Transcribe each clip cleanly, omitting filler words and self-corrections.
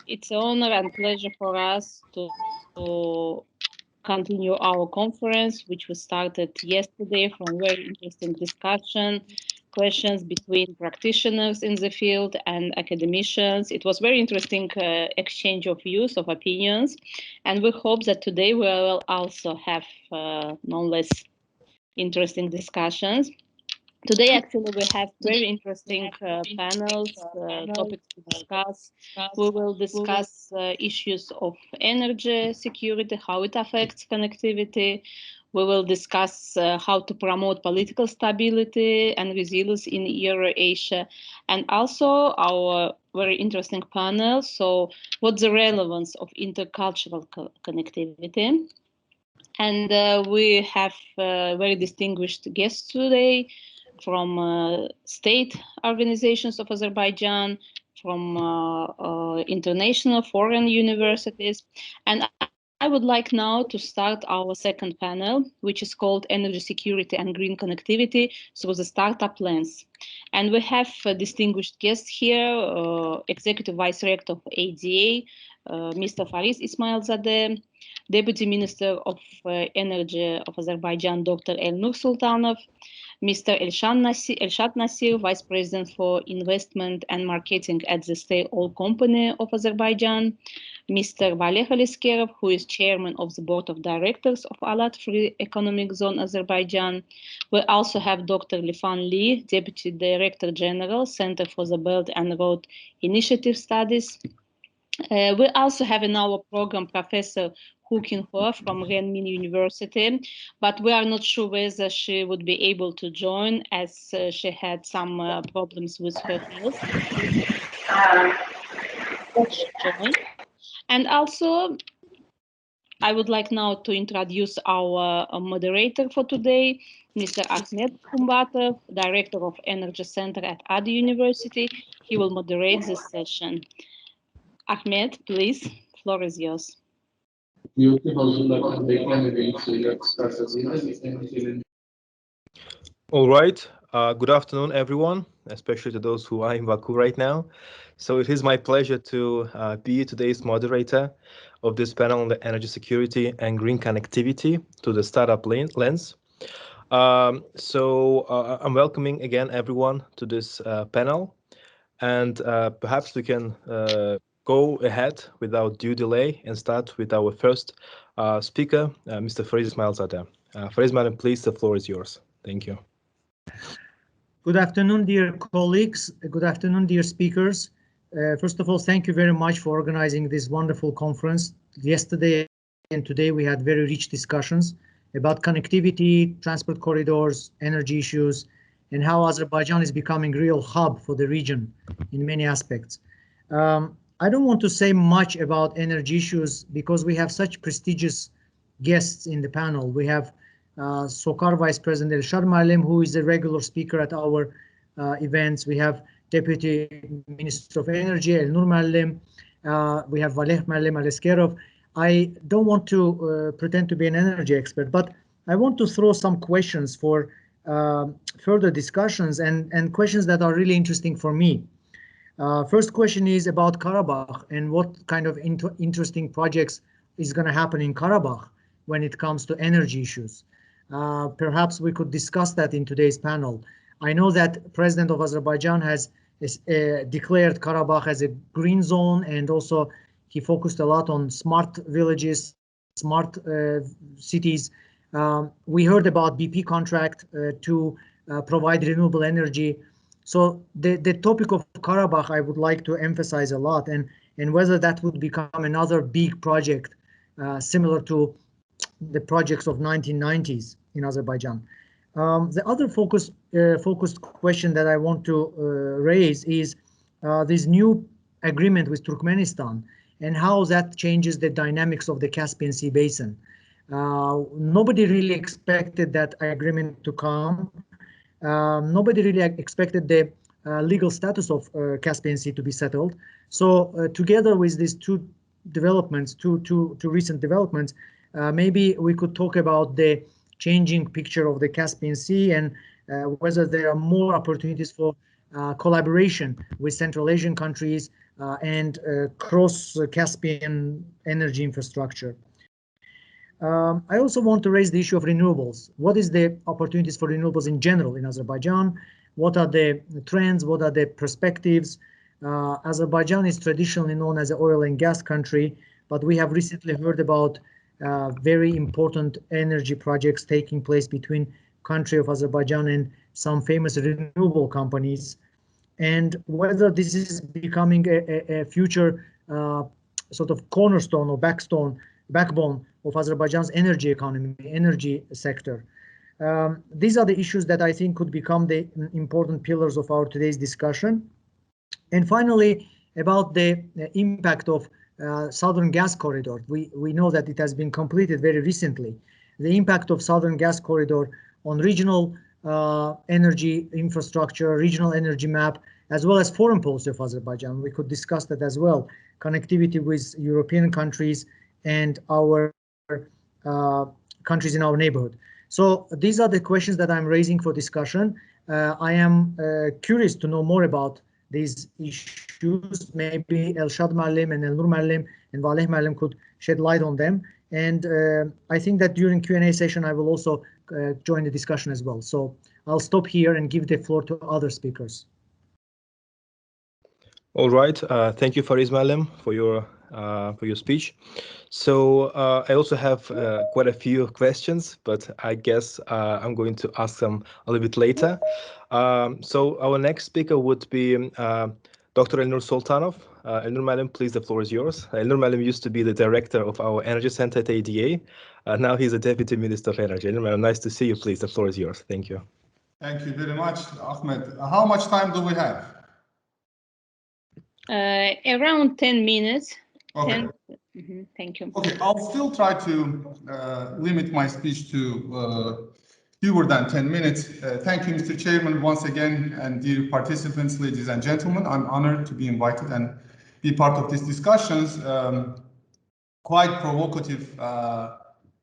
It's an honor and pleasure for us to continue our conference, which we started yesterday from very interesting discussion, questions between practitioners in the field and academicians. It was very interesting exchange of views, of opinions, and we hope that today we will also have no less interesting discussions. Today, actually, we have very interesting panels, topics to discuss. We will discuss issues of energy security, how it affects connectivity. We will discuss how to promote political stability and resilience in Eurasia, and also our very interesting panel. So, what's the relevance of intercultural connectivity? And we have very distinguished guests today from state organizations of Azerbaijan, from international foreign universities. And I would like now to start our second panel, which is called Energy Security and Green Connectivity through the Startup Lens. And we have distinguished guests here, Executive Vice Rector of ADA, Mr. Faris Ismailzadeh, Deputy Minister of Energy of Azerbaijan, Dr. Elnur Sultanov, Mr. Elshad Nasir, Vice President for Investment and Marketing at the State-owned Company of Azerbaijan, Mr. Valeh Aliskerov, who is Chairman of the Board of Directors of Alat Free Economic Zone Azerbaijan. We also have Dr. Lifan Li, Deputy Director General, Center for the Belt and Road Initiative Studies. We also have in our program Professor Hu Qinhua from Renmin University, but we are not sure whether she would be able to join as she had some problems with her health. And also, I would like now to introduce our moderator for today, Mr. Ahmed Kumbatov, Director of Energy Center at Adi University. He will moderate this session. Ahmed, please, floor is yours. All right. Good afternoon, everyone, especially to those who are in Baku right now. So it is my pleasure to be today's moderator of this panel on the energy security and green connectivity to the startup lens. I'm welcoming again everyone to this panel, and perhaps we can go ahead without due delay and start with our first speaker, Mr. Faris Ismailzadeh. Faris, madam, please, the floor is yours. Thank you. Good afternoon, dear colleagues. Good afternoon, dear speakers. First of all, thank you very much for organizing this wonderful conference. Yesterday and today we had very rich discussions about connectivity, transport corridors, energy issues, and how Azerbaijan is becoming a real hub for the region in many aspects. I don't want to say much about energy issues because we have such prestigious guests in the panel. We have SOCAR Vice President Elshad Muallim, who is a regular speaker at our events. We have Deputy Minister of Energy, Elnur Muallim. We have Valeh Muallim Aliskerov. I don't want to pretend to be an energy expert, but I want to throw some questions for further discussions and questions that are really interesting for me. First question is about Karabakh and what kind of interesting projects is going to happen in Karabakh when it comes to energy issues. Perhaps we could discuss that in today's panel. I know that President of Azerbaijan has declared Karabakh as a green zone, and also he focused a lot on smart villages, smart cities. We heard about BP contract to provide renewable energy. So the topic of Karabakh I would like to emphasize a lot, and whether that would become another big project similar to the projects of 1990s in Azerbaijan. The other focused question that I want to raise is this new agreement with Turkmenistan and how that changes the dynamics of the Caspian Sea basin. Nobody really expected that agreement to come. Nobody really expected the legal status of Caspian Sea to be settled. So together with these two developments, two recent developments, maybe we could talk about the changing picture of the Caspian Sea and whether there are more opportunities for collaboration with Central Asian countries, and cross-Caspian energy infrastructure. I also want to raise the issue of renewables. What is the opportunities for renewables in general in Azerbaijan? What are the trends? What are the perspectives? Azerbaijan is traditionally known as an oil and gas country, but we have recently heard about very important energy projects taking place between country of Azerbaijan and some famous renewable companies, and whether this is becoming a future sort of cornerstone or backbone of Azerbaijan's energy economy, energy sector. These are the issues that I think could become the important pillars of our today's discussion. And finally, about the impact of Southern Gas Corridor. We know that it has been completed very recently. The impact of Southern Gas Corridor on regional energy infrastructure, regional energy map, as well as foreign policy of Azerbaijan. We could discuss that as well. Connectivity with European countries and our countries in our neighborhood. So these are the questions that I'm raising for discussion. I am curious to know more about these issues. Maybe Elshad Malim and Elnur Malim and Valeh Malim could shed light on them. And I think that during Q&A session, I will also join the discussion as well. So I'll stop here and give the floor to other speakers. All right. Thank you, Fariz Malim, for your speech. So I also have quite a few questions, but I guess I'm going to ask them a little bit later. So our next speaker would be Dr. Elnur Sultanov. Elnur Malim, please, the floor is yours. Elnur Malim used to be the director of our energy center at ADA. Now he's a deputy minister of energy. Elnur Malim, nice to see you, please. The floor is yours. Thank you. Thank you very much, Ahmed. How much time do we have? Around 10 minutes. Okay. 10. Thank you. Okay, I'll still try to limit my speech to fewer than 10 minutes. Thank you, Mr. Chairman, once again, and dear participants, ladies and gentlemen. I'm honored to be invited and be part of these discussions. Quite provocative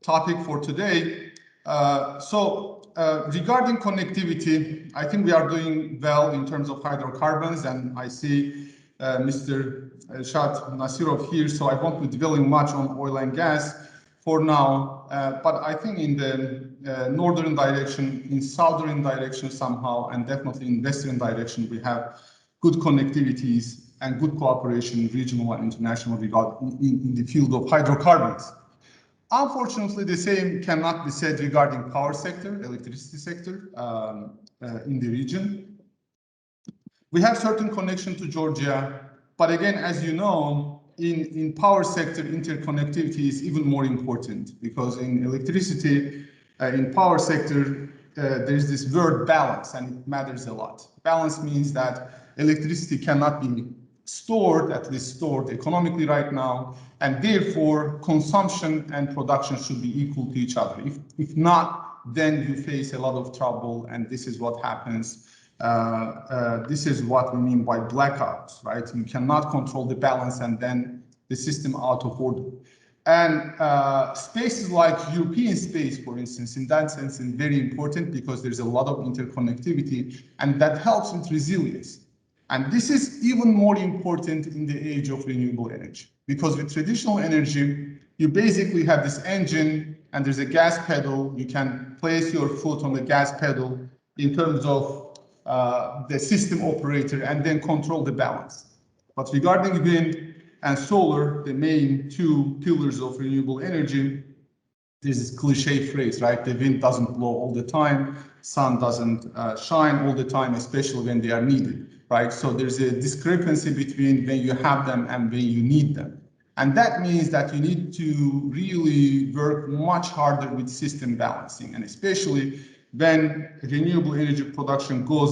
topic for today. Regarding connectivity, I think we are doing well in terms of hydrocarbons, and I see Mr. Elshad Nasirov here, so I won't be dwelling much on oil and gas for now, but I think in the northern direction, in southern direction somehow, and definitely in western direction, we have good connectivities and good cooperation, regional and international, in the field of hydrocarbons. Unfortunately, the same cannot be said regarding power sector, electricity sector in the region. We have certain connection to Georgia, but again, as you know, in power sector, interconnectivity is even more important, because in electricity, in power sector, there's this word balance, and it matters a lot. Balance means that electricity cannot be stored, at least stored economically right now, and therefore consumption and production should be equal to each other. If not, then you face a lot of trouble, and this is what happens. This is what we mean by blackouts, right? You cannot control the balance and then the system out of order. And spaces like European space, for instance, in that sense, is very important because there's a lot of interconnectivity, and that helps with resilience. And this is even more important in the age of renewable energy, because with traditional energy, you basically have this engine and there's a gas pedal. You can place your foot on the gas pedal in terms of the system operator and then control the balance. But regarding wind and solar, the main two pillars of renewable energy, there's this cliche phrase, right? The wind doesn't blow all the time, sun doesn't shine all the time, especially when they are needed, right? So there's a discrepancy between when you have them and when you need them. And that means that you need to really work much harder with system balancing, and especially when renewable energy production goes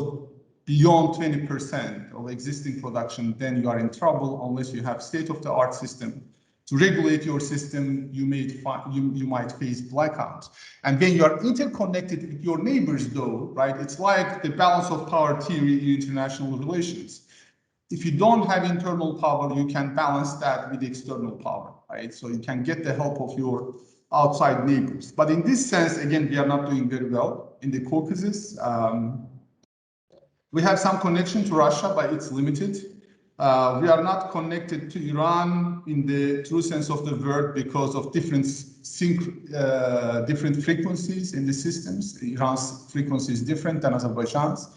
beyond 20% of existing production, then you are in trouble unless you have state-of-the-art system. To regulate your system, you might face blackouts. And when you are interconnected with your neighbors though, right, it's like the balance of power theory in international relations. If you don't have internal power, you can balance that with external power, right? So you can get the help of your outside neighbors. But in this sense, again, we are not doing very well in the Caucasus. We have some connection to Russia, but it's limited. We are not connected to Iran in the true sense of the word because of different frequencies in the systems. Iran's frequency is different than Azerbaijan's.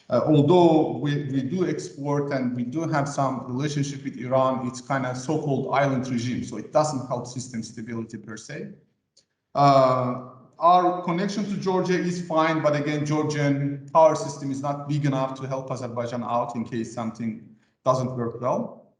Although we do export and we do have some relationship with Iran, it's kind of so-called island regime, so it doesn't help system stability per se. Our connection to Georgia is fine, but again, Georgian power system is not big enough to help Azerbaijan out in case something doesn't work well.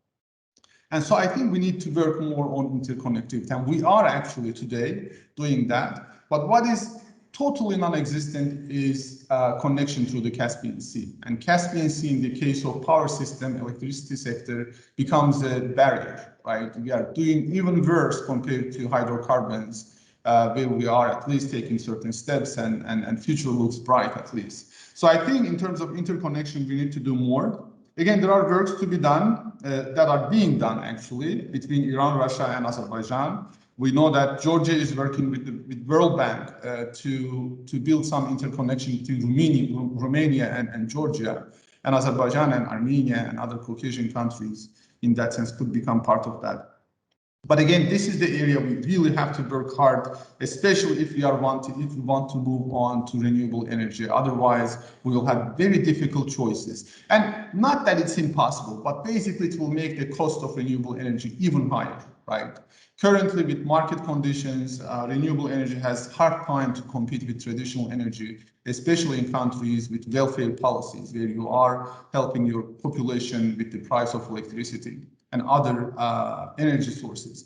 And so I think we need to work more on interconnectivity, and we are actually today doing that. But what is totally non-existent is connection through the Caspian Sea. And Caspian Sea, in the case of power system, electricity sector, becomes a barrier, right? We are doing even worse compared to hydrocarbons, where we are at least taking certain steps and future looks bright at least. So I think in terms of interconnection, we need to do more. Again, there are works to be done that are being done actually between Iran, Russia, and Azerbaijan. We know that Georgia is working with World Bank to build some interconnection between Romania and Georgia, and Azerbaijan and Armenia and other Caucasian countries in that sense could become part of that. But again, this is the area we really have to work hard, especially if we want to move on to renewable energy. Otherwise, we will have very difficult choices. And not that it's impossible, but basically it will make the cost of renewable energy even higher, right? Currently, with market conditions, renewable energy has hard time to compete with traditional energy, especially in countries with welfare policies, where you are helping your population with the price of electricity and other energy sources.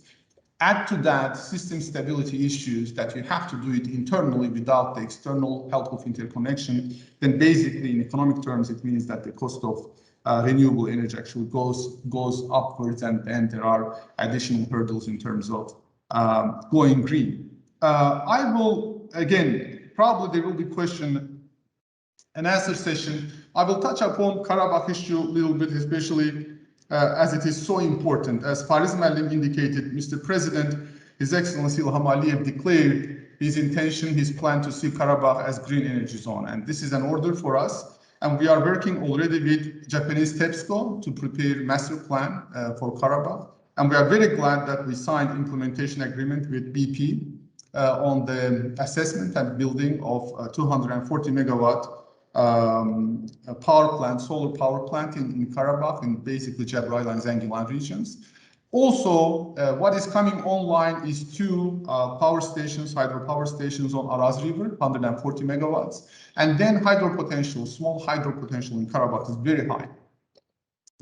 Add to that system stability issues that you have to do it internally without the external help of interconnection, then basically in economic terms, it means that the cost of renewable energy actually goes upwards, and there are additional hurdles in terms of going green. I will, again, probably there will be question and answer session. I will touch upon Karabakh issue a little bit, especially as it is so important. As Fariz Mellim indicated, Mr. President, His Excellency Ilham Aliyev declared his intention, his plan to see Karabakh as green energy zone. And this is an order for us. And we are working already with Japanese TEPSCO to prepare master plan for Karabakh. And we are very glad that we signed implementation agreement with BP on the assessment and building of 240 megawatt power plant, solar power plant in Karabakh, in basically Jabrayil and Zengilan regions. Also, what is coming online is two power stations, hydropower stations on Araz River, 140 megawatts. And then hydro potential, small hydro potential in Karabakh is very high.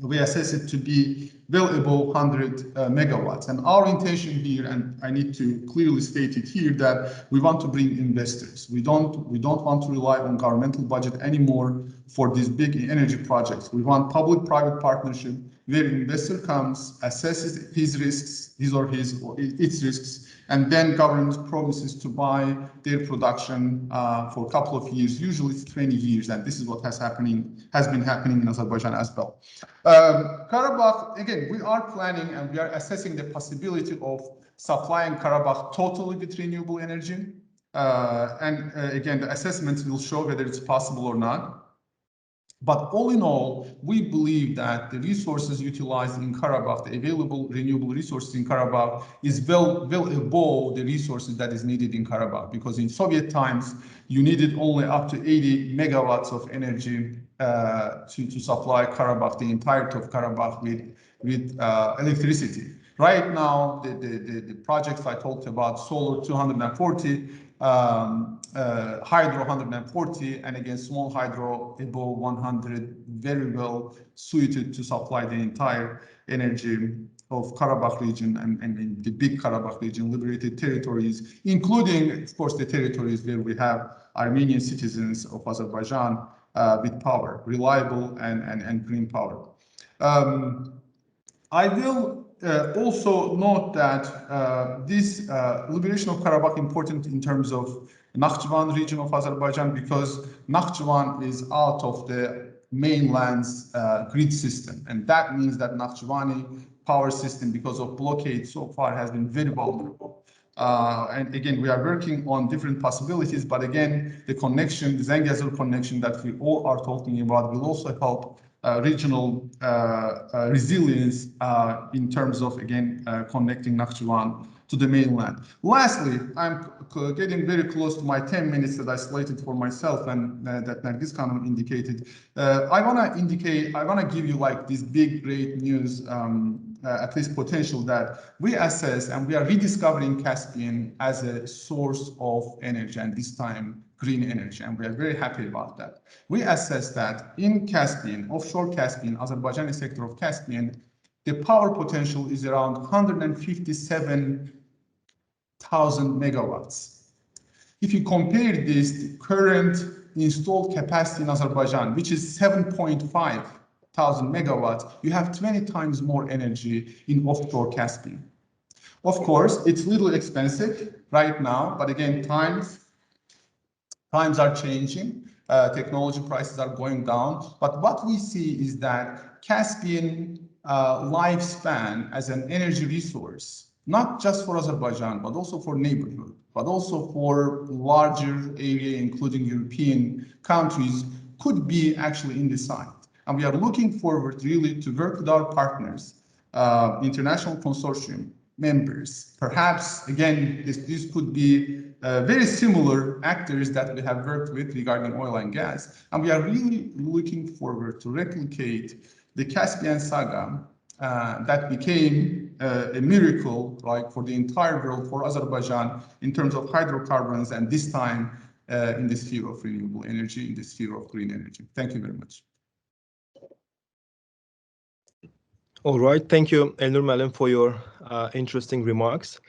We assess it to be well above 100 megawatts. And our intention here, and I need to clearly state it here, that we want to bring investors. We don't want to rely on governmental budget anymore for these big energy projects. We want public-private partnership where investor comes, assesses his risks, its risks, and then government promises to buy their production for a couple of years. Usually it's 20 years, and this is what has been happening in Azerbaijan as well. Karabakh, again, we are planning and we are assessing the possibility of supplying Karabakh totally with renewable energy. Again, the assessments will show whether it's possible or not. But all in all, we believe that the resources utilized in Karabakh, the available renewable resources in Karabakh, is well above the resources that is needed in Karabakh. Because in Soviet times, you needed only up to 80 megawatts of energy to supply Karabakh, the entirety of Karabakh, with electricity. Right now, the projects I talked about, solar 240, hydro 140, and again small hydro above 100, very well suited to supply the entire energy of Karabakh region and the big Karabakh region, liberated territories, including, of course, the territories where we have Armenian citizens of Azerbaijan with power, reliable and green power. I will also note that this liberation of Karabakh important in terms of Nakhchivan region of Azerbaijan, because Nakhchivan is out of the mainland's grid system. And that means that Nakhchivani power system, because of blockade so far, has been very vulnerable. And again, we are working on different possibilities, but again, the connection, the Zangezur connection that we all are talking about will also help regional resilience in terms of, again, connecting Nakhchivan to the mainland. Lastly, I'm getting very close to my 10 minutes that I slated for myself and that Nargis Khanum indicated. I want to give you like this big, great news, at least potential, that we assess and we are rediscovering Caspian as a source of energy, and this time green energy, and we are very happy about that. We assess that in Caspian, offshore Caspian, Azerbaijani sector of Caspian, the power potential is around 157,000 megawatts. If you compare this to current installed capacity in Azerbaijan, which is 7,500 megawatts, you have 20 times more energy in offshore Caspian. Of course, it's a little expensive right now, but again, times are changing, technology prices are going down. But what we see is that Caspian lifespan as an energy resource, not just for Azerbaijan, but also for neighborhood, but also for larger area, including European countries, could be actually in the sight. And we are looking forward really to work with our partners, international consortium members. Perhaps, again, this could be very similar actors that we have worked with regarding oil and gas. And we are really looking forward to replicate the Caspian saga that became a miracle, like for the entire world, for Azerbaijan, in terms of hydrocarbons, and this time in the sphere of renewable energy, in the sphere of green energy. Thank you very much. All right, thank you, Elnur Malim, for your interesting remarks.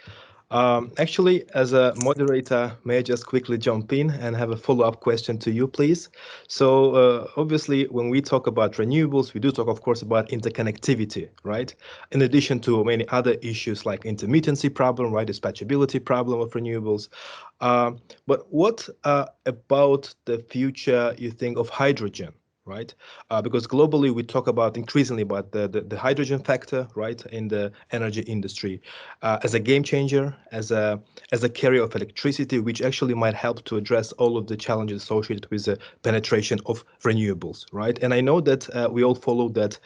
Actually, as a moderator, may I just quickly jump in and have a follow-up question to you, please? So obviously, when we talk about renewables, we do talk, of course, about interconnectivity, right? In addition to many other issues like intermittency problem, right, dispatchability problem of renewables. But what about the future, you think, of hydrogen? Right, because globally we talk about increasingly about the hydrogen factor, right, in the energy industry, as a game changer, as a carrier of electricity, which actually might help to address all of the challenges associated with the penetration of renewables, right? And I know that we all follow that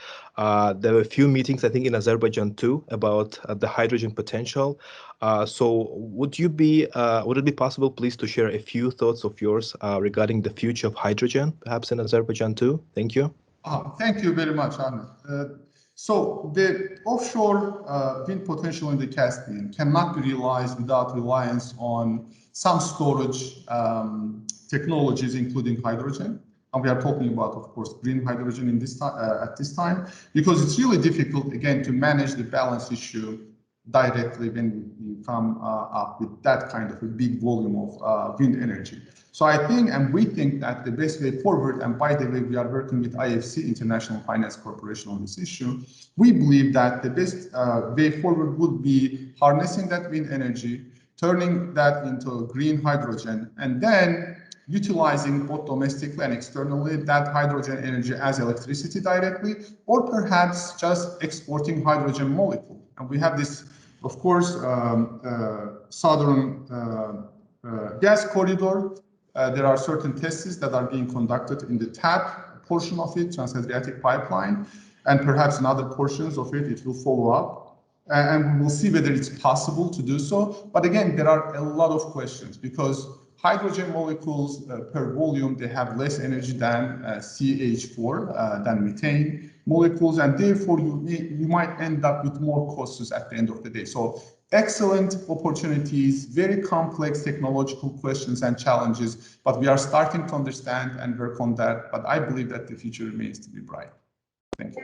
there were a few meetings, I think, in Azerbaijan too, about the hydrogen potential. So would it be possible, please, to share a few thoughts of yours regarding the future of hydrogen, perhaps in Azerbaijan too? Thank you. Thank you very much, Ahmed. So the offshore wind potential in the Caspian cannot be realized without reliance on some storage technologies, including hydrogen. And we are talking about, of course, green hydrogen in this at this time, because it's really difficult, again, to manage the balance issue directly when you come up with that kind of a big volume of wind energy. So I think, and we think, that the best way forward, and by the way, we are working with IFC, International Finance Corporation, on this issue, we believe that the best way forward would be harnessing that wind energy, turning that into green hydrogen, and then utilizing both domestically and externally that hydrogen energy as electricity directly, or perhaps just exporting hydrogen molecule. And we have this, of course, southern gas corridor. There are certain tests that are being conducted in the TAP portion of it, Trans-Adriatic pipeline, and perhaps in other portions of it, it will follow up. And we'll see whether it's possible to do so. But again, there are a lot of questions, because hydrogen molecules per volume, they have less energy than CH4, than methane molecules, and therefore you might end up with more costs at the end of the day. So excellent opportunities, very complex technological questions and challenges, but we are starting to understand and work on that. But I believe that the future remains to be bright. Thank you.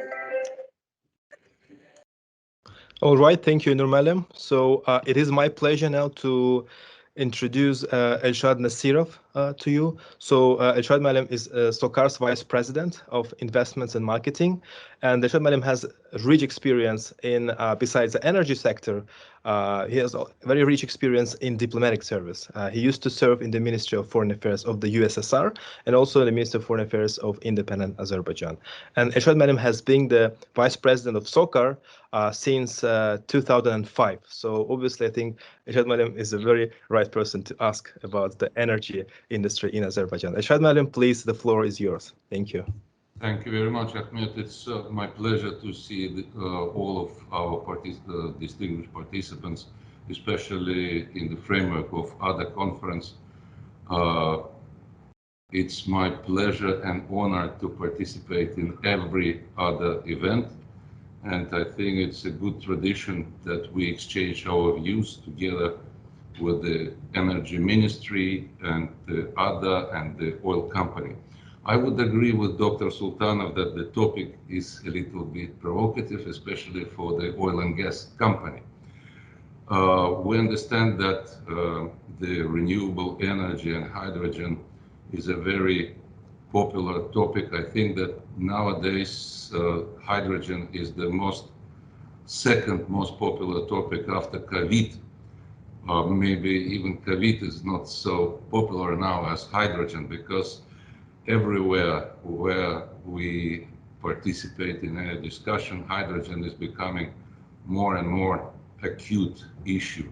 All right, thank you, Nur Malim. So it is my pleasure now to introduce Elshad Nasirov to you. So Elshad Malim is SOCAR's Vice President of Investments and Marketing. And Elshad Malim has rich experience in, besides the energy sector, he has a very rich experience in diplomatic service. He used to serve in the Ministry of Foreign Affairs of the USSR and also in the Ministry of Foreign Affairs of independent Azerbaijan. And Elshad Malim has been the Vice President of SOCAR since 2005. So obviously, I think Elshad Malim is a very right person to ask about the energy industry in Azerbaijan. Elshad Malim, please, the floor is yours. Thank you. Thank you very much, Ahmet. It's my pleasure to see all of our distinguished participants, especially in the framework of other conference. It's my pleasure and honor to participate in every other event. And I think it's a good tradition that we exchange our views together with the energy ministry and the other and the oil company. I would agree with Dr. Sultanov that the topic is a little bit provocative, especially for the oil and gas company. We understand that the renewable energy and hydrogen is a very popular topic. I think that nowadays hydrogen is the second most popular topic after COVID. Maybe even COVID is not so popular now as hydrogen, because everywhere where we participate in any discussion, hydrogen is becoming more and more acute issue.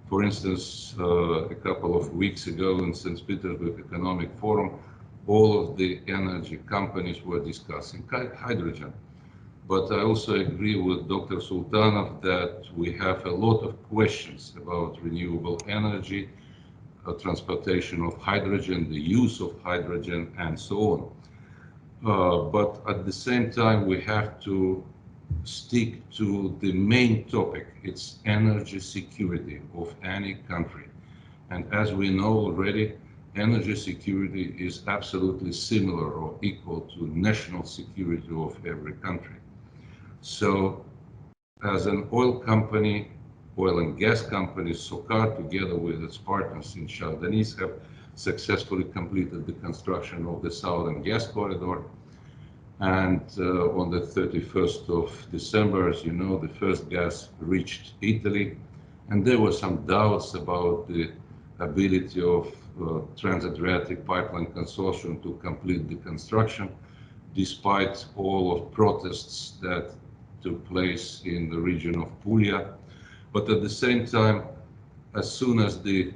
For instance, a couple of weeks ago in St. Petersburg Economic Forum, all of the energy companies were discussing hydrogen. But I also agree with Dr. Sultanov that we have a lot of questions about renewable energy, transportation of hydrogen, the use of hydrogen, and so on. But at the same time, we have to stick to the main topic. It's energy security of any country. And as we know already, energy security is absolutely similar or equal to national security of every country. So as an oil company, oil and gas company, SOCAR, together with its partners in Shah Deniz, have successfully completed the construction of the Southern Gas Corridor. And on the 31st of December, as you know, the first gas reached Italy. And there were some doubts about the ability of Trans-Adriatic Pipeline Consortium to complete the construction, despite all of protests that took place in the region of Puglia. But at the same time, as soon as the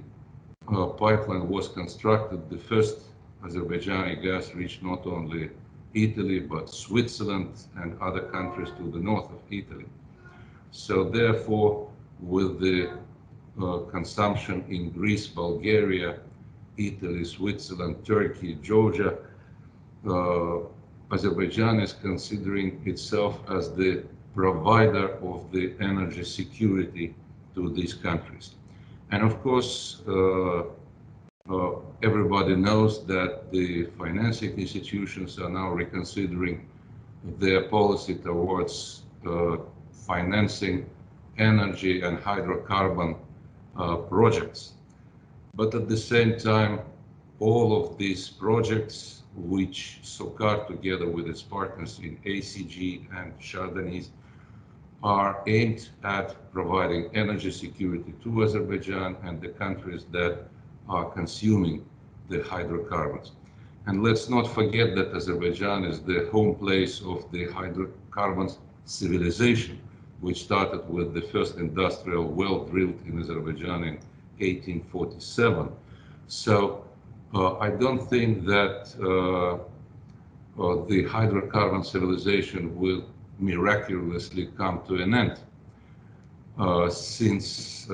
pipeline was constructed, the first Azerbaijani gas reached not only Italy, but Switzerland and other countries to the north of Italy. So therefore, with the consumption in Greece, Bulgaria, Italy, Switzerland, Turkey, Georgia, Azerbaijan is considering itself as the provider of the energy security to these countries. And of course, everybody knows that the financing institutions are now reconsidering their policy towards financing energy and hydrocarbon projects. But at the same time, all of these projects, which SOCAR together with its partners in ACG and Shah Deniz, are aimed at providing energy security to Azerbaijan and the countries that are consuming the hydrocarbons. And let's not forget that Azerbaijan is the home place of the hydrocarbons civilization, which started with the first industrial well drilled in Azerbaijan in 1847. So I don't think that the hydrocarbon civilization will miraculously come to an end, since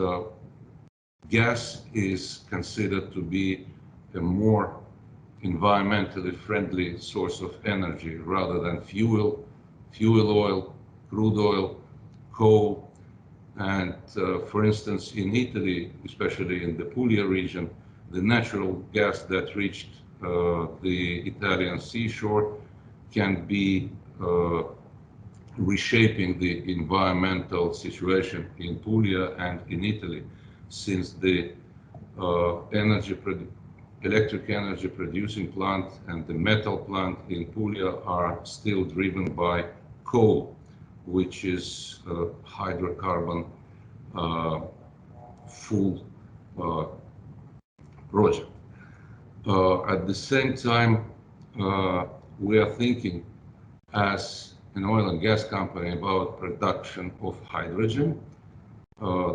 gas is considered to be a more environmentally friendly source of energy rather than fuel oil, crude oil, coal. And for instance, in Italy, especially in the Puglia region, the natural gas that reached the Italian seashore can be reshaping the environmental situation in Puglia and in Italy, since the electric energy producing plant and the metal plant in Puglia are still driven by coal, which is hydrocarbon full project. At the same time, we are thinking as an oil and gas company about production of hydrogen.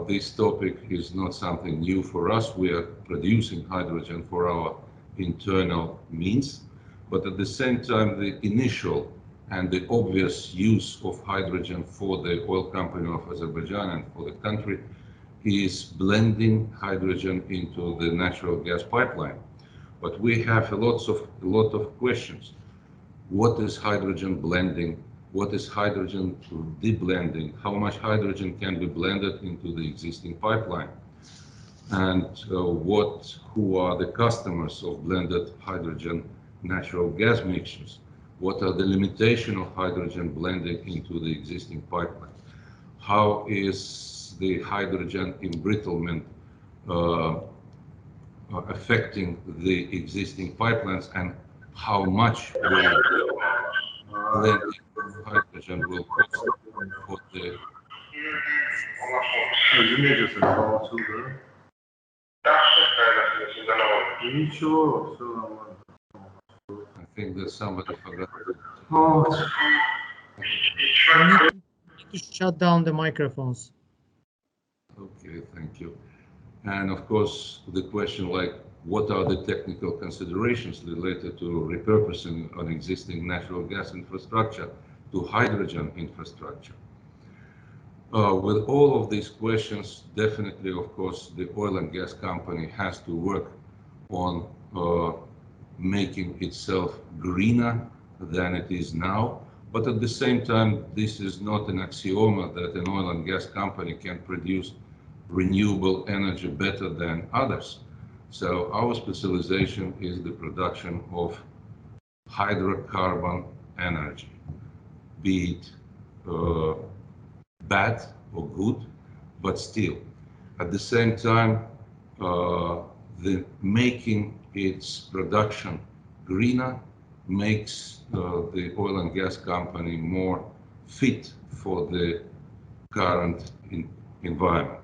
This topic is not something new for us. We are producing hydrogen for our internal means, but at the same time, the initial and the obvious use of hydrogen for the oil company of Azerbaijan and for the country is blending hydrogen into the natural gas pipeline. But we have a lot of questions. What is hydrogen blending? What is hydrogen deblending? How much hydrogen can be blended into the existing pipeline? And who are the customers of blended hydrogen natural gas mixtures? What are the limitations of hydrogen blending into the existing pipeline? How is the hydrogen embrittlement affecting the existing pipelines, and how much will blending hydrogen will cost for the... I think that somebody forgot. You need to shut down the microphones. Okay, thank you. And of course, the question like, what are the technical considerations related to repurposing an existing natural gas infrastructure to hydrogen infrastructure? With all of these questions, definitely, of course, the oil and gas company has to work on making itself greener than it is now. But at the same time, this is not an axioma that an oil and gas company can produce renewable energy better than others. So our specialization is the production of hydrocarbon energy, be it bad or good, but still. At the same time, the making its production greener makes the oil and gas company more fit for the current environment.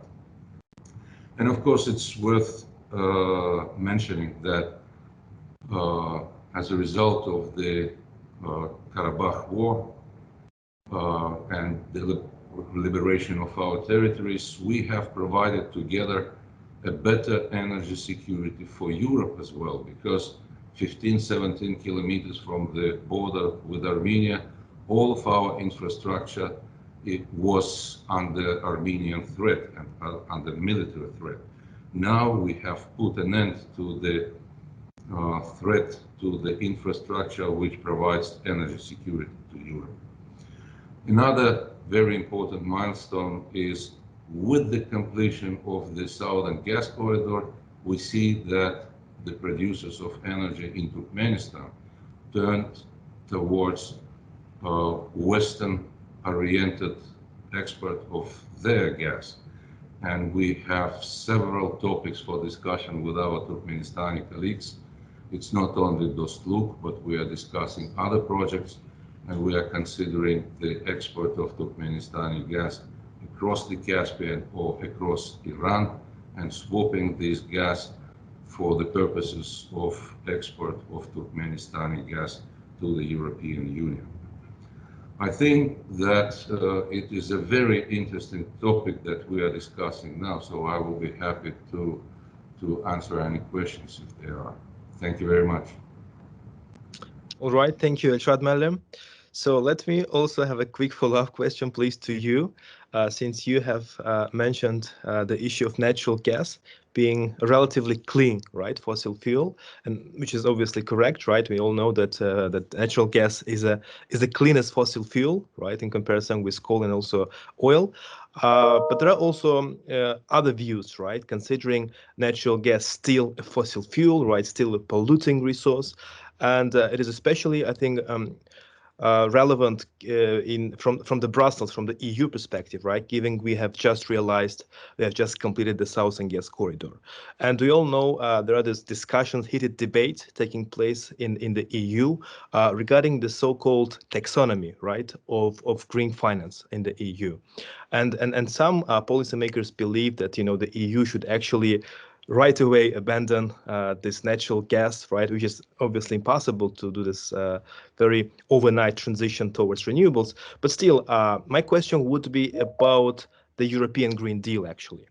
And of course, it's worth mentioning that as a result of the Karabakh war and the liberation of our territories, we have provided together a better energy security for Europe as well, because 15, 17 kilometers from the border with Armenia, all of our infrastructure, it was under Armenian threat and under military threat. Now we have put an end to the threat to the infrastructure which provides energy security to Europe. Another very important milestone is with the completion of the Southern Gas Corridor, we see that the producers of energy in Turkmenistan turned towards Western-oriented export of their gas. And we have several topics for discussion with our Turkmenistani colleagues. It's not only Dostluk, but we are discussing other projects, and we are considering the export of Turkmenistani gas across the Caspian or across Iran, and swapping this gas for the purposes of export of Turkmenistani gas to the European Union. I think that it is a very interesting topic that we are discussing now, so I will be happy to answer any questions if there are. Thank you very much. All right, thank you, Elshad Malim. So let me also have a quick follow-up question, please, to you, since you have mentioned the issue of natural gas being relatively clean, right, fossil fuel, and which is obviously correct, right? We all know that that natural gas is the cleanest fossil fuel, right, in comparison with coal and also oil. But there are also other views, right, considering natural gas still a fossil fuel, right, still a polluting resource, and it is especially, I think, relevant from the Brussels, from the EU perspective, right? Given we have just completed the Southern Gas Corridor, and we all know there are these discussions, heated debates taking place in the EU regarding the so-called taxonomy, right, of green finance in the EU, and some policymakers believe that the EU should actually right away abandon this natural gas, right, which is obviously impossible to do this very overnight transition towards renewables. But still, my question would be about the European Green Deal, actually.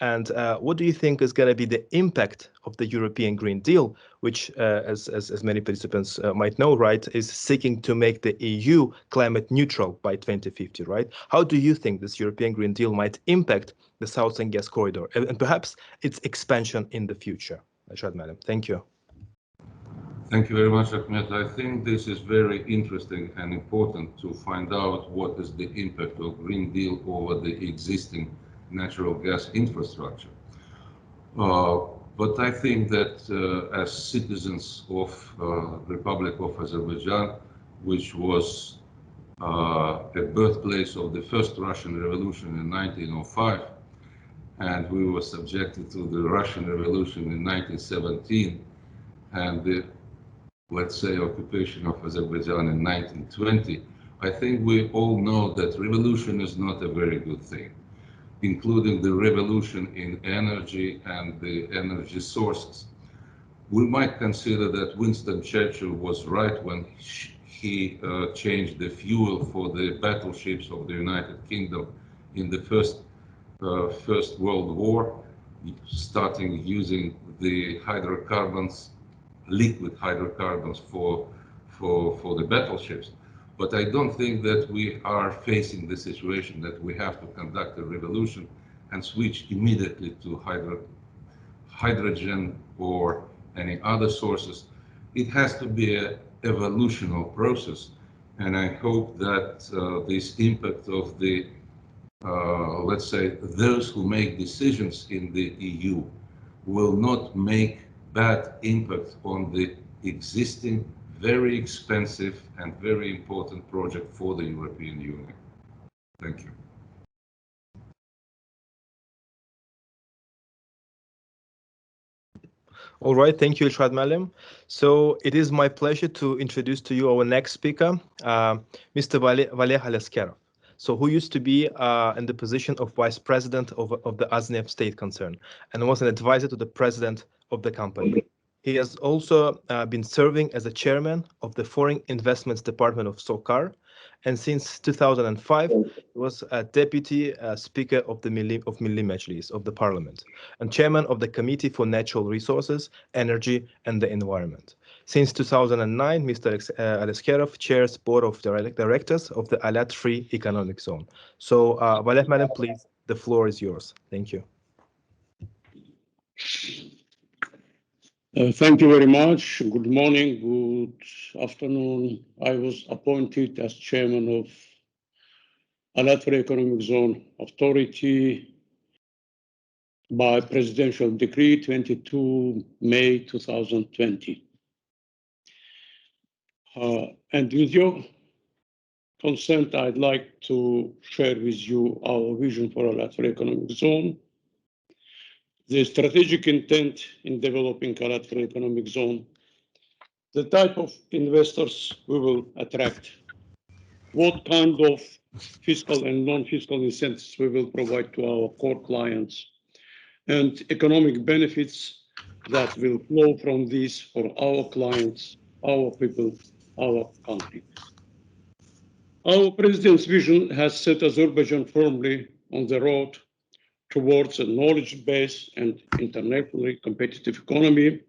And what do you think is going to be the impact of the European Green Deal, which, as many participants might know, right, is seeking to make the EU climate neutral by 2050, right? How do you think this European Green Deal might impact the Southern Gas Corridor and perhaps its expansion in the future? Rashad, madam, thank you. Thank you very much, Ahmed. I think this is very interesting and important to find out what is the impact of Green Deal over the existing natural gas infrastructure. But I think that as citizens of Republic of Azerbaijan, which was a birthplace of the first Russian Revolution in 1905, and we were subjected to the Russian Revolution in 1917, and the, let's say, occupation of Azerbaijan in 1920, I think we all know that revolution is not a very good thing, including the revolution in energy and the energy sources. We might consider that Winston Churchill was right when he changed the fuel for the battleships of the United Kingdom in the First World War, starting using the hydrocarbons, liquid hydrocarbons for the battleships. But I don't think that we are facing the situation that we have to conduct a revolution and switch immediately to hydrogen or any other sources. It has to be an evolutionary process. And I hope that this impact of the, let's say, those who make decisions in the EU will not make bad impact on the existing, very expensive and very important project for the European Union. Thank you. All right, thank you, Ilshad Malim. So it is my pleasure to introduce to you our next speaker, Mr. Valer Aleskerov, so who used to be in the position of Vice President of the Aznef state concern and was an advisor to the president of the company. He has also been serving as a chairman of the Foreign Investments Department of SOCAR, and since 2005 he was a deputy speaker of the Milli Majlis of the parliament and chairman of the Committee for Natural Resources, Energy and the Environment. Since 2009, Mr. Aleskerov chairs board of directors of the Alat Free Economic Zone. So, Valer, madam, please, the floor is yours. Thank you. Thank you very much. Good morning, good afternoon. I was appointed as chairman of Alat Free Economic Zone Authority by Presidential Decree 22 May 2020. And with your consent, I'd like to share with you our vision for Alat Free Economic Zone, the strategic intent in developing Alat Free Economic Zone, the type of investors we will attract, what kind of fiscal and non-fiscal incentives we will provide to our core clients, and economic benefits that will flow from this for our clients, our people, our country. Our president's vision has set Azerbaijan firmly on the road towards a knowledge-based and internationally competitive economy.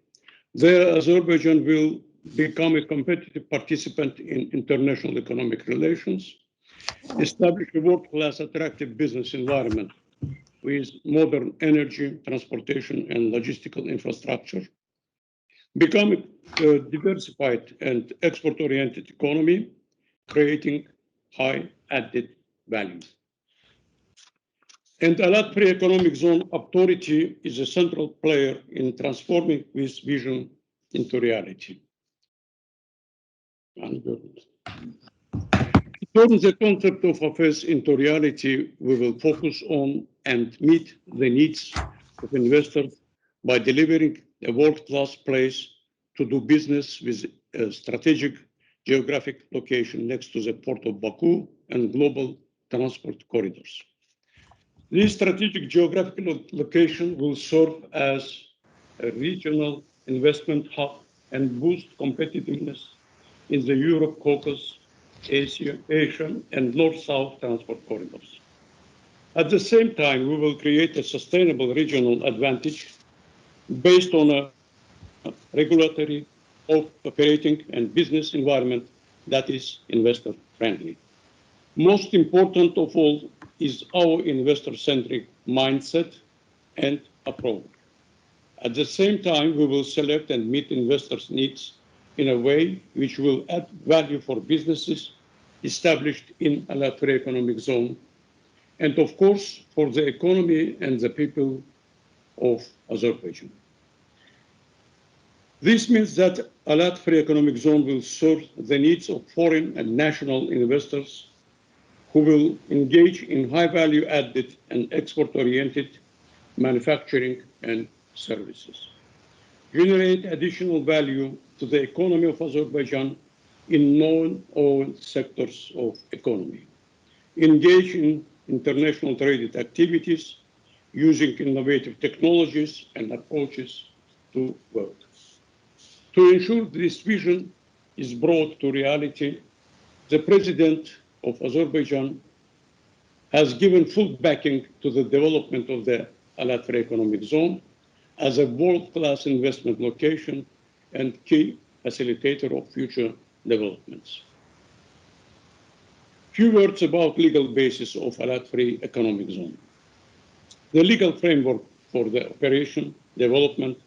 There, Azerbaijan will become a competitive participant in international economic relations, establish a world-class attractive business environment with modern energy, transportation, and logistical infrastructure, become a diversified and export-oriented economy, creating high added value. And Alat Free Economic Zone Authority is a central player in transforming this vision into reality. In turning the concept of affairs into reality, we will focus on and meet the needs of investors by delivering a world-class place to do business with a strategic geographic location next to the port of Baku and global transport corridors. This strategic geographical location will serve as a regional investment hub and boost competitiveness in the Europe, Caucasus, Asia, and North-South transport corridors. At the same time, we will create a sustainable regional advantage based on a regulatory, operating, and business environment that is investor-friendly. Most important of all is our investor-centric mindset and approach. At the same time, we will select and meet investors' needs in a way which will add value for businesses established in a Alert-Free Economic Zone, and of course, for the economy and the people of Azerbaijan. This means that Alert-Free Economic Zone will serve the needs of foreign and national investors who will engage in high-value added and export-oriented manufacturing and services, generate additional value to the economy of Azerbaijan in non-oil sectors of economy, engage in international trade activities using innovative technologies and approaches to work. To ensure this vision is brought to reality, the President of Azerbaijan has given full backing to the development of the Alert-Free Economic Zone as a world-class investment location and key facilitator of future developments. Few words about legal basis of Alert-Free Economic Zone. The legal framework for the operation, development,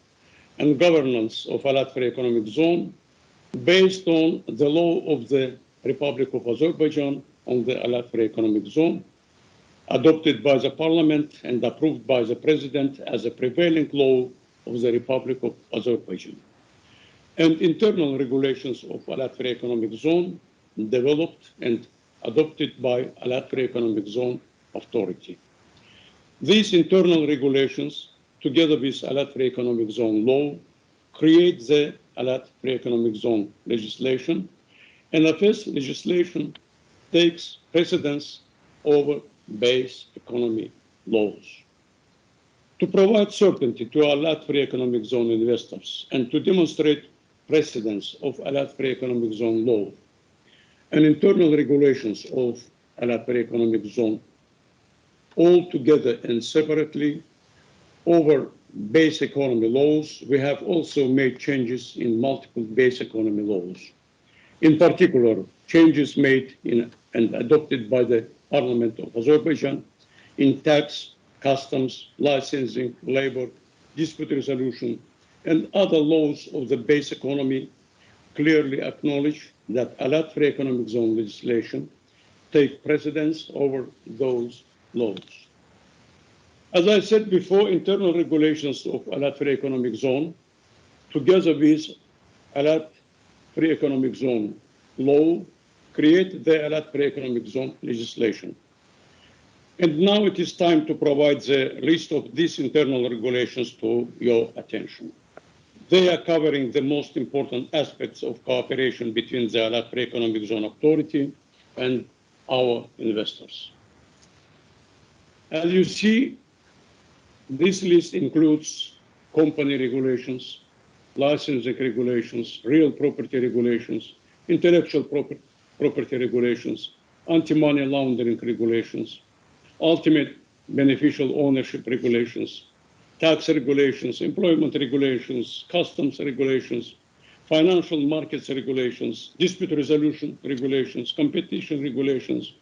and governance of Alert-Free Economic Zone based on the law of the Republic of Azerbaijan on the Alert-Free Economic Zone, adopted by the Parliament and approved by the President as a prevailing law of the Republic of Azerbaijan, and internal regulations of Alert-Free Economic Zone developed and adopted by Alert-Free Economic Zone Authority. These internal regulations, together with Alert-Free Economic Zone law, create the Alert-Free Economic Zone legislation, and this legislation takes precedence over base economy laws. To provide certainty to Alert-Free Economic Zone investors and to demonstrate precedence of Alert-Free Economic Zone law and internal regulations of Alert-Free Economic Zone all together and separately over base economy laws, we have also made changes in multiple base economy laws. In particular, changes made in and adopted by the Parliament of Azerbaijan in tax, customs, licensing, labor, dispute resolution, and other laws of the base economy clearly acknowledge that Alert-Free Economic Zone legislation take precedence over those laws. As I said before, internal regulations of Alert-Free Economic Zone, together with Alert-Free Economic Zone law, create the Alert-Free Economic Zone legislation. And now it is time to provide the list of these internal regulations to your attention. They are covering the most important aspects of cooperation between the Alert-Free Economic Zone Authority and our investors. As you see, this list includes company regulations, licensing regulations, real property regulations, intellectual property regulations, anti-money laundering regulations, ultimate beneficial ownership regulations, tax regulations, employment regulations, customs regulations, financial markets regulations, dispute resolution regulations, competition regulations,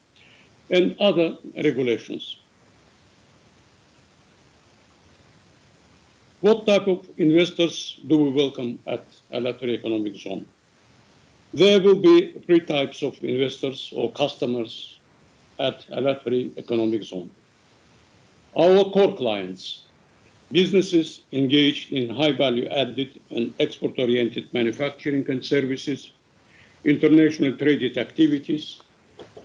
and other regulations. What type of investors do we welcome at Alert-Free Economic Zone? There will be three types of investors or customers at Alert-Free Economic Zone. Our core clients, businesses engaged in high value added and export-oriented manufacturing and services, international traded activities,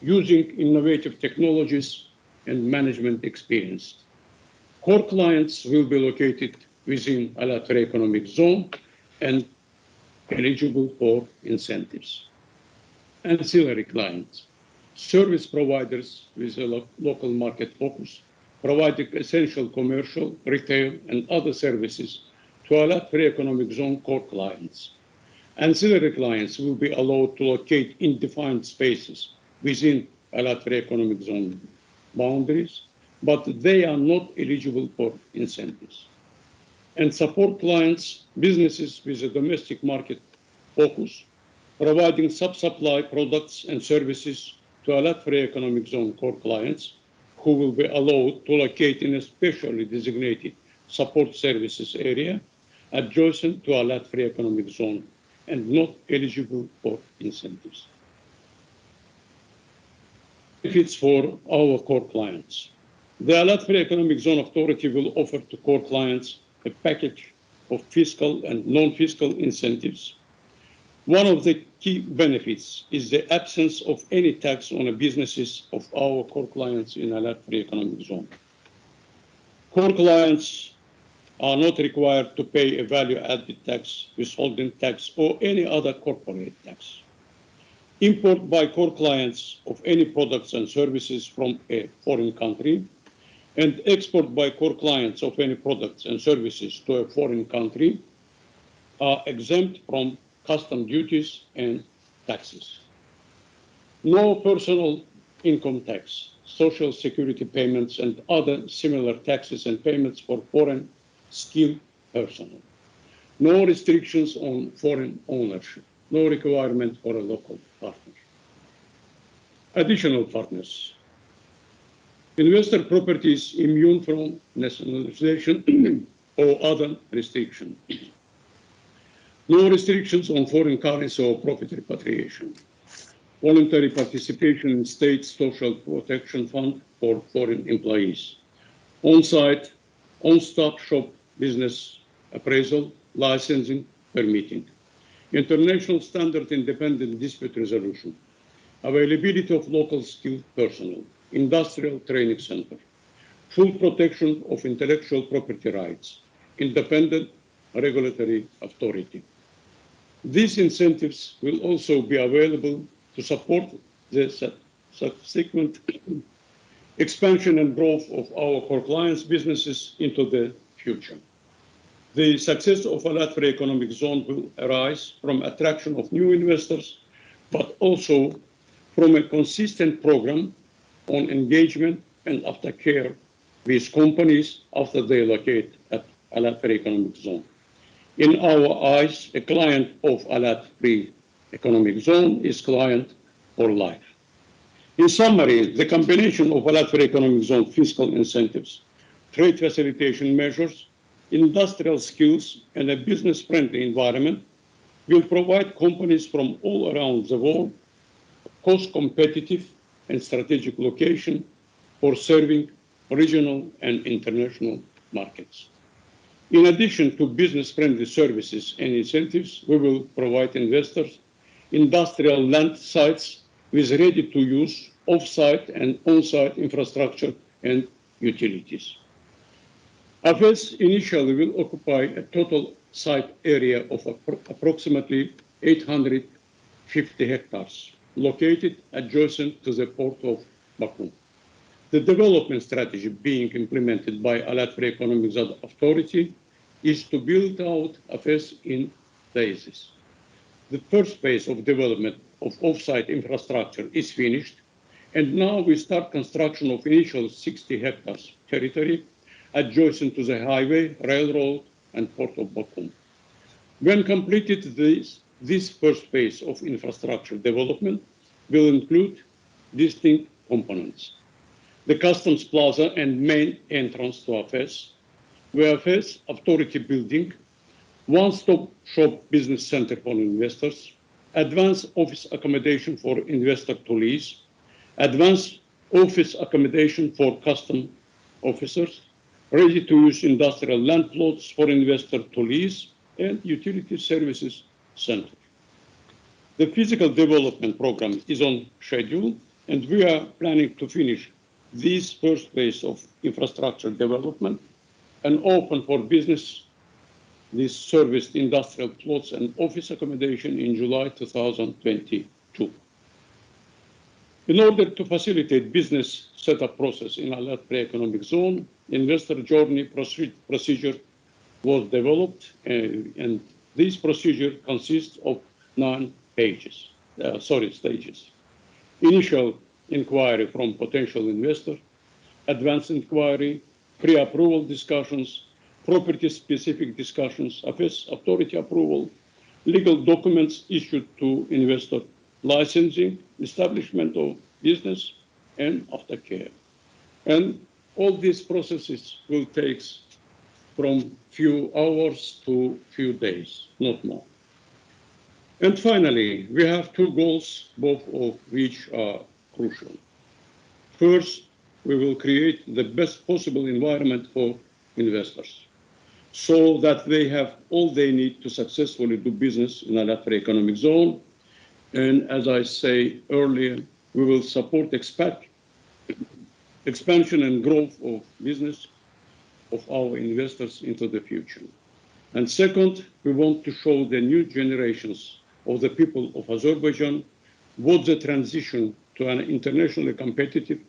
using innovative technologies and management experience. Core clients will be located within Alert-Free Economic Zone and eligible for incentives. Ancillary clients, service providers with a local market focus, providing essential commercial, retail, and other services to Alert-Free Economic Zone core clients. Ancillary clients will be allowed to locate in defined spaces within Alert-Free Economic Zone boundaries but they are not eligible for incentives. And support clients, businesses with a domestic market focus, providing sub-supply products and services to Alat Free Economic Zone core clients, who will be allowed to locate in a specially designated support services area adjacent to Alat Free Economic Zone and not eligible for incentives. Benefits for our core clients. The Alat Free Economic Zone Authority will offer to core clients a package of fiscal and non-fiscal incentives. One of the key benefits is the absence of any tax on the businesses of our core clients in Alat Free Economic Zone. Core clients are not required to pay a value-added tax, withholding tax, or any other corporate tax. Import by core clients of any products and services from a foreign country and export by core clients of any products and services to a foreign country are exempt from custom duties and taxes. No personal income tax, social security payments, and other similar taxes and payments for foreign skilled personnel. No restrictions on foreign ownership. No requirement for a local partner. Additional partners. Investor properties immune from nationalization or other restriction. No restrictions on foreign currency or profit repatriation. Voluntary participation in state social protection fund for foreign employees. On-site, on-stop shop business appraisal, licensing, permitting. International standard independent dispute resolution. Availability of local skilled personnel. Industrial training center. Full protection of intellectual property rights. Independent regulatory authority. These incentives will also be available to support the subsequent expansion and growth of our core clients' businesses into the future. The success of Alat Free Economic Zone will arise from attraction of new investors, but also from a consistent program on engagement and aftercare with companies after they locate at Alat Free Economic Zone. In our eyes, a client of Alat Free Economic Zone is client for life. In summary, the combination of Alat Free Economic Zone fiscal incentives, trade facilitation measures, industrial skills, and a business-friendly environment will provide companies from all around the world cost-competitive and strategic location for serving regional and international markets. In addition to business-friendly services and incentives, we will provide investors industrial land sites with ready-to-use off-site and on-site infrastructure and utilities. AFES initially will occupy a total site area of approximately 850 hectares, located adjacent to the port of Baku. The development strategy being implemented by Alat Free Economic Zone Authority is to build out AFES in phases. The first phase of development of off-site infrastructure is finished, and now we start construction of initial 60 hectares territory adjacent to the highway, railroad, and port of Baku. When completed, this first phase of infrastructure development will include distinct components: the customs plaza and main entrance to AFES, where AFES authority building, one-stop shop business center for investors, advanced office accommodation for investor to lease, advanced office accommodation for custom officers, ready-to-use industrial land plots for investor to lease, and utility services center. The physical development program is on schedule, and we are planning to finish this first phase of infrastructure development and open for business this serviced industrial plots and office accommodation in July 2022. In order to facilitate business setup process in Alat Free Economic Zone, investor journey procedure was developed, and this procedure consists of 9 stages. Initial inquiry from potential investor, advanced inquiry, pre-approval discussions, property-specific discussions, authority approval, legal documents issued to investor licensing, establishment of business, and aftercare. And all these processes will take from few hours to few days, not more. And finally, we have two goals, both of which are crucial. First, we will create the best possible environment for investors so that they have all they need to successfully do business in a Latin economic zone. And as I say earlier, we will support expansion and growth of business of our investors into the future. And second, we want to show the new generations of the people of Azerbaijan what the transition to an internationally competitive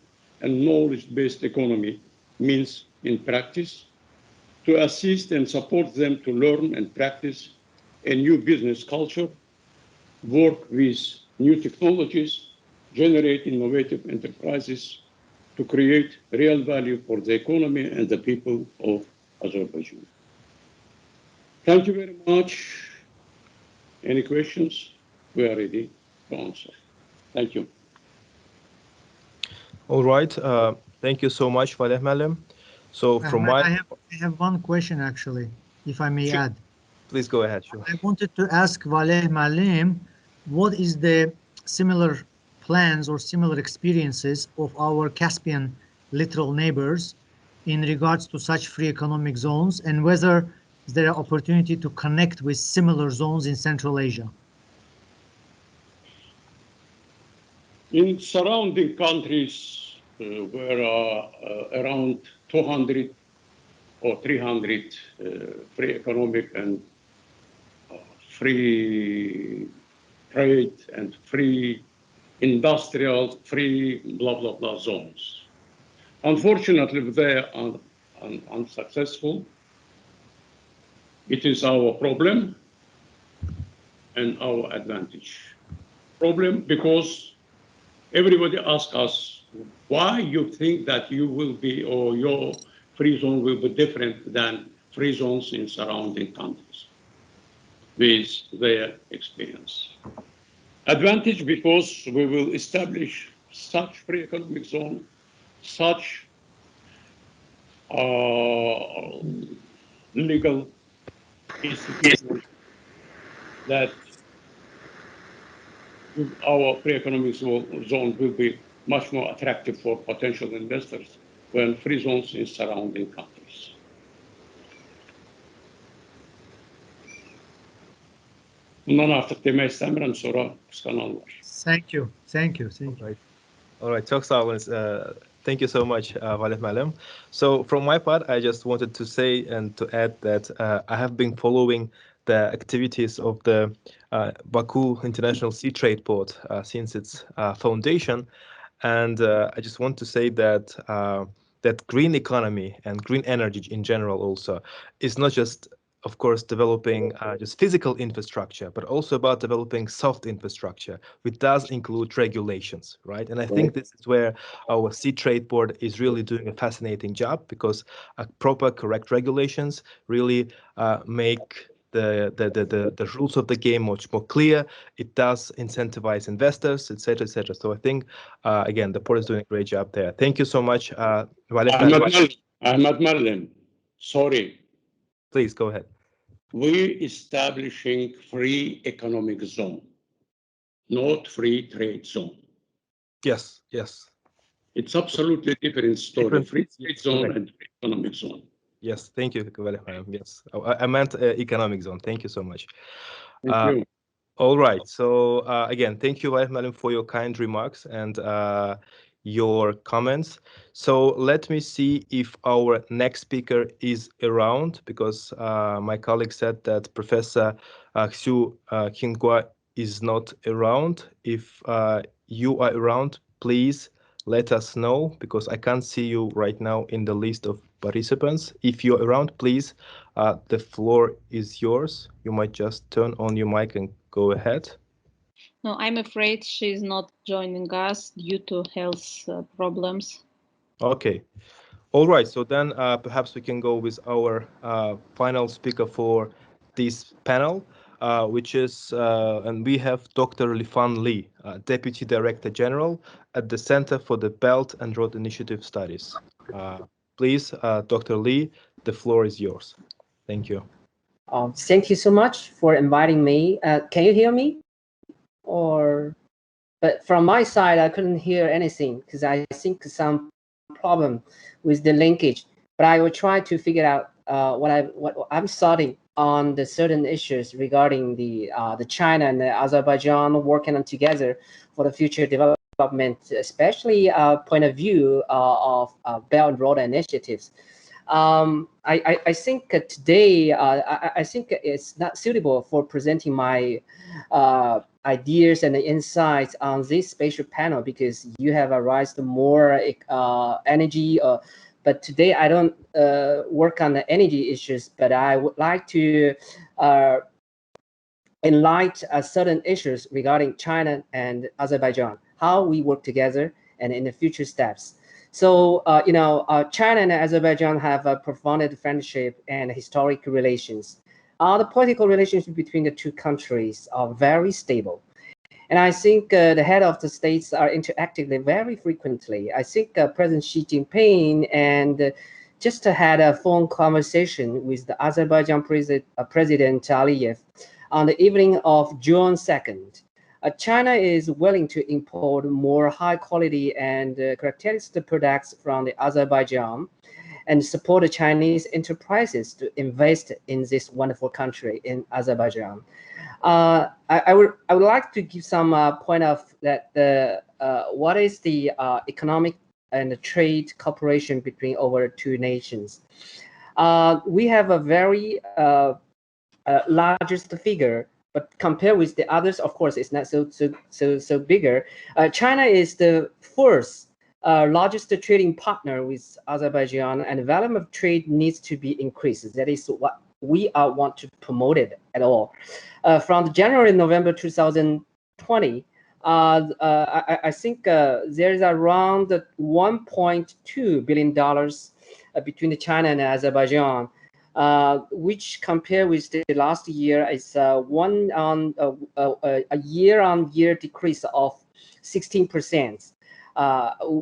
and knowledge-based economy means in practice, to assist and support them to learn and practice a new business culture, work with new technologies, generate innovative enterprises to create real value for the economy and the people of Azerbaijan. Thank you very much. Any questions? We are ready to answer. Thank you. All right. Thank you so much, Valeh Malim. So from I have one question actually, if I may add. Please go ahead. Sure. I wanted to ask Valeh Malim, what is the similar plans or similar experiences of our Caspian littoral neighbors in regards to such free economic zones, and whether there are opportunity to connect with similar zones in Central Asia? In surrounding countries, where around 200 or 300 free economic and free trade and free industrial, free blah, blah, blah zones. Unfortunately, they are unsuccessful. It is our problem and our advantage. Problem because everybody asks us why you think that you will be, or your free zone will be different than free zones in surrounding countries with their experience. Advantage because we will establish such free economic zone, such legal institutions that our free economic zone will be much more attractive for potential investors than free zones in surrounding countries. Bundan artık demeye istemiyorum, sonra kıskananlar var. Thank you. Thank you. Thank you. Right. All right. Çok sağ olun. Thank you so much, Valeh Malim. So from my part, I just wanted to say and to add that I have been following the activities of the Baku International Sea Trade Port since its foundation. And I just want to say that that green economy and green energy in general also is not just, of course, developing just physical infrastructure, but also about developing soft infrastructure, which does include regulations, right? And I think this is where our Sea Trade Board is really doing a fascinating job, because proper, correct regulations really make the rules of the game much more clear. It does incentivize investors, etc., etc. So I think, again, the port is doing a great job there. Thank you so much, Ahmad Malim, sorry. Please go ahead. We're establishing free economic zone, not free trade zone. Yes, yes. It's absolutely different story. Free trade zone and free economic zone. Yes, thank you. Yes, I meant economic zone. Thank you so much. Thank you. All right. So again, thank you, Malim, for your kind remarks and your comments. So let me see if our next speaker is around, because my colleague said that Professor Xu Qingguo is not around. If you are around, please let us know, because I can't see you right now in the list of participants. If you're around, please, the floor is yours. You might just turn on your mic and go ahead. No, I'm afraid she's not joining us due to health problems. Okay. All right. So then perhaps we can go with our final speaker for this panel, which is, and we have Dr. Lifan Li, Deputy Director General at the Center for the Belt and Road Initiative Studies. Please, Dr. Li, the floor is yours. Thank you. Thank you so much for inviting me. Can you hear me? But from my side, I couldn't hear anything because I think some problem with the linkage. But I will try to figure out what I'm starting on the certain issues regarding the China and the Azerbaijan working on together for the future development, especially point of view of Belt and Road initiatives. I think today, I think it's not suitable for presenting my ideas and insights on this spatial panel because you have raised more energy. But today I don't work on the energy issues, but I would like to enlighten certain issues regarding China and Azerbaijan, how we work together and in the future steps. So, China and Azerbaijan have a profound friendship and historic relations. The political relationship between the two countries are very stable. And I think the head of the states are interacting very frequently. I think President Xi Jinping and just had a phone conversation with the Azerbaijan President Aliyev on the evening of June 2nd. China is willing to import more high quality and characteristic products from the Azerbaijan and support the Chinese enterprises to invest in this wonderful country in Azerbaijan. I would like to give some point of that what is the economic and the trade cooperation between our two nations. We have a very largest figure, but compared with the others, of course, it's not so bigger. China is the first largest trading partner with Azerbaijan, and the volume of trade needs to be increased. That is what we want to promote it at all. From January, November 2020, I think there is around $1.2 billion between China and Azerbaijan. Which compared with the last year is a year-on-year decrease of 16%.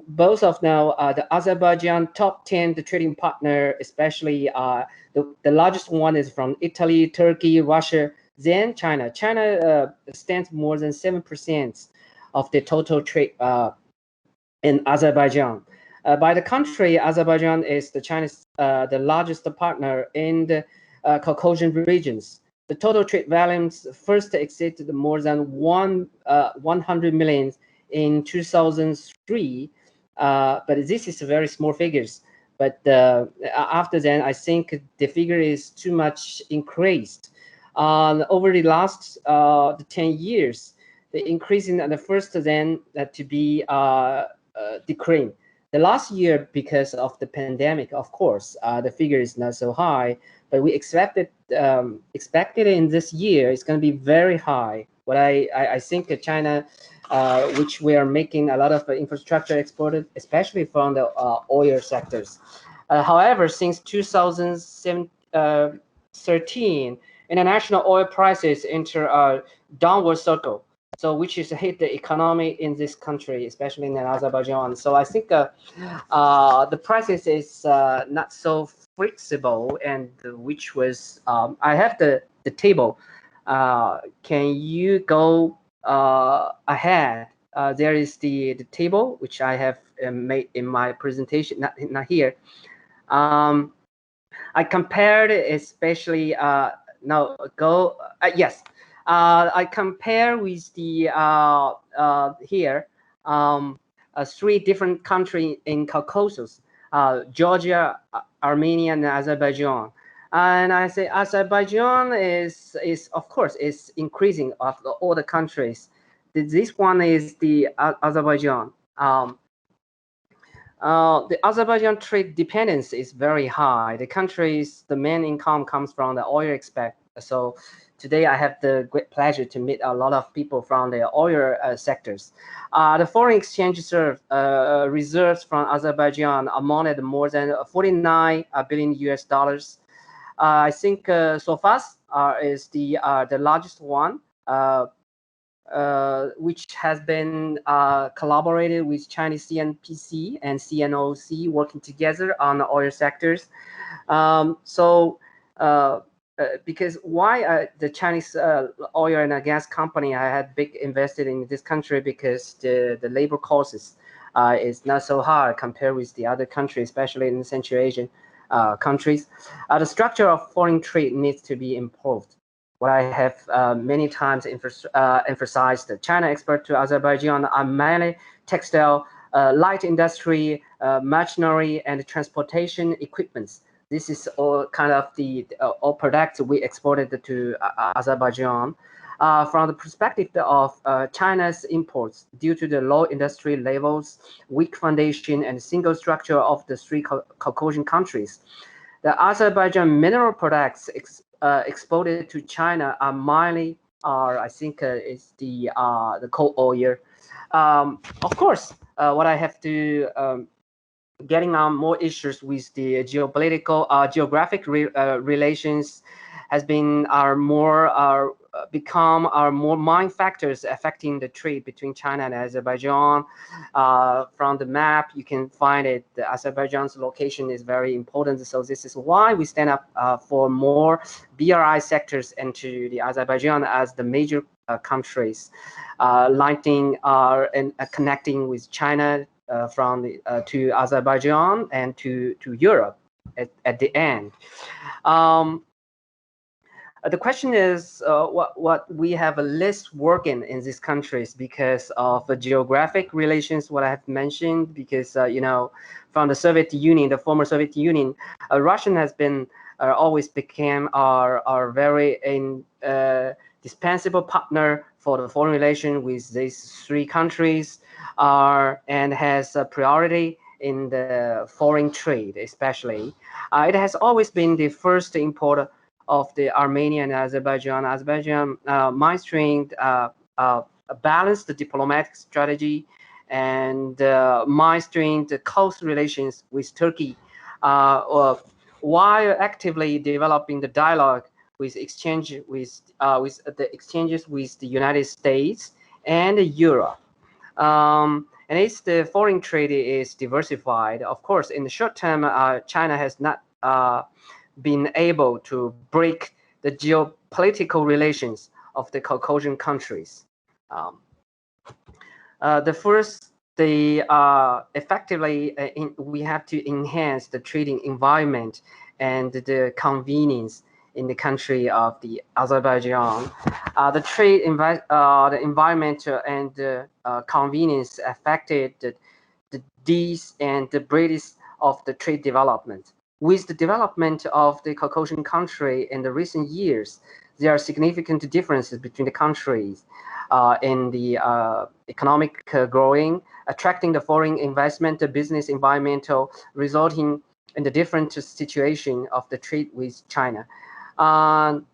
Both of now the Azerbaijan top 10 the trading partner, especially the largest one is from Italy, Turkey, Russia, then China. China stands more than 7% of the total trade in Azerbaijan. By the country, Azerbaijan is the largest partner in the Caucasian regions. The total trade volumes first exceeded more than 100 million in 2003, but this is very small figures. But after then, I think the figure is too much increased. Over the last 10 years, the increase in the first then to be decreasing. The last year, because of the pandemic, of course, the figure is not so high, but we expected in this year it's going to be very high. What I think China, which we are making a lot of infrastructure exported, especially from the oil sectors. However, since 2013, international oil prices enter a downward circle. So which is hit the economy in this country, especially in Azerbaijan. So I think the prices is not so flexible, and which was I have the table. Can you go ahead? There is the table which I have made in my presentation, not here. I compared especially yes. I compare with the here three different countries in Caucasus: Georgia, Armenia, and Azerbaijan. And I say Azerbaijan is of course is increasing of all the countries. This one is the Azerbaijan. The Azerbaijan trade dependence is very high. The country's the main income comes from the oil So today I have the great pleasure to meet a lot of people from the oil sectors. The foreign exchange reserves from Azerbaijan amounted more than 49 billion US dollars. I think SOFAS is the largest one, which has been collaborated with Chinese CNPC and CNOC working together on the oil sectors. Because why the Chinese oil and gas company I had big invested in this country, because the labor costs is not so hard compared with the other countries, especially in Central Asian countries. The structure of foreign trade needs to be improved. What I have many times emphasized, the China export to Azerbaijan are mainly textile, light industry, machinery, and transportation equipments. This is all kind of the all products we exported to Azerbaijan. From the perspective of China's imports, due to the low industry levels, weak foundation, and single structure of the three Caucasian countries, the Azerbaijan mineral products exported to China are mainly, I think, is the coal oil. Of course, what I have to getting on more issues with the geopolitical, geographic relations has been become more main factors affecting the trade between China and Azerbaijan. From the map, you can find it. The Azerbaijan's location is very important. So this is why we stand up for more BRI sectors into the Azerbaijan as the major countries, linking and connecting with China from to Azerbaijan and to Europe at the end. The question is what we have a less working in these countries because of the geographic relations, what I have mentioned, because you know, from the Soviet Union, the former Soviet Union, Russia has been always became our very indispensable partner for the foreign relation with these three countries, and has a priority in the foreign trade, especially. It has always been the first importer of the Armenia and Azerbaijan. Azerbaijan mastering balanced the diplomatic strategy and mastering the close relations with Turkey, while actively developing the dialogue with exchanges with the United States and Europe. And it's the foreign trade is diversified. Of course, in the short term, China has not been able to break the geopolitical relations of the Caucasian countries. Effectively, we have to enhance the trading environment and the convenience in the country of the Azerbaijan. The trade the environment and the convenience affected the D's and the British of the trade development. With the development of the Caucasian country in the recent years, there are significant differences between the countries in the economic growing, attracting the foreign investment, the business environmental, resulting in the different situation of the trade with China. The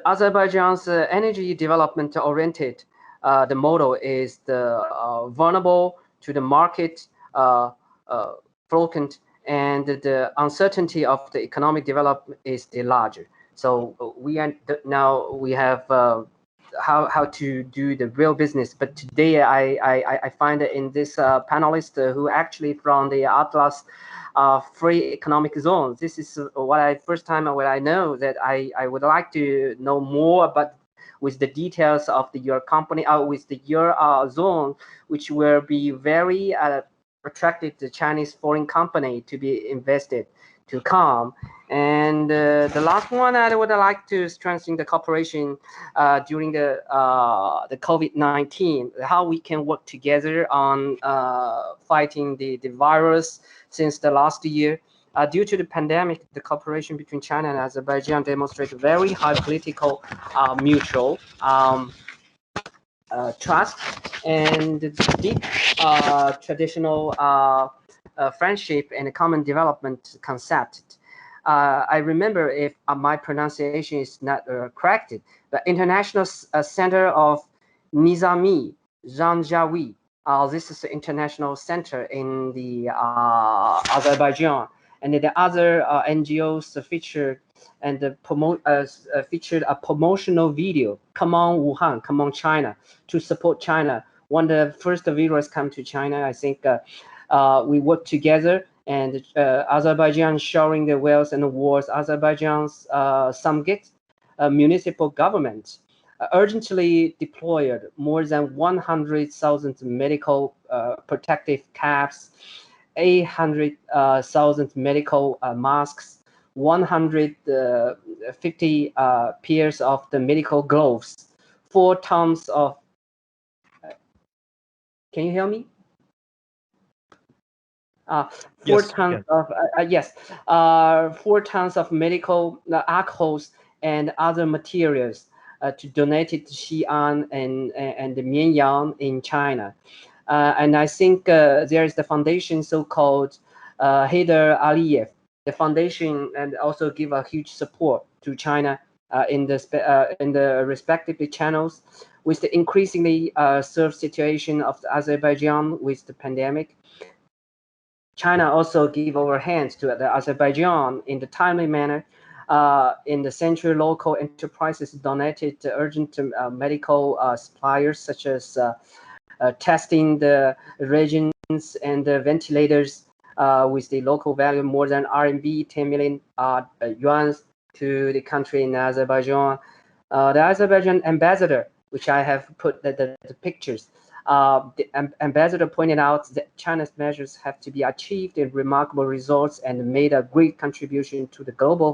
Azerbaijan's energy development oriented, the model is the vulnerable to the market fluctuation, and the uncertainty of the economic development is the larger. So we have how to do the real business. But today I find that in this panelist who actually from the Atlas free economic zone. This is what I know that I would like to know more about with the details of your company, with your zone, which will be very attractive to Chinese foreign company to be invested to come. And the last one, I would like to strengthen the cooperation during the COVID-19, how we can work together on fighting the virus. Since the last year, due to the pandemic, the cooperation between China and Azerbaijan demonstrated very high political mutual trust and deep traditional friendship and common development concept. I remember if my pronunciation is not correct, the International Center of Nizami Janjawi. This is the international center in the Azerbaijan, and the other NGOs featured featured a promotional video. Come on, Wuhan! Come on, China! To support China. When the first virus come to China, I think we worked together, and Azerbaijan sharing the wealth and wars. Azerbaijan's Samgit municipal government urgently deployed more than 100,000 medical protective caps, 800,000 medical masks, 150 pairs of the medical gloves, 4 tons of. Can you hear me? 4 tons of 4 tons of medical alcohols and other materials to donate it to Xi'an and Mianyang in China. And I think there is the foundation so-called Heydar Aliyev. The foundation and also give a huge support to China in the respective channels with the increasingly served situation of the Azerbaijan with the pandemic. China also give our hands to the Azerbaijan in the timely manner. In the century, local enterprises donated urgent medical suppliers such as testing the reagents and the ventilators with the local value more than RMB 10 million yuan to the country in Azerbaijan. The Azerbaijan ambassador, which I have put the pictures, the ambassador pointed out that China's measures have to be achieved in remarkable results and made a great contribution to the global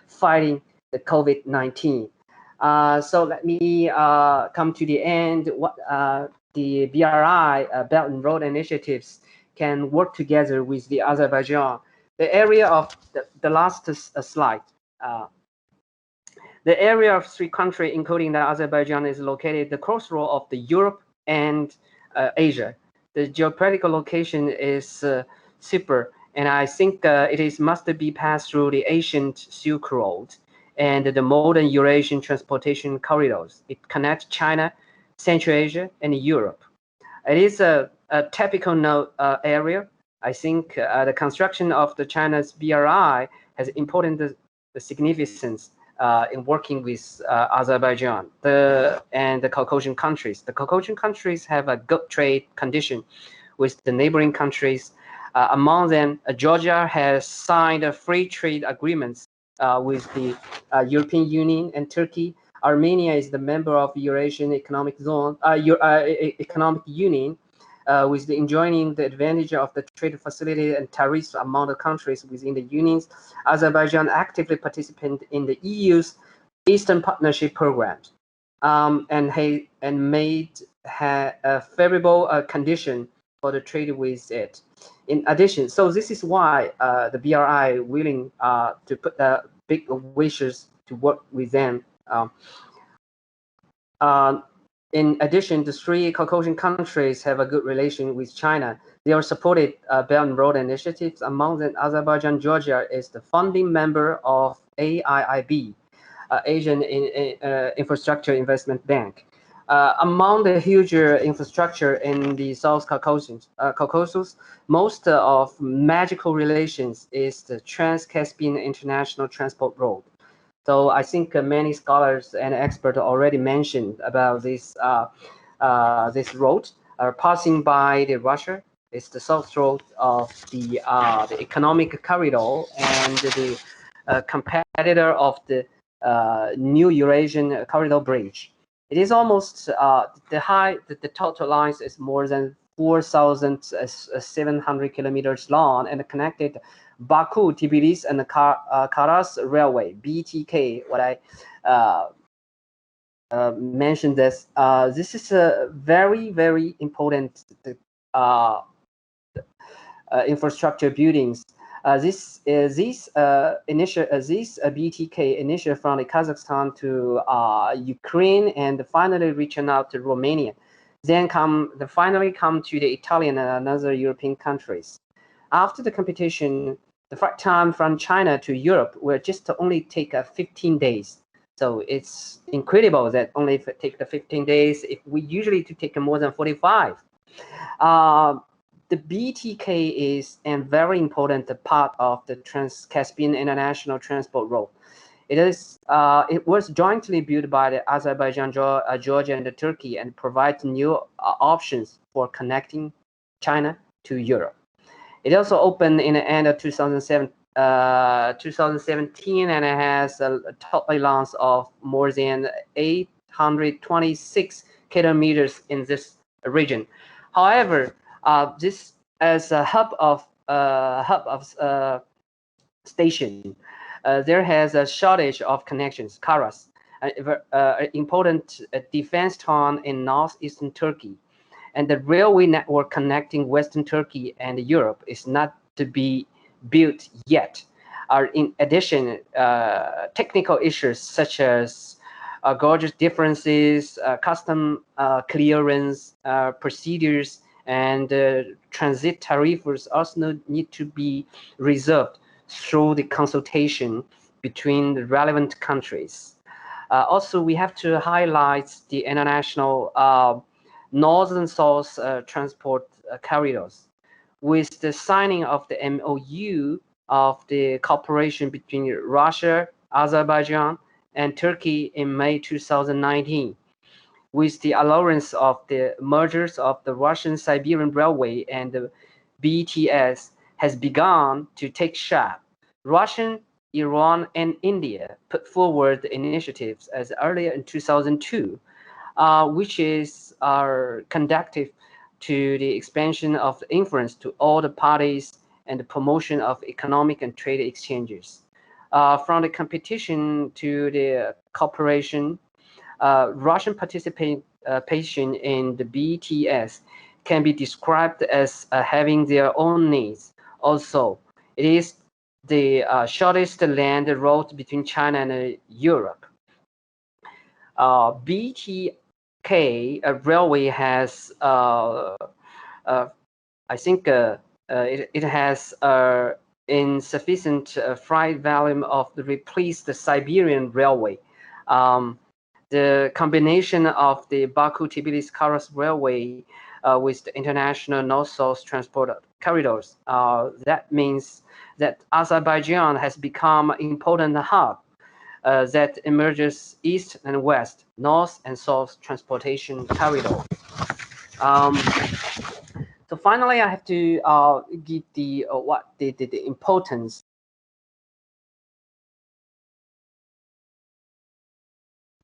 fighting the COVID-19. So let me come to the end. What the BRI Belt and Road initiatives can work together with the Azerbaijan. The area of the last slide. The area of 3 countries, including the Azerbaijan, is located at the crossroad of the Europe and Asia. The geopolitical location is super, and I think it must be passed through the ancient Silk Road and the modern Eurasian transportation corridors. It connects China, Central Asia, and Europe. It is a typical area. I think the construction of the China's BRI has important significance in working with Azerbaijan and the Caucasian countries. The Caucasian countries have a good trade condition with the neighboring countries. Among them, Georgia has signed free trade agreements with the European Union and Turkey. Armenia is the member of Eurasian Economic Zone, Economic Union, with the enjoying the advantage of the trade facility and tariffs among the countries within the unions. Azerbaijan actively participates in the EU's Eastern Partnership programs and made a favorable condition for the trade with it. In addition, so this is why the BRI willing to put big wishes to work with them. In addition, the 3 Caucasian countries have a good relation with China. They are supported Belt and Road initiatives. Among them, Azerbaijan, Georgia is the founding member of AIIB, Asian Infrastructure Investment Bank. Among the huge infrastructure in the South Caucasus, most of magical relations is the Trans-Caspian International Transport Road. So I think many scholars and experts already mentioned about this this road passing by the Russia. It's the south road of the economic corridor and the competitor of the new Eurasian corridor bridge. It is almost the total length is more than 4,700 kilometers long and connected Baku, Tbilisi, and the Karas Railway, BTK. What I mentioned this. This is a very, very important infrastructure buildings. This BTK initiated from the Kazakhstan to Ukraine and finally reaching out to Romania. Then finally come to the Italian and other European countries. After the competition the flight time from China to Europe will just only take 15 days. So it's incredible that only if it take the 15 days, if we usually to take more than 45. The BTK is a very important part of the Trans-Caspian international transport road. It was jointly built by the Azerbaijan, Georgia, and Turkey, and provides new options for connecting China to Europe. It also opened in the end of 2017, and it has a total length of more than 826 kilometers in this region. However, this as a hub of station, there has a shortage of connections. Karas, an important defense town in northeastern Turkey, and the railway network connecting Western Turkey and Europe is not to be built yet. In addition, technical issues such as gorgeous differences, custom clearance procedures, and transit tariffs also need to be resolved through the consultation between the relevant countries. Also, we have to highlight the international north and south transport corridors. With the signing of the MOU of the cooperation between Russia, Azerbaijan, and Turkey in May 2019, with the allowance of the mergers of the Russian Siberian Railway and the BTS has begun to take shape. Russia, Iran, and India put forward the initiatives as earlier in 2002, which are conducive to the expansion of the influence to all the parties and the promotion of economic and trade exchanges. From the competition to the cooperation, Russian participation in the BTS can be described as having their own needs. Also, it is the shortest land road between China and Europe. BTK railway has, I think, it has insufficient freight volume of the replace the Siberian Railway. The combination of the Baku-Tbilisi-Karas Railway with the international north-south transport corridors, that means that Azerbaijan has become an important hub that emerges east and west, north and south transportation corridor. So finally, I have to give the importance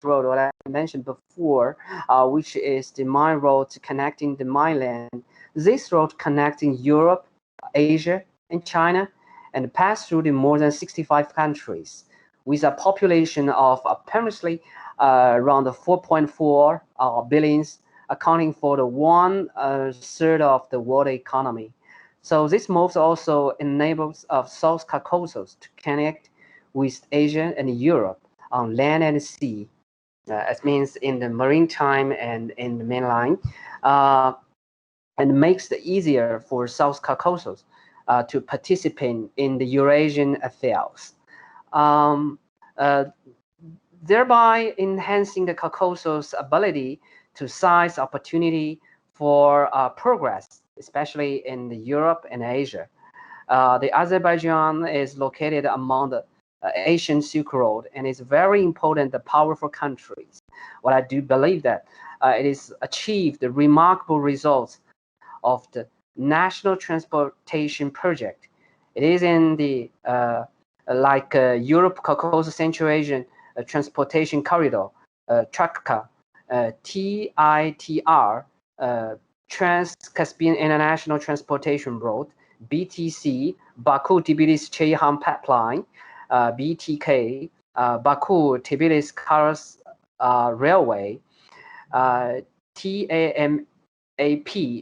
road, what I mentioned before, which is the mine road connecting the mainland. This road connecting Europe, Asia, and China, and pass through the more than 65 countries, with a population of apparently around 4.4 billions, accounting for the 1/3 of the world economy. So this move also enables South Caucasus to connect with Asia and Europe on land and sea. It means in the maritime and in the mainline, and makes it easier for South Caucasus to participate in the Eurasian affairs, thereby enhancing the Caucasus' ability to seize opportunity for progress, especially in Europe and Asia. The Azerbaijan is located among the Asian Silk Road and is very important, powerful countries. Well, I do believe that it is achieved the remarkable results of the national transportation project. It is in the Europe Caucasus Central Asian transportation corridor, TRACCA, TITR, Trans-Caspian International Transportation Road, BTC, Baku-Tbilisi-Ceyhan Pipeline, BTK, Baku-Tbilisi-Karas Railway, TAMAP,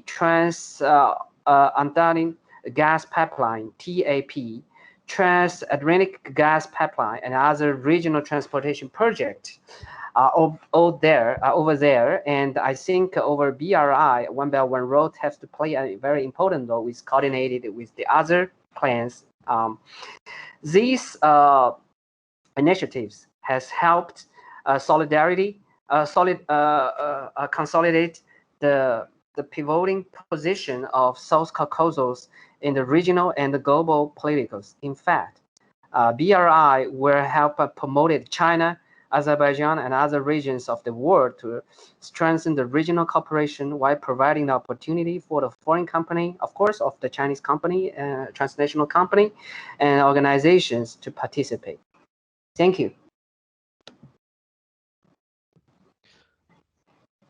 Trans-Anatolian Gas Pipeline, TAP, Trans-Adriatic Gas Pipeline, and other regional transportation projects over there. And I think over BRI, One Belt One Road has to play a very important role with coordinated with the other plans These initiatives has helped consolidate the pivoting position of South Caucasus in the regional and the global politicals. In fact, BRI will help promote China, Azerbaijan, and other regions of the world to strengthen the regional cooperation while providing the opportunity for the foreign company, of course, of the Chinese company, transnational company, and organizations to participate. Thank you.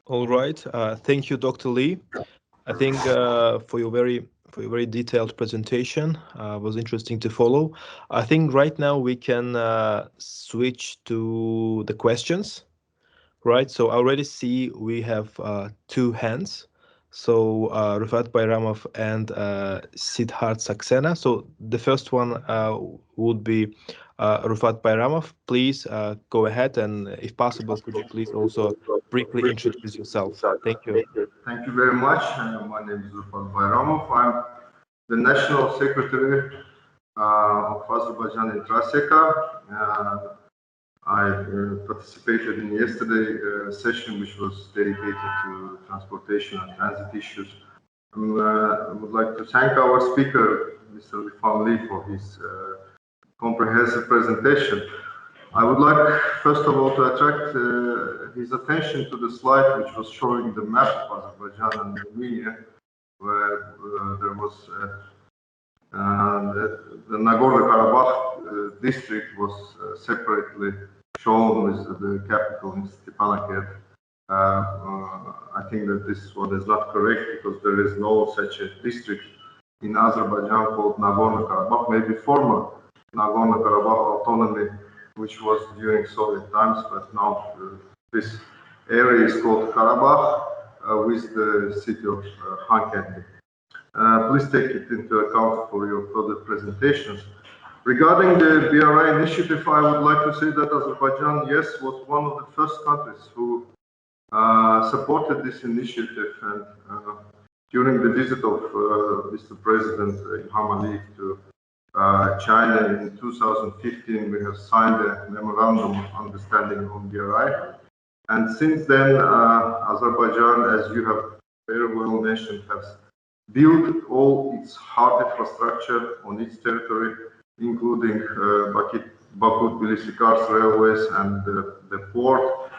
All right. Thank you, Dr. Lee. I think for your very detailed presentation. Was interesting to follow. I think right now we can switch to the questions. Right. So I already see we have 2 hands. So Rifat Bayramov and Siddharth Saxena. So the first one would be Rifat Bayramov. Please go ahead, and if possible, could you please also briefly introduce yourself? Thank you. Thank you very much. My name is Rifat Bayramov. I'm the National Secretary of Azerbaijan in Trans-Caspian. I participated in yesterday's session, which was dedicated to transportation and transit issues. I would like to thank our speaker, Mr. Lifan Lee, for his comprehensive presentation. I would like, first of all, to attract his attention to the slide which was showing the map of Azerbaijan and Armenia, where there was the Nagorno-Karabakh district was separately shown with the capital in Stepanakert. I think that this one is not correct because there is no such a district in Azerbaijan called Nagorno-Karabakh, maybe former Nagorno-Karabakh autonomy, which was during Soviet times, but now this area is called Karabakh with the city of Khankendi. Please take it into account for your further presentations. Regarding the BRI initiative, I would like to say that Azerbaijan, yes, was one of the first countries who supported this initiative. And during the visit of Mr. President Ilham Aliyev to China in 2015, we have signed a memorandum of understanding on BRI. And since then, Azerbaijan, as you have very well mentioned, has built all its hard infrastructure on its territory, including Baku-Tbilisi cars, railways, and the port,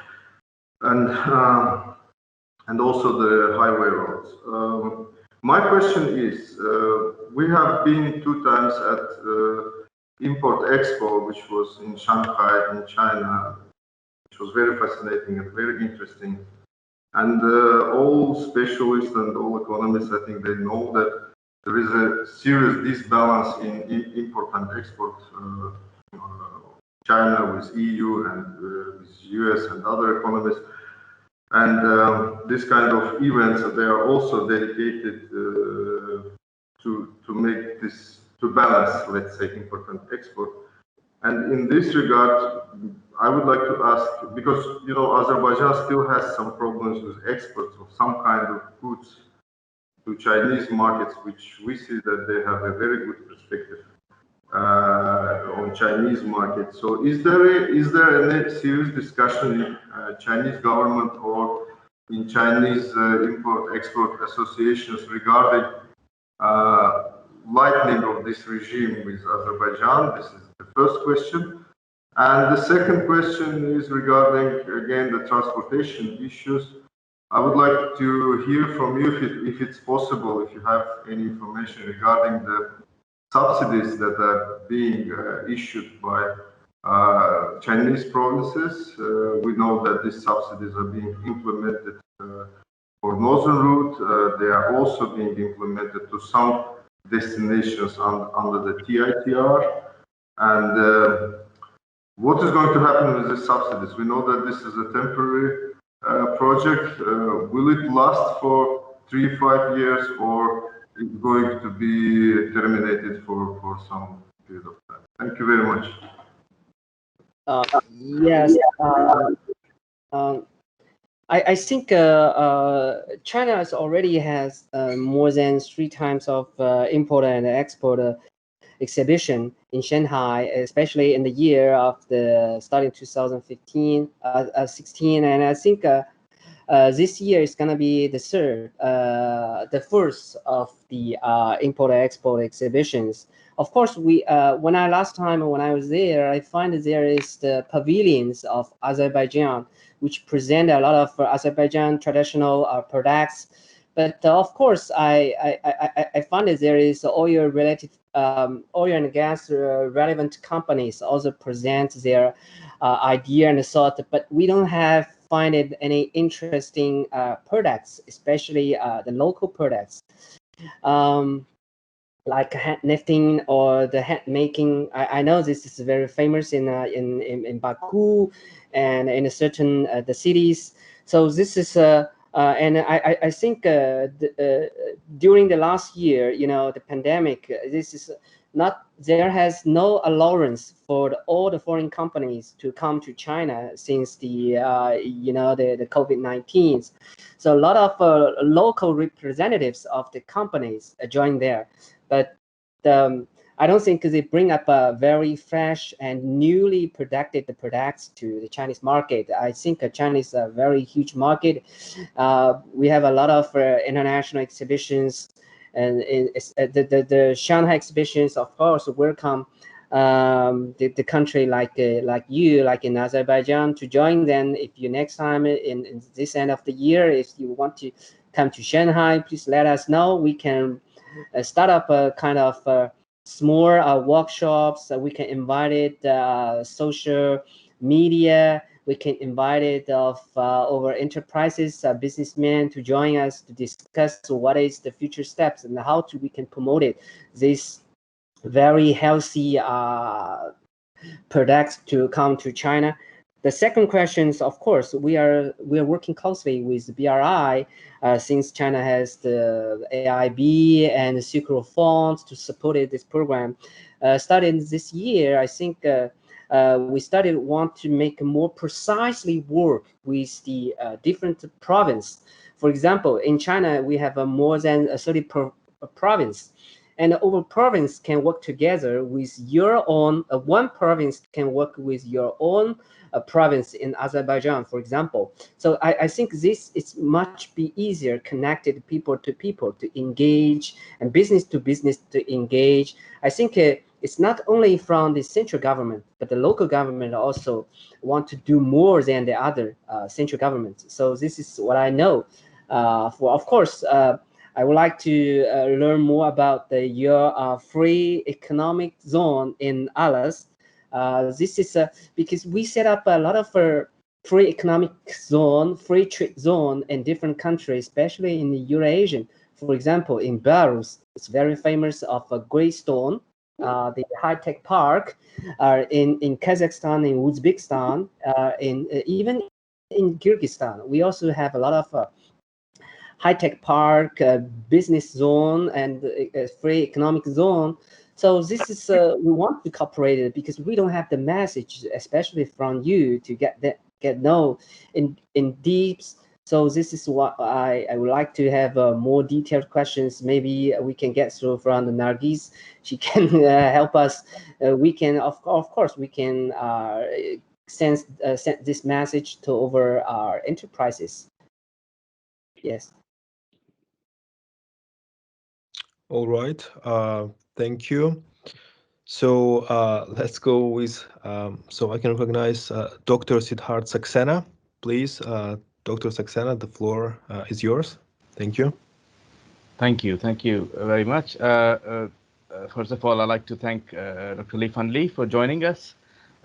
and also the highway roads. My question is, we have been 2 times at Import Expo, which was in Shanghai in China, which was very fascinating and very interesting. And all specialists and all economists, I think they know that there is a serious disbalance in import and export. China with EU and with US and other economies. And this kind of events, they are also dedicated to make this, to balance, let's say, import and export. And in this regard, I would like to ask, because, you know, Azerbaijan still has some problems with exports of some kind of goods to Chinese markets, which we see that they have a very good perspective on Chinese market. So is there any serious discussion in Chinese government or in Chinese import-export associations regarding lightening of this regime with Azerbaijan? This is the first question. And the second question is regarding, again, the transportation issues. I would like to hear from you if it's possible, if you have any information regarding the subsidies that are being issued by Chinese provinces. We know that these subsidies are being implemented for northern route. They are also being implemented to some destinations under the TITR. And what is going to happen with these subsidies? We know that this is a temporary project. Will it last for 3-5 years, or is it going to be terminated for some period of time? Thank you very much. Yes. I think China already has more than 3 times of import and export exhibition in Shanghai, especially in the year of the starting 2015, 16, and I think this year is going to be the first of the import-export exhibitions. Of course, when I was there, I find that there is the pavilions of Azerbaijan, which present a lot of Azerbaijan traditional products. But of course, I find that there is oil and gas relevant companies also present their idea and thought, but we don't find it any interesting products, especially the local products. Like hand knitting or the hat making. I know this is very famous in Baku and in certain the cities. So this is and I think during the last year, the pandemic, this is not, there has no allowance for all the foreign companies to come to China since the the COVID-19. So a lot of local representatives of the companies joined there, but I don't think they bring up a very fresh and newly produced products to the Chinese market. I think China is a very huge market. We have a lot of international exhibitions, and the Shanghai exhibitions, of course, welcome the country like you, like in Azerbaijan, to join them. If you next time in this end of the year, if you want to come to Shanghai, please let us know. We can start up a kind of small workshops. We can invite it social media. We can invite it of over enterprises, businessmen to join us to discuss what is the future steps and how we can promote it. This very healthy products to come to China. The second question is, of course, we are working closely with BRI since China has the AIB and the Silk Road Funds to support this program. Starting this year, I think we want to make more precisely work with the different province. For example, in China, we have more than 30 province. And over province can work together with your own, one province can work with your own province in Azerbaijan, for example. So I think this is much be easier connected people to engage and business to business to engage. I think it's not only from the central government, but the local government also want to do more than the other central governments. So this is what I know. Of course, I would like to learn more about your free economic zone in Alas. This is because we set up a lot of free economic zone, free trade zone in different countries, especially in the Eurasia. For example, in Belarus, it's very famous of a Grey Stone, the high-tech park, in Kazakhstan, in Uzbekistan, even in Kyrgyzstan. We also have a lot of high-tech park, business zone, and free economic zone. So this is we want to cooperate it because we don't have the message, especially from you, to get know in deep. So this is what I would like to have more detailed questions. Maybe we can get through from the Nargis. She can help us. We can of course we can send this message to over our enterprises. Yes. All right. Thank you. So let's go with, so I can recognize Dr. Siddharth Saxena. Please, Dr. Saxena, the floor is yours. Thank you. Thank you. Thank you very much. First of all, I'd like to thank Dr. Li Fan Li for joining us,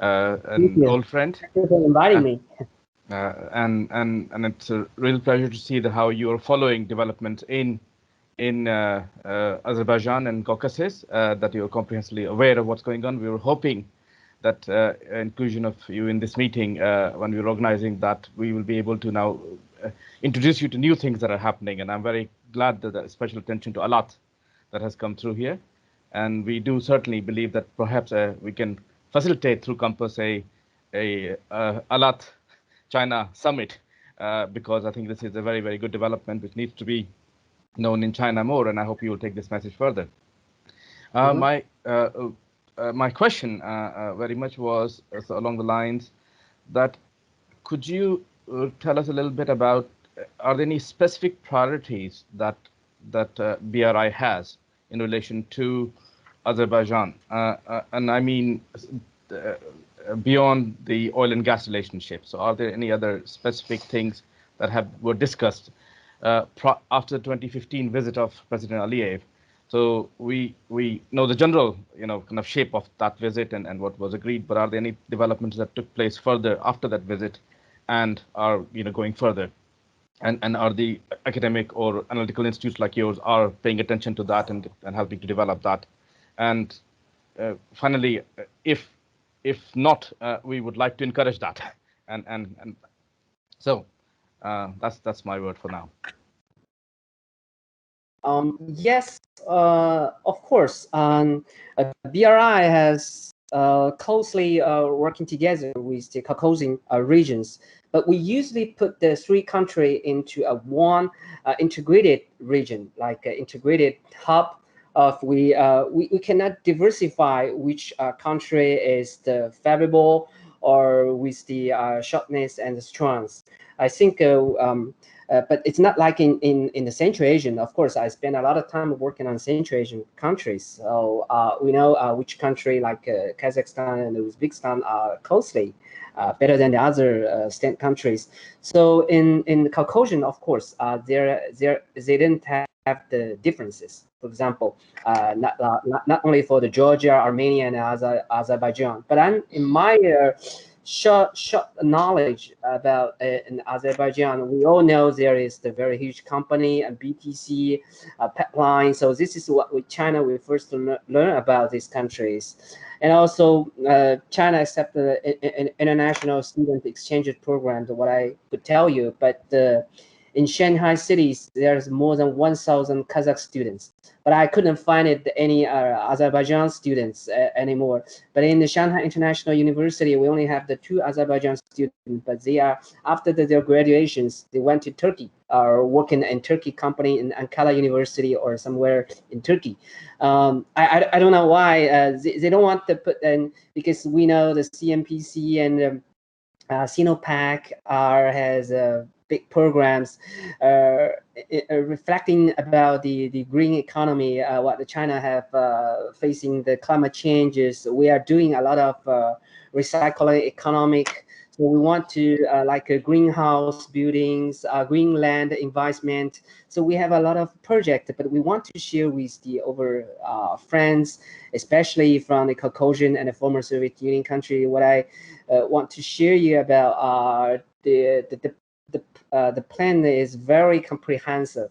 an old friend. Thank you for inviting me. And it's a real pleasure to see how you are following developments in Azerbaijan and Caucasus, that you're comprehensively aware of what's going on. We were hoping that inclusion of you in this meeting, when we were organizing that, we will be able to now introduce you to new things that are happening. And I'm very glad that there's special attention to Alat that has come through here. And we do certainly believe that perhaps we can facilitate through Compass a Alat China summit, because I think this is a very, very good development which needs to be known in China more, and I hope you will take this message further. My question very much was along the lines that could you tell us a little bit about are there any specific priorities that BRI has in relation to Azerbaijan, and I mean beyond the oil and gas relationship? So are there any other specific things that were discussed after the 2015 visit of President Aliyev? So we know the general kind of shape of that visit and what was agreed, but are there any developments that took place further after that visit and are going further? And are the academic or analytical institutes like yours are paying attention to that and helping to develop that? And finally, if not, we would like to encourage that. And so that's my word for now. Yes, of course. BRI has closely working together with the Caucasian regions, but we usually put the three countries into a one integrated region, like an integrated hub. We cannot diversify which country is the favorable or with the shortness and the strengths. I think. But it's not like in the Central Asian. Of course, I spend a lot of time working on Central Asian countries. So we know which country like Kazakhstan and Uzbekistan are closely better than the other state countries. So in Caucasian, of course, they didn't have the differences. For example, not only for the Georgia, Armenia, and Azerbaijan, but in my short knowledge about in Azerbaijan, we all know there is the very huge company and BTC pipeline. So this is what with China we first learn about these countries, and also China accepted an international student exchange program. What I could tell you, but in Shanghai cities, there's more than 1,000 Kazakh students, but I couldn't find any Azerbaijan students anymore. But in the Shanghai International University, we only have the 2 Azerbaijan students, but they are, after their graduations, they went to Turkey or working in Turkey company in Ankara University or somewhere in Turkey. I don't know why they don't want to put in, because we know the CMPC and Sinopec has big programs reflecting about the green economy, what the China have facing the climate changes. We are doing a lot of recycling economic. So we want to like greenhouse buildings, green land investment. So we have a lot of projects, but we want to share with the friends, especially from the Caucasian and the former Soviet Union country. What I want to share you about the plan is very comprehensive.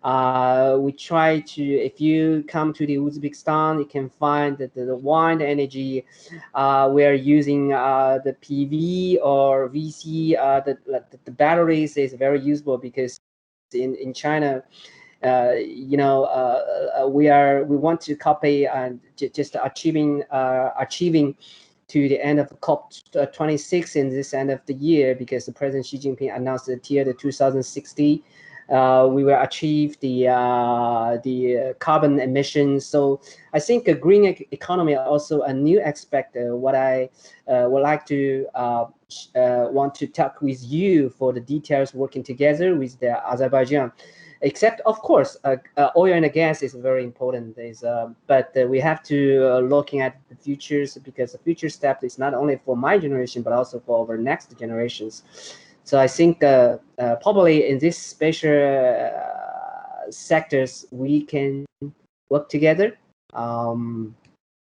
We try to, if you come to the Uzbekistan, you can find that the wind energy, we are using the PV or VC, the batteries is very useful, because in China, we want to copy and just achieving to the end of COP26 in this end of the year, because the President Xi Jinping announced that here the 2060 we will achieve the carbon emissions. So I think a green economy also a new aspect. What I would like to want to talk with you for the details working together with the Azerbaijan. Except, of course, oil and gas is very important. But we have to looking at the futures, because the future step is not only for my generation, but also for our next generations. So I think probably in this special sectors, we can work together.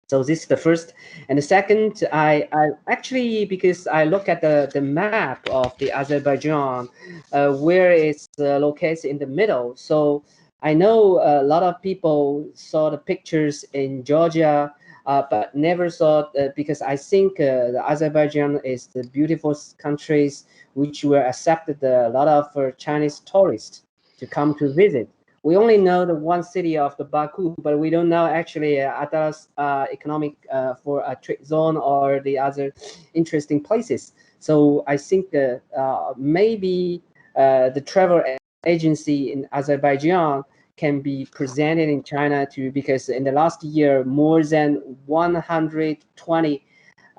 So this is the first. And the second, I actually, because I look at the map of the Azerbaijan, where it's located in the middle. So I know a lot of people saw the pictures in Georgia, but never saw, because I think the Azerbaijan is the beautiful countries which were accepted a lot of Chinese tourists to come to visit. We only know the one city of the Baku, but we don't know actually Atlas economic for a trade zone or the other interesting places. So I think maybe the travel agency in Azerbaijan can be presented in China too, because in the last year, more than 120.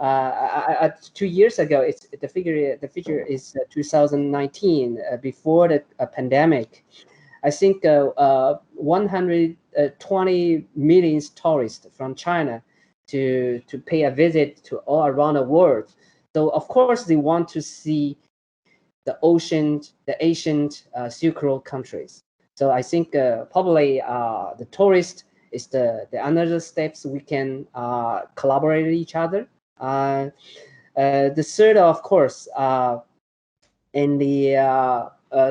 2 years ago, the figure is 2019, before the pandemic. I think 120 million tourists from China to pay a visit to all around the world. So of course they want to see the ancient Silk Road countries. So I think probably the tourist is the another steps we can collaborate with each other. The third, of course, in the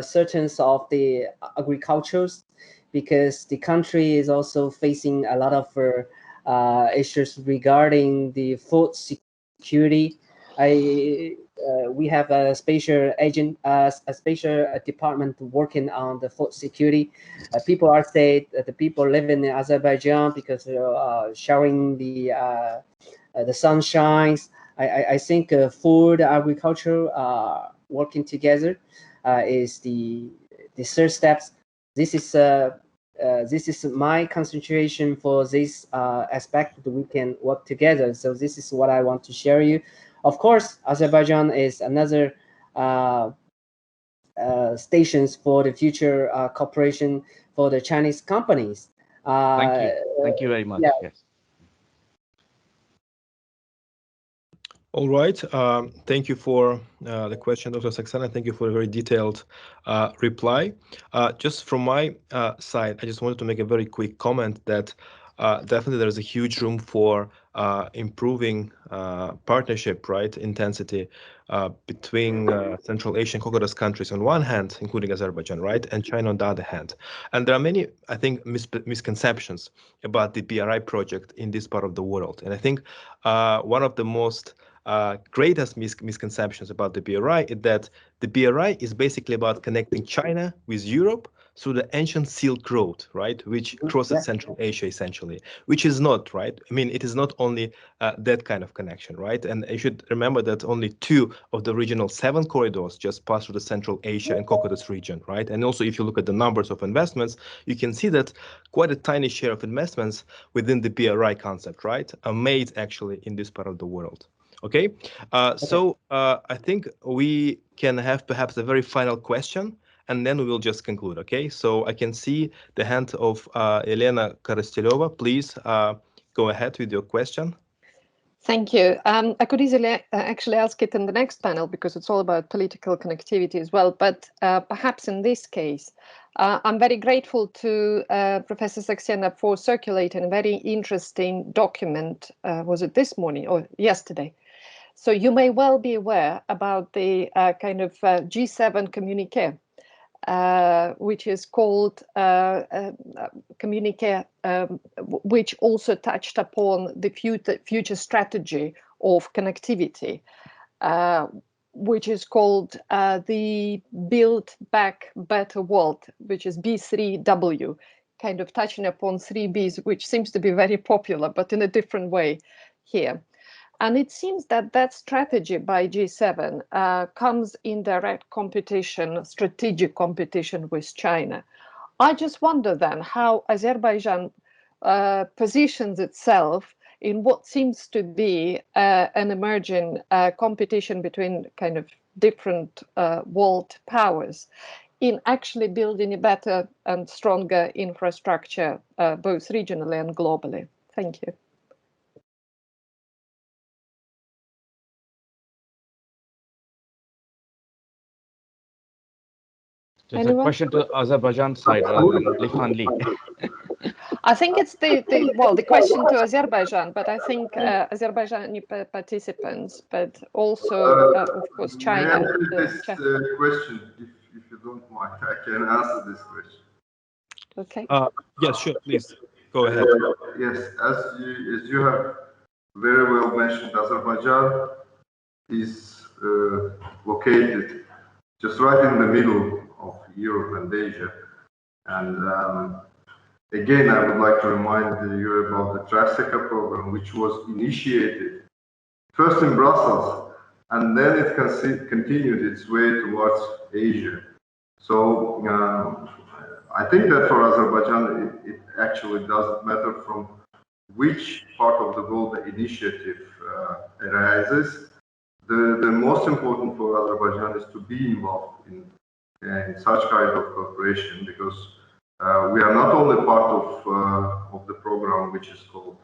certain of the agricultures, because the country is also facing a lot of issues regarding the food security. We have a special agent, a special department working on the food security. People are saying that the people living in Azerbaijan, because sharing the sunshines. I think food agriculture working together is the third steps. This is my concentration for this aspect that we can work together. So this is what I want to share you. Of course, Azerbaijan is another stations for the future cooperation for the Chinese companies. Thank you very much. Yeah. Yes. All right. Thank you for the question, Dr. Saxena. Thank you for a very detailed reply. Just from my side, I just wanted to make a very quick comment that definitely there is a huge room for improving partnership, right, intensity between Central Asian Caucasus countries on one hand, including Azerbaijan, right, and China on the other hand. And there are many, I think, misconceptions about the BRI project in this part of the world. And I think one of the most greatest misconceptions about the BRI is that the BRI is basically about connecting China with Europe through the ancient Silk Road, right, which crosses Central Asia essentially, which is not, right? I mean, it is not only that kind of connection, right? And you should remember that only 2 of the regional 7 corridors just pass through the Central Asia and Caucasus region, right? And also, if you look at the numbers of investments, you can see that quite a tiny share of investments within the BRI concept, right, are made actually in this part of the world. Okay, so I think we can have perhaps a very final question, and then we will just conclude. Okay, so I can see the hand of Elena Korostelova. Please go ahead with your question. Thank you. I could easily actually ask it in the next panel because it's all about political connectivity as well. But perhaps in this case, I'm very grateful to Professor Saxena for circulating a very interesting document. Was it this morning or yesterday? So you may well be aware about the kind of G7 communique, which is called communique, which also touched upon the future strategy of connectivity, which is called the Build Back Better World, which is B3W, kind of touching upon 3 Bs, which seems to be very popular, but in a different way here. And it seems that that strategy by G7 comes in direct competition, strategic competition with China. I just wonder then how Azerbaijan positions itself in what seems to be an emerging competition between kind of different world powers in actually building a better and stronger infrastructure, both regionally and globally. Thank you. Just a question to Azerbaijan side, Lihan Li. I think it's the question to Azerbaijan, but I think Azerbaijani participants, but also, of course, China. May I this question, if you don't mind? I can answer this question. Okay. Yes, sure, please go ahead. Yes, as you have very well mentioned, Azerbaijan is located just right in the middle of Europe and Asia. And again, I would like to remind you about the Trans-Caspian program, which was initiated first in Brussels, and then it continued its way towards Asia. So I think that for Azerbaijan, it actually doesn't matter from which part of the world the initiative arises. The most important for Azerbaijan is to be involved in such kind of cooperation, because we are not only part of the program which is called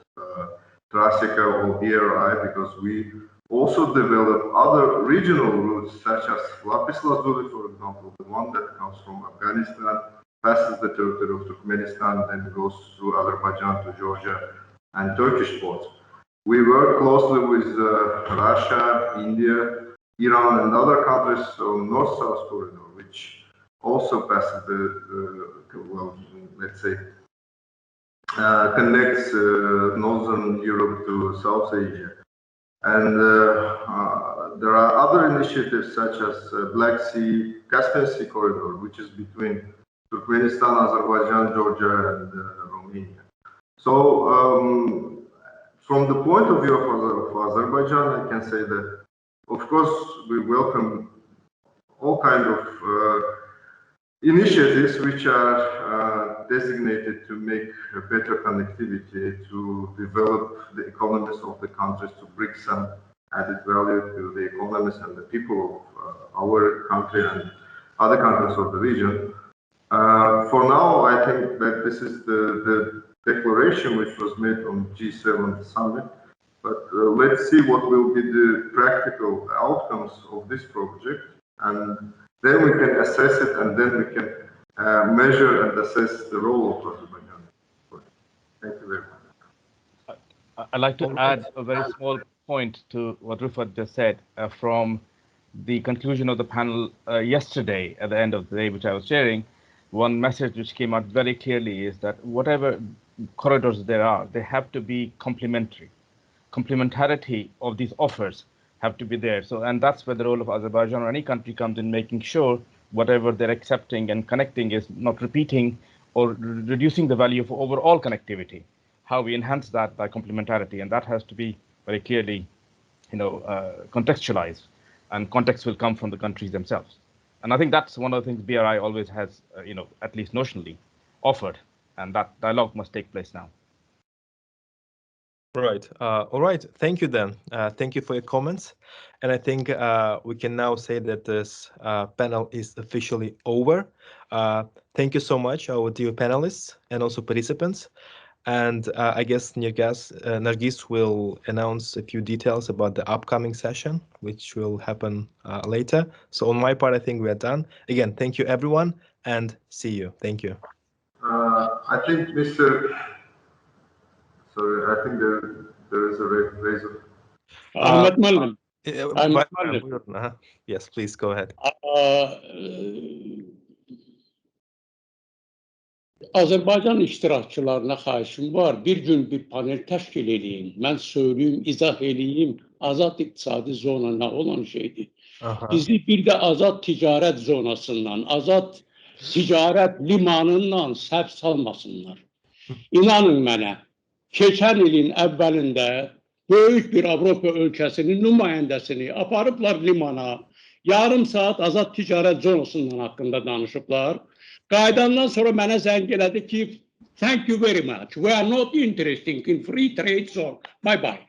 Trasica or BRI, because we also develop other regional routes such as Lapis Lazuli, for example, the one that comes from Afghanistan, passes the territory of Turkmenistan, then goes through Azerbaijan to Georgia and Turkish ports. We work closely with Russia, India, Iran, and other countries on North-South corridor, which also passes well, let's say, connects Northern Europe to South Asia. And there are other initiatives such as Black Sea, Caspian Sea corridor, which is between Turkmenistan, Azerbaijan, Georgia, and Romania. So from the point of view of Azerbaijan, I can say that, of course, we welcome all kinds of initiatives which are designated to make a better connectivity, to develop the economies of the countries, to bring some added value to the economies and the people of our country and other countries of the region. For now, I think that this is the declaration which was made on G7 summit, but let's see what will be the practical outcomes of this project, and then we can assess it, and then we can measure and assess the role of Azerbaijan. Thank you very much. I'd like to add a very small point to what Rufat just said from the conclusion of the panel yesterday at the end of the day, which I was sharing. One message which came out very clearly is that whatever corridors there are, they have to be complementary. Complementarity of these offers have to be there. So, and that's where the role of Azerbaijan or any country comes in, making sure whatever they're accepting and connecting is not repeating or reducing the value of overall connectivity. How we enhance that by complementarity, and that has to be very clearly, contextualized, and context will come from the countries themselves. And I think that's one of the things BRI always has, at least notionally, offered, and that dialogue must take place now. Right. All right. Thank you then. Thank you for your comments. And I think we can now say that this panel is officially over. Thank you so much, our dear panelists and also participants. And I guess Nargis will announce a few details about the upcoming session, which will happen later. So on my part, I think we are done. Again, thank you, everyone, and see you. Thank you. I think Sorry, I think there is a razor. Ahmet Mallam. Yes, please go ahead. Azərbaycan iştirakçılarına xahişim var. Bir gün bir panel təşkil edeyim. Mən söyleyeyim, izah edeyim. Azad iqtisadi zona nə olan şeydir? Bizi bir də azad ticarət zonasından, azad ticarət limanından səhv salmasınlar. İnanın mənə, keçən ilin əvvəlində böyük bir Avropa ölkəsinin nümayəndəsini aparıblar limana. Yarım saat azad ticarət zonasından haqqında danışıblar. Qaydandan sonra mənə zəng elədi ki, thank you very much. We are not interested in free trade zone. Bye bye.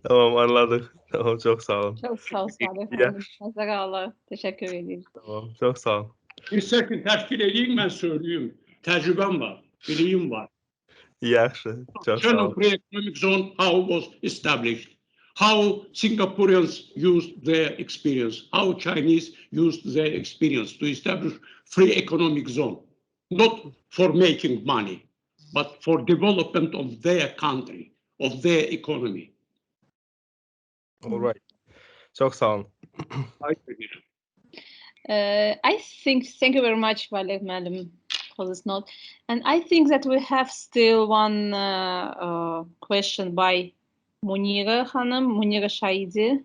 Tamam, anladık. Tamam, çok sağ olun. Çok sağ olun efendim. Nazarallah. Teşekkür ederim. Tamam, çok sağ olun. Bir sesini təşkil edeyim, mən söyleyeyim. Təcrübəm var, biliyim var. Yaxşı, çok sağ olun. Free economic zone, how it was established. How Singaporeans used their experience, how Chinese used their experience to establish free economic zone, not for making money, but for development of their country, of their economy. All right. Çok sağ olun. I think, thank you very much, Valer Madam, for this note. And I think that we have still one question by Munira Hanım, Munira Shahidi.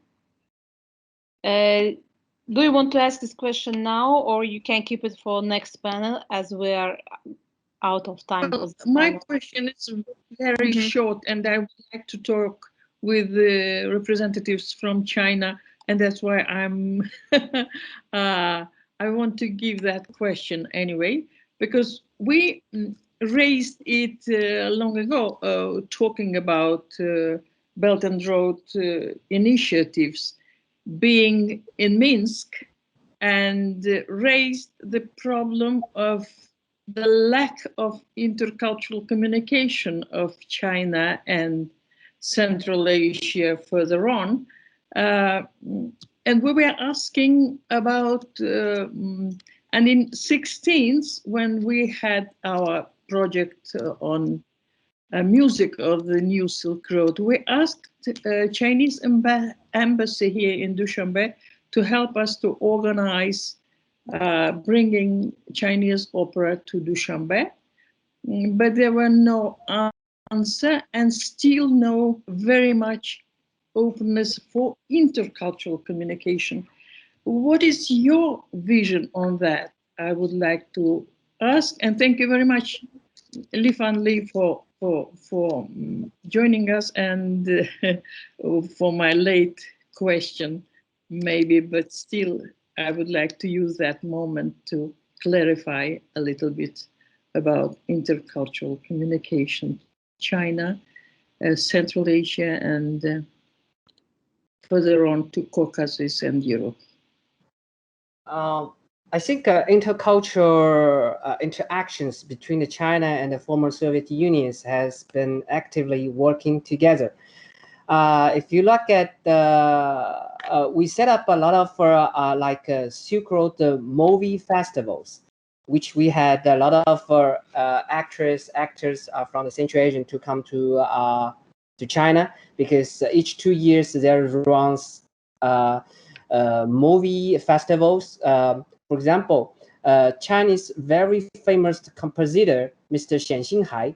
Do you want to ask this question now, or you can keep it for next panel as we are out of time? My question is very short, and I would like to talk with the representatives from China, and that's why I'm I want to give that question anyway. because we raised it long ago, talking about Belt and Road initiatives being in Minsk, and raised the problem of the lack of intercultural communication of China and Central Asia further on. And we were asking about, and in 16th, when we had our project on music of the New Silk Road, we asked Chinese embassy here in Dushanbe to help us to organize bringing Chinese opera to Dushanbe, but there were no answer and still no very much openness for intercultural communication. What is your vision on that? I would like to ask, and thank you very much, Li Fan Li, for joining us, and for my late question, maybe, but still, I would like to use that moment to clarify a little bit about intercultural communication, China, Central Asia, and further on to Caucasus and Europe. I think intercultural interactions between China and the former Soviet Union has been actively working together. If you look at we set up a lot of like Silk Road movie festivals, which we had a lot of actors from the Central Asian to come to China, because each 2 years there runs movie festivals. For example, Chinese very famous composer, Mr. Xian Xinhai,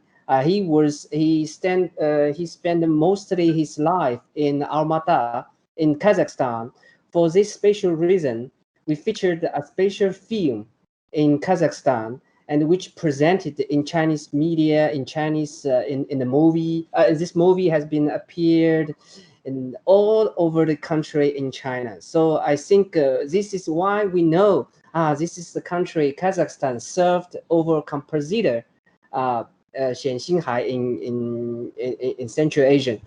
he spent mostly his life in Almaty in Kazakhstan. For this special reason, we featured a special film in Kazakhstan, and which presented in Chinese media, in Chinese in the movie. This movie has been appeared in all over the country in China. So I think this is why we know this is the country Kazakhstan served over composer Xian Xinhai in Central Asia.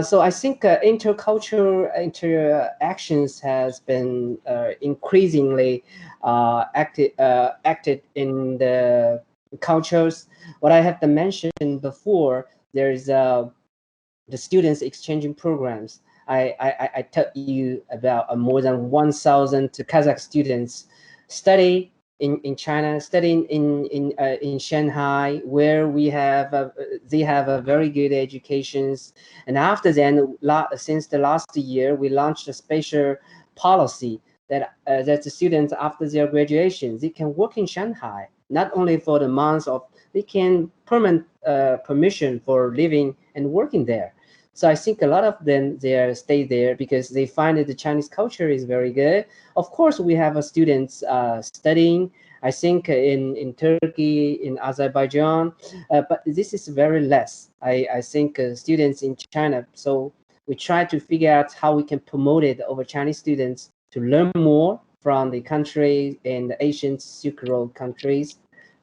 So I think intercultural interactions has been increasingly acted in the cultures. What I have to mention before, there's the students exchanging programs. I tell you about more than 1,000 Kazakh students study in China, studying in Shanghai, where we have they have a very good educations. And after then, since the last year, we launched a special policy that that the students after their graduation, they can work in Shanghai, not only for the months of, they can permanent permission for living and working there. So I think a lot of them stay there because they find that the Chinese culture is very good. Of course, we have students studying, I think, in Turkey, in Azerbaijan, but this is very less. I think students in China. So we try to figure out how we can promote it over Chinese students to learn more from the country and the Asian Silk Road countries.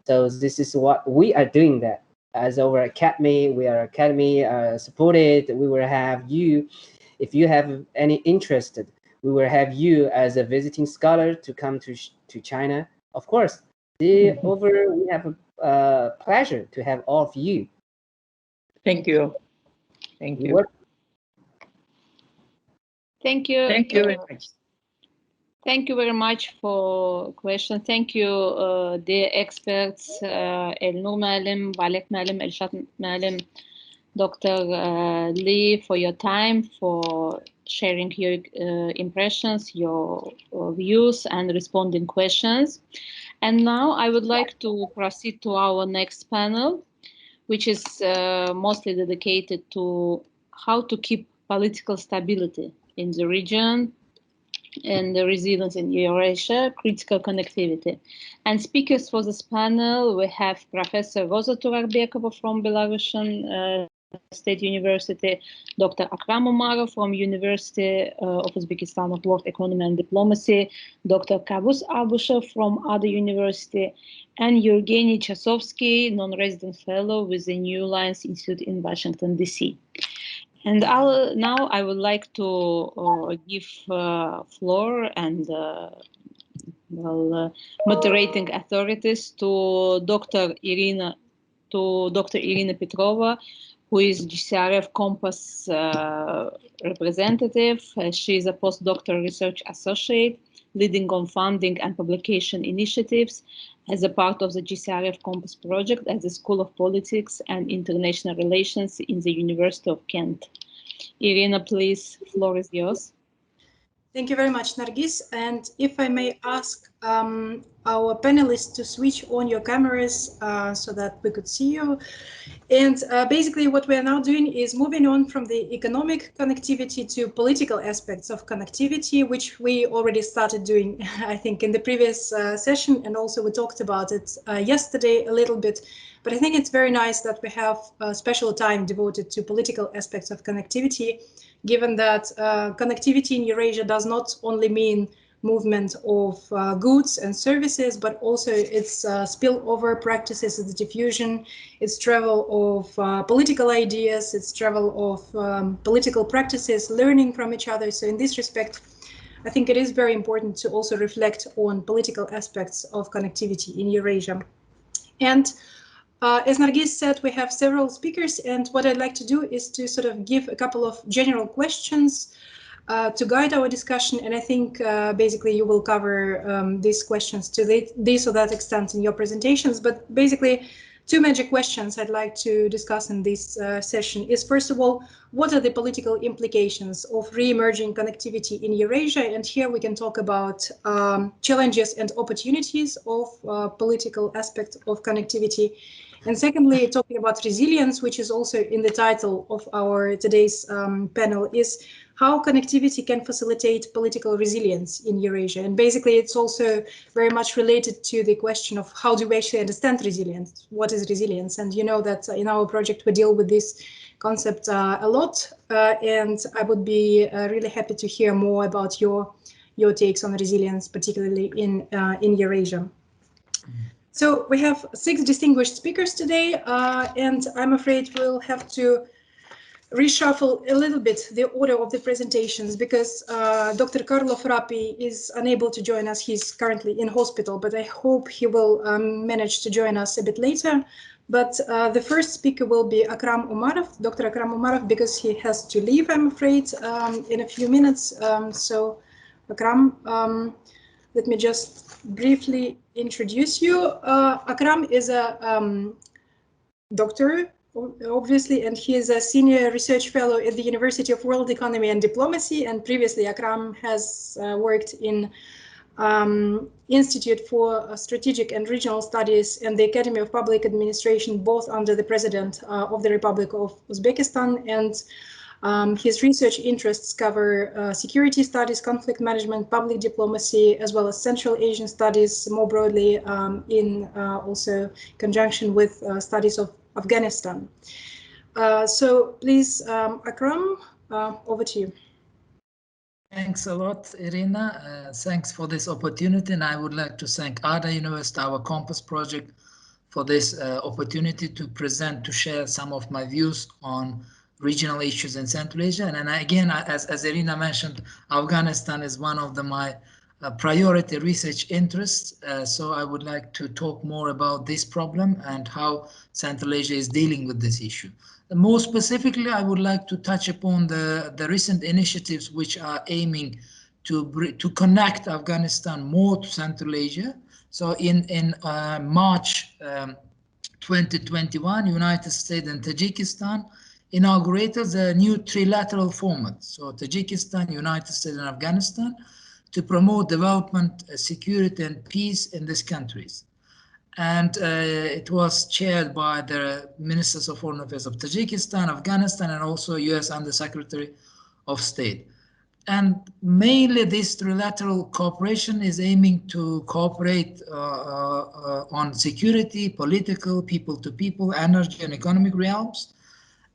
So this is what we are doing that. As our academy, we are academy supported. We will have you, if you have any interest, we will have you as a visiting scholar to come to China. Of course, we have a pleasure to have all of you. Thank you. Thank you. Thank you. Thank you very much. Thank you very much for question. Thank you, dear experts, Elnur Malim, Valek Malim, Elshad Malim, Dr. Li, for your time, for sharing your impressions, your views, and responding questions. And now I would like to proceed to our next panel, which is mostly dedicated to how to keep political stability in the region and the resilience in Eurasia, critical connectivity. And speakers for this panel, we have Professor Rosa from Belarusian State University, Dr. Akram Umarov from University of Uzbekistan of World Economy and Diplomacy, Dr. Kavus Abushev from other university, and Eugene Josofsky, non-resident fellow with the New Lines Institute in Washington, D.C. And now I would like to give floor and moderating authorities to Dr. Irina Petrova, who is GCRF Compass representative. She is a postdoctoral research associate, leading on funding and publication initiatives as a part of the GCRF Compass project at the School of Politics and International Relations in the University of Kent. Irina, please, floor is yours. Thank you very much, Nargis. And if I may ask our panelists to switch on your cameras so that we could see you. And basically what we are now doing is moving on from the economic connectivity to political aspects of connectivity, which we already started doing, I think, in the previous session. And also we talked about it yesterday a little bit. But I think it's very nice that we have a special time devoted to political aspects of connectivity, given that connectivity in Eurasia does not only mean movement of goods and services, but also its spillover practices, its diffusion, its travel of political ideas, its travel of political practices, learning from each other. So in this respect, I think it is very important to also reflect on political aspects of connectivity in Eurasia. And as Nargis said, we have several speakers, and what I'd like to do is to sort of give a couple of general questions to guide our discussion, and I think basically you will cover these questions to this or that extent in your presentations. But basically, two major questions I'd like to discuss in this session is, first of all, what are the political implications of re-emerging connectivity in Eurasia? And here we can talk about challenges and opportunities of political aspect of connectivity. And secondly, talking about resilience, which is also in the title of our today's panel, is how connectivity can facilitate political resilience in Eurasia. And basically, it's also very much related to the question of how do we actually understand resilience? What is resilience? And you know that in our project, we deal with this concept a lot. And I would be really happy to hear more about your takes on resilience, particularly in Eurasia. So we have 6 distinguished speakers today, and I'm afraid we'll have to reshuffle a little bit the order of the presentations because Dr. Carlo Frappi is unable to join us. He's currently in hospital, but I hope he will manage to join us a bit later. But the first speaker will be Akram Umarov, Dr. Akram Umarov, because he has to leave, I'm afraid, in a few minutes. So Akram, let me just briefly introduce you. Akram is a doctor, obviously, and he is a senior research fellow at the University of World Economy and Diplomacy. And previously, Akram has worked in Institute for Strategic and Regional Studies and the Academy of Public Administration, both under the President of the Republic of Uzbekistan. And his research interests cover security studies, conflict management, public diplomacy, as well as Central Asian studies more broadly in also conjunction with studies of Afghanistan. So please, Akram, over to you. Thanks a lot, Irina. Thanks for this opportunity, and I would like to thank Ada University, our Compass project, for this opportunity to present, to share some of my views on regional issues in Central Asia. And again, as Irina mentioned, Afghanistan is one of my priority research interests. So I would like to talk more about this problem and how Central Asia is dealing with this issue. More specifically, I would like to touch upon the recent initiatives which are aiming to connect Afghanistan more to Central Asia. So in March 2021, United States and Tajikistan inaugurated the new trilateral format. So Tajikistan, United States and Afghanistan to promote development, security and peace in these countries. And it was chaired by the Ministers of Foreign Affairs of Tajikistan, Afghanistan, and also US Undersecretary of State. And mainly this trilateral cooperation is aiming to cooperate on security, political, people-to-people, energy and economic realms.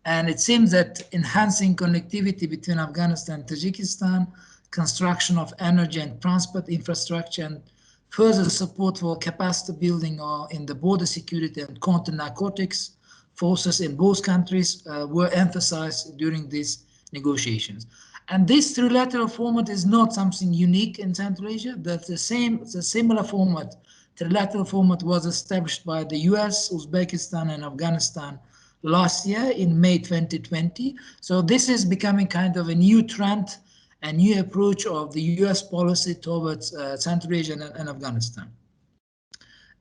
And it seems that enhancing connectivity between Afghanistan and Tajikistan, construction of energy and transport infrastructure, and further support for capacity building in the border security and counter-narcotics forces in both countries were emphasized during these negotiations. And this trilateral format is not something unique in Central Asia. That's the similar format, trilateral format, was established by the US, Uzbekistan, and Afghanistan last year in May 2020. So this is becoming kind of a new trend, a new approach of the US policy towards Central Asia and Afghanistan.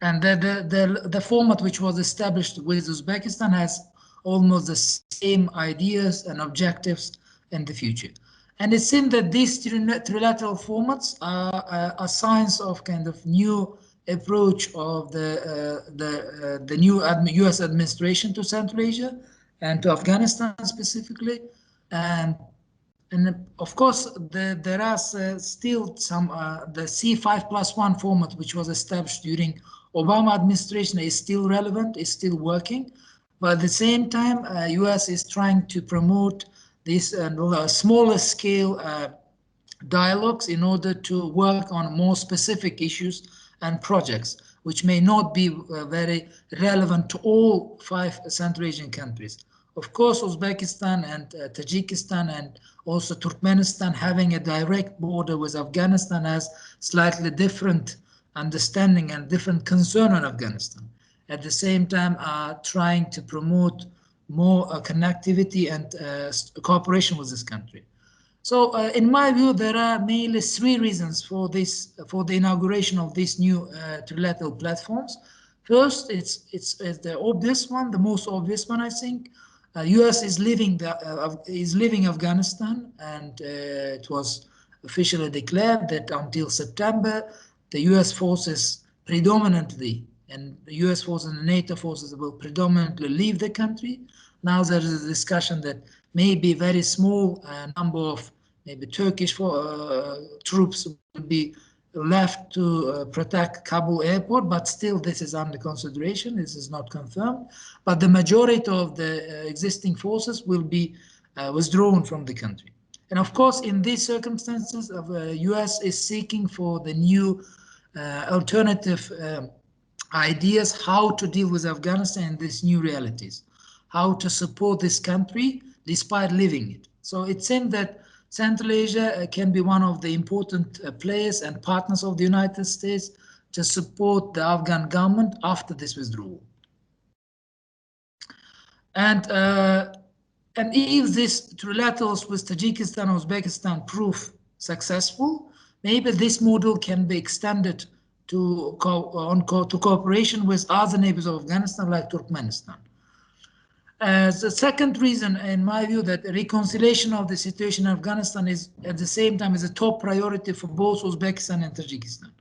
And the format which was established with Uzbekistan has almost the same ideas and objectives in the future. And it seems that these trilateral formats are signs of kind of new approach of the new US administration to Central Asia and to Afghanistan specifically. And of course, there are still some, the C5+1 format, which was established during Obama administration, is still relevant, is still working. But at the same time, US is trying to promote these smaller scale dialogues in order to work on more specific issues and projects, which may not be very relevant to all 5 Central Asian countries. Of course, Uzbekistan and Tajikistan and also Turkmenistan, having a direct border with Afghanistan, has slightly different understanding and different concern on Afghanistan. At the same time, are trying to promote more connectivity and cooperation with this country. So in my view, there are mainly 3 reasons for this, for the inauguration of these new trilateral platforms. First, it's the obvious one, the most obvious one, I think. US is leaving Afghanistan, and it was officially declared that until September, the US forces predominantly, and the US forces and the NATO forces will predominantly leave the country. Now there is a discussion that maybe very small number of maybe Turkish troops will be left to protect Kabul airport, but still this is under consideration. This is not confirmed. But the majority of the existing forces will be withdrawn from the country. And of course, in these circumstances, the US is seeking for the new alternative ideas how to deal with Afghanistan and these new realities, how to support this country despite leaving it. So it seems that Central Asia can be one of the important players and partners of the United States to support the Afghan government after this withdrawal. And if these trilaterals with Tajikistan and Uzbekistan prove successful, maybe this model can be extended to cooperation with other neighbors of Afghanistan like Turkmenistan. The second reason, in my view, that reconciliation of the situation in Afghanistan is at the same time is a top priority for both Uzbekistan and Tajikistan.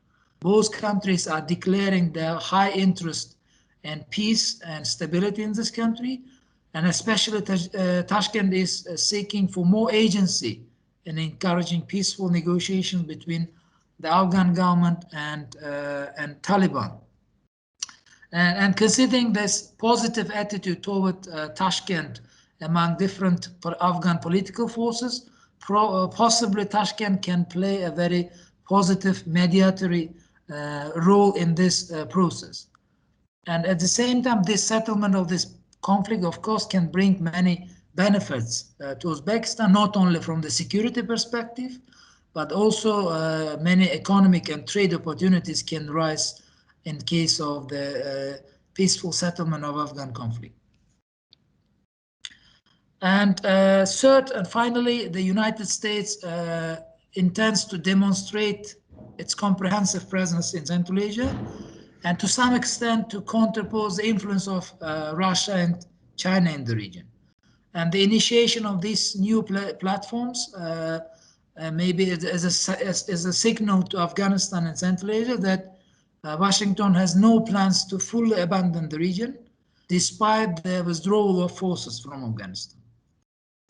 Both countries are declaring their high interest in peace and stability in this country, and especially Tashkent is seeking for more agency in encouraging peaceful negotiations between the Afghan government and Taliban. And considering this positive attitude toward Tashkent among different Afghan political forces, possibly Tashkent can play a very positive mediatory role in this process. And at the same time, this settlement of this conflict, of course, can bring many benefits to Uzbekistan, not only from the security perspective, but also many economic and trade opportunities can rise in case of the peaceful settlement of Afghan conflict. And third and finally, the United States intends to demonstrate its comprehensive presence in Central Asia, and to some extent to counterpose the influence of Russia and China in the region. And the initiation of these new platforms maybe as a signal to Afghanistan and Central Asia that Washington has no plans to fully abandon the region, despite the withdrawal of forces from Afghanistan.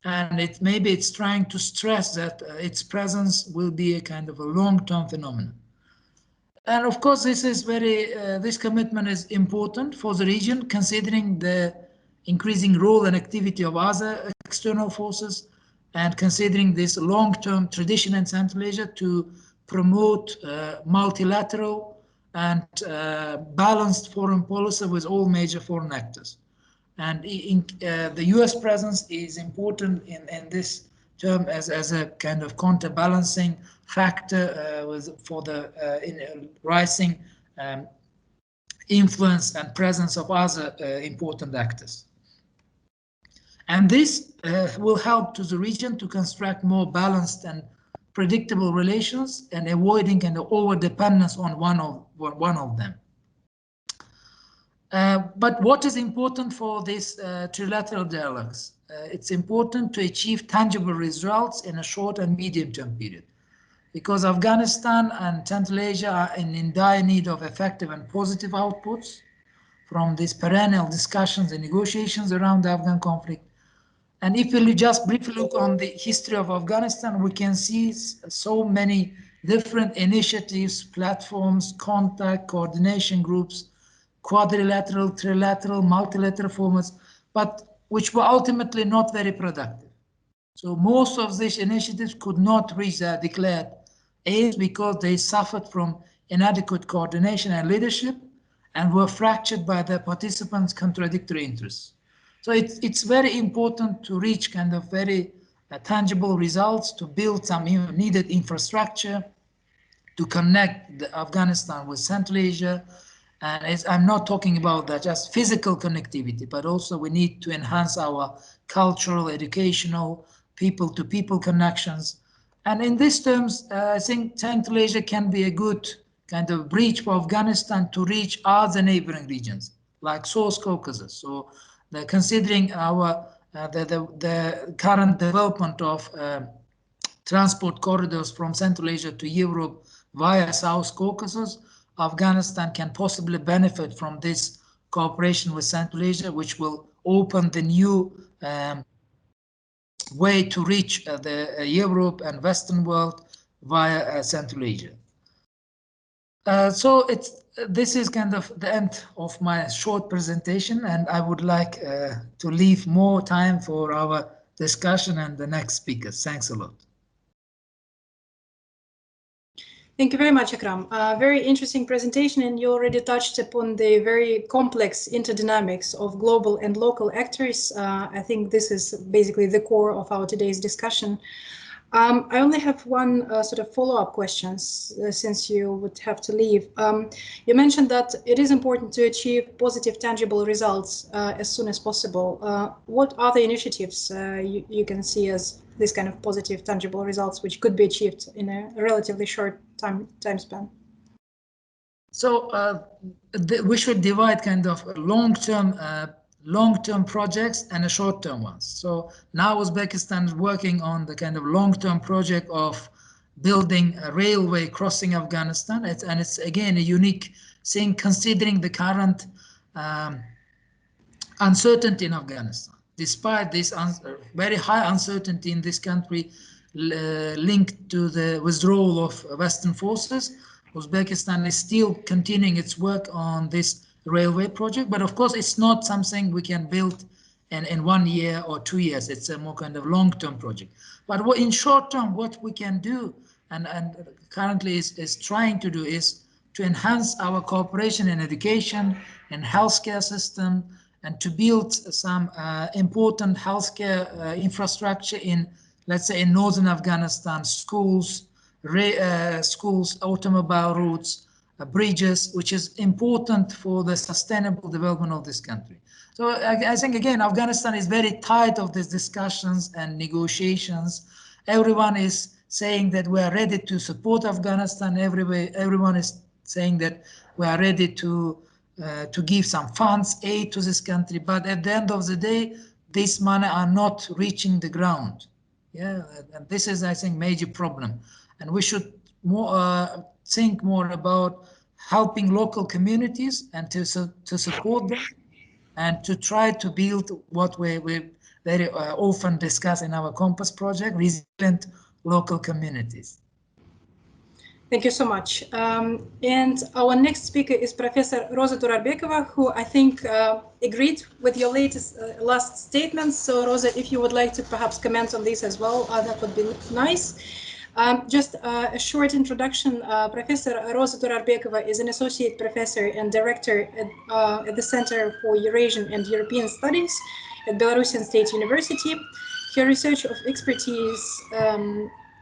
And maybe it's trying to stress that its presence will be a kind of a long-term phenomenon. And of course, this is this commitment is important for the region, considering the increasing role and activity of other external forces, and considering this long-term tradition in Central Asia to promote multilateral and balanced foreign policy with all major foreign actors. And the US presence is important in this term as a kind of counterbalancing factor for the rising influence and presence of other important actors. And this will help to the region to construct more balanced and predictable relations and avoiding kind of over-dependence on one of them. But what is important for these trilateral dialogues? It's important to achieve tangible results in a short and medium-term period, because Afghanistan and Central Asia are in dire need of effective and positive outputs from these perennial discussions and negotiations around the Afghan conflict. And if we just briefly look on the history of Afghanistan, we can see so many different initiatives, platforms, contact, coordination groups, quadrilateral, trilateral, multilateral formats, but which were ultimately not very productive. So most of these initiatives could not reach their declared aims because they suffered from inadequate coordination and leadership and were fractured by the participants' contradictory interests. So it's very important to reach kind of very tangible results, to build some needed infrastructure, to connect Afghanistan with Central Asia. And I'm not talking about that just physical connectivity, but also we need to enhance our cultural, educational, people-to-people connections. And in these terms, I think Central Asia can be a good kind of bridge for Afghanistan to reach other neighboring regions, like South Caucasus. So considering our the current development of transport corridors from Central Asia to Europe via South Caucasus, Afghanistan can possibly benefit from this cooperation with Central Asia, which will open the new way to reach the Europe and Western world via Central Asia. So this is kind of the end of my short presentation, and I would like to leave more time for our discussion and the next speakers. Thanks a lot. Thank you very much, Akram. Very interesting presentation, and you already touched upon the very complex interdynamics of global and local actors. I think this is basically the core of our today's discussion. I only have one sort of follow-up questions since you would have to leave. You mentioned that it is important to achieve positive, tangible results as soon as possible. What are the initiatives you can see as this kind of positive, tangible results which could be achieved in a relatively short time span? So we should divide kind of long-term projects and short-term ones. So now Uzbekistan is working on the kind of long-term project of building a railway crossing Afghanistan. And it's again a unique thing considering the current uncertainty in Afghanistan. Despite this very high uncertainty in this country linked to the withdrawal of Western forces, Uzbekistan is still continuing its work on this railway project. But of course, it's not something we can build in 1 year or 2 years. It's a more kind of long-term project. But in short term, what we can do and currently is trying to do is to enhance our cooperation in education and healthcare system, and to build some important healthcare infrastructure in, let's say, in northern Afghanistan, schools, automobile routes, bridges, which is important for the sustainable development of this country. So I think, again, Afghanistan is very tired of these discussions and negotiations. Everyone is saying that we are ready to support Afghanistan. Everyone is saying that we are ready to give some funds, aid to this country. But at the end of the day, this money are not reaching the ground. Yeah, and this is, I think, major problem. And we should think more about helping local communities and to support them, and to try to build what we very often discuss in our Compass project, resilient local communities. Thank you so much. And our next speaker is Professor Rosa Doradecova, who I think agreed with your latest last statements. So Rosa, if you would like to perhaps comment on this as well, that would be nice. Just a short introduction. Professor Rosa Doradecova is an associate professor and director at the Center for Eurasian and European Studies at Belarusian State University. Her research of expertise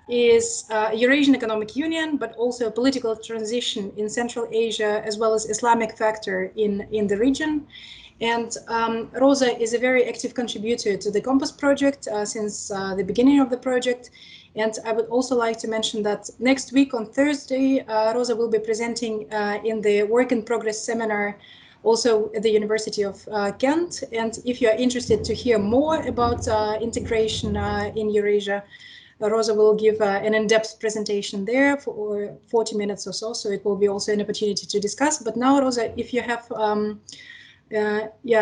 is Eurasian Economic Union, but also political transition in Central Asia, as well as Islamic factor in the region. And Rosa is a very active contributor to the Compass project since the beginning of the project. And I would also like to mention that next week on Thursday, Rosa will be presenting in the Work in Progress seminar, also at the University of Kent. And if you are interested to hear more about integration in Eurasia, Rosa will give an in-depth presentation there for 40 minutes or so it will be also an opportunity to discuss. But now, Rosa, if you have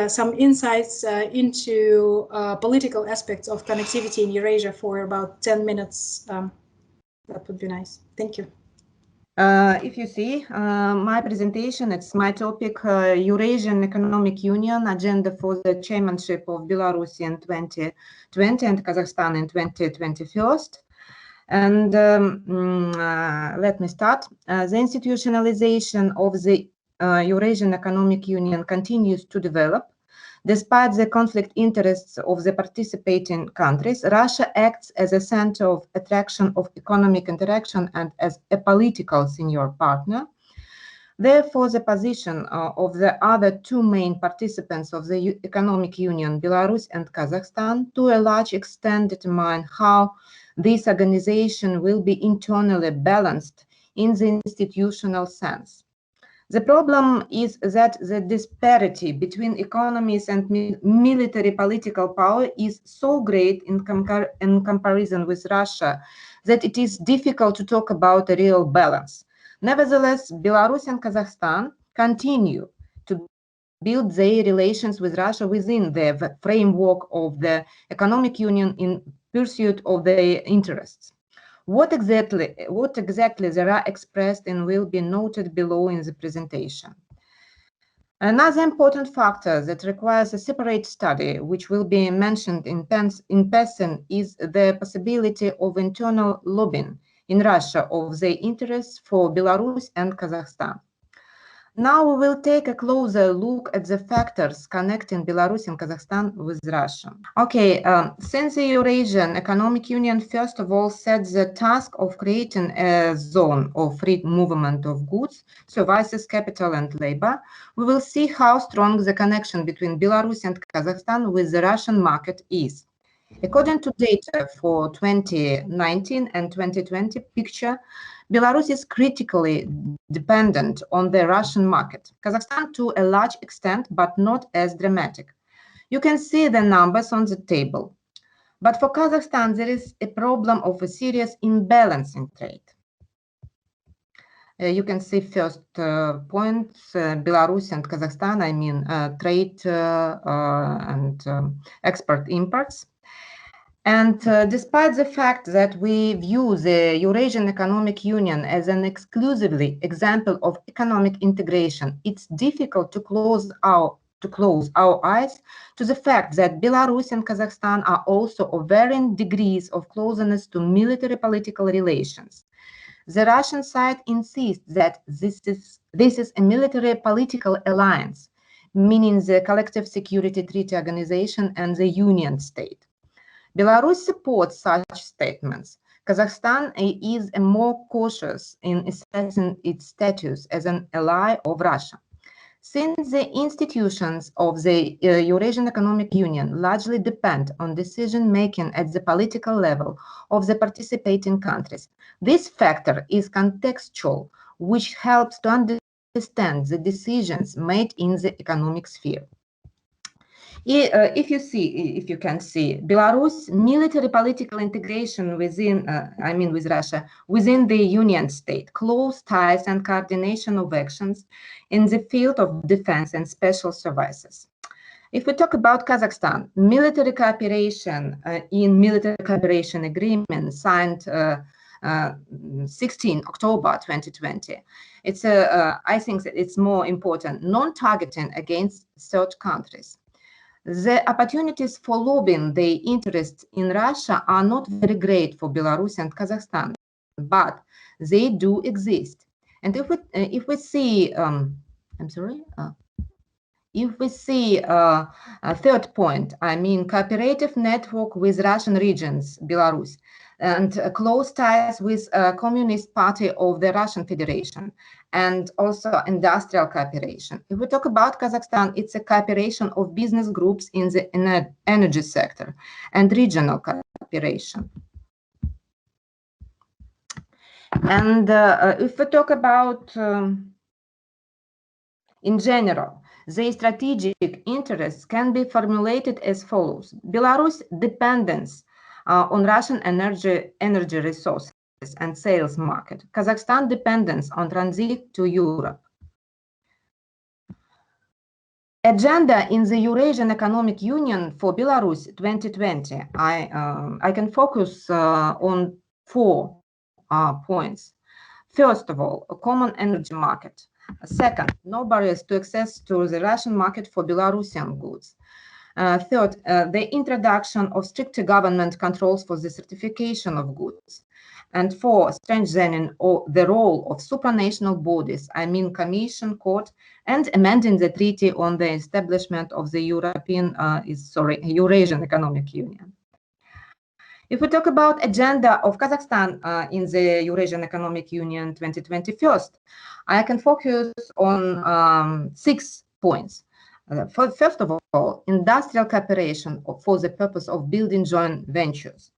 some insights into political aspects of connectivity in Eurasia for about 10 minutes, that would be nice. Thank you. If you see my presentation, it's my topic, Eurasian Economic Union, agenda for the chairmanship of Belarus in 2020 and Kazakhstan in 2021. And let me start. The institutionalization of the Eurasian Economic Union continues to develop. Despite the conflict interests of the participating countries, Russia acts as a center of attraction of economic interaction and as a political senior partner. Therefore, the position of the other two main participants of the Economic Union, Belarus and Kazakhstan, to a large extent determine how this organization will be internally balanced in the institutional sense. The problem is that the disparity between economies and military political power is so great in comparison with Russia that it is difficult to talk about a real balance. Nevertheless, Belarus and Kazakhstan continue to build their relations with Russia within the framework of the economic union in pursuit of their interests. What exactly they are expressed and will be noted below in the presentation. Another important factor that requires a separate study, which will be mentioned in passing, is the possibility of internal lobbying in Russia of their interests for Belarus and Kazakhstan. Now we will take a closer look at the factors connecting Belarus and Kazakhstan with Russia. Okay, since the Eurasian Economic Union first of all set the task of creating a zone of free movement of goods, services, capital and labor, we will see how strong the connection between Belarus and Kazakhstan with the Russian market is. According to data for 2019 and 2020 picture, Belarus is critically dependent on the Russian market, Kazakhstan to a large extent, but not as dramatic. You can see the numbers on the table. But for Kazakhstan, there is a problem of a serious imbalance in trade. You can see first points, Belarus and Kazakhstan, I mean trade and export imports. And despite the fact that we view the Eurasian Economic Union as an exclusively example of economic integration, it's difficult to close our eyes to the fact that Belarus and Kazakhstan are also of varying degrees of closeness to military political relations. The Russian side insists that this is a military political alliance, meaning the Collective Security Treaty Organization and the Union State. Belarus supports such statements. Kazakhstan is more cautious in assessing its status as an ally of Russia. Since the institutions of the Eurasian Economic Union largely depend on decision-making at the political level of the participating countries, this factor is contextual, which helps to understand the decisions made in the economic sphere. If you can see, Belarus military political integration within, with Russia, within the Union State, close ties and coordination of actions in the field of defense and special services. If we talk about Kazakhstan, military cooperation in military cooperation agreement signed 16 October 2020. It's I think that it's more important, non-targeting against third countries. The opportunities for lobbying their interests in Russia are not very great for Belarus and Kazakhstan, but they do exist. And if we see, if we see a third point, I mean cooperative network with Russian regions, Belarus, and close ties with Communist Party of the Russian Federation, and also industrial cooperation. If we talk about Kazakhstan, it's a cooperation of business groups in the energy sector and regional cooperation. And if we talk about, in general, the strategic interests can be formulated as follows. Belarus dependence on Russian energy resources and sales market. Kazakhstan dependence on transit to Europe. Agenda in the Eurasian Economic Union for Belarus 2020. I can focus on 4 points. First of all, a common energy market. Second, no barriers to access to the Russian market for Belarusian goods. Third, the introduction of stricter government controls for the certification of goods. And 4, strengthening the role of supranational bodies, I mean Commission, Court, and amending the treaty on the establishment of the Eurasian Economic Union. If we talk about agenda of Kazakhstan in the Eurasian Economic Union 2020 first, I can focus on 6 points. First of all, industrial cooperation for the purpose of building joint ventures.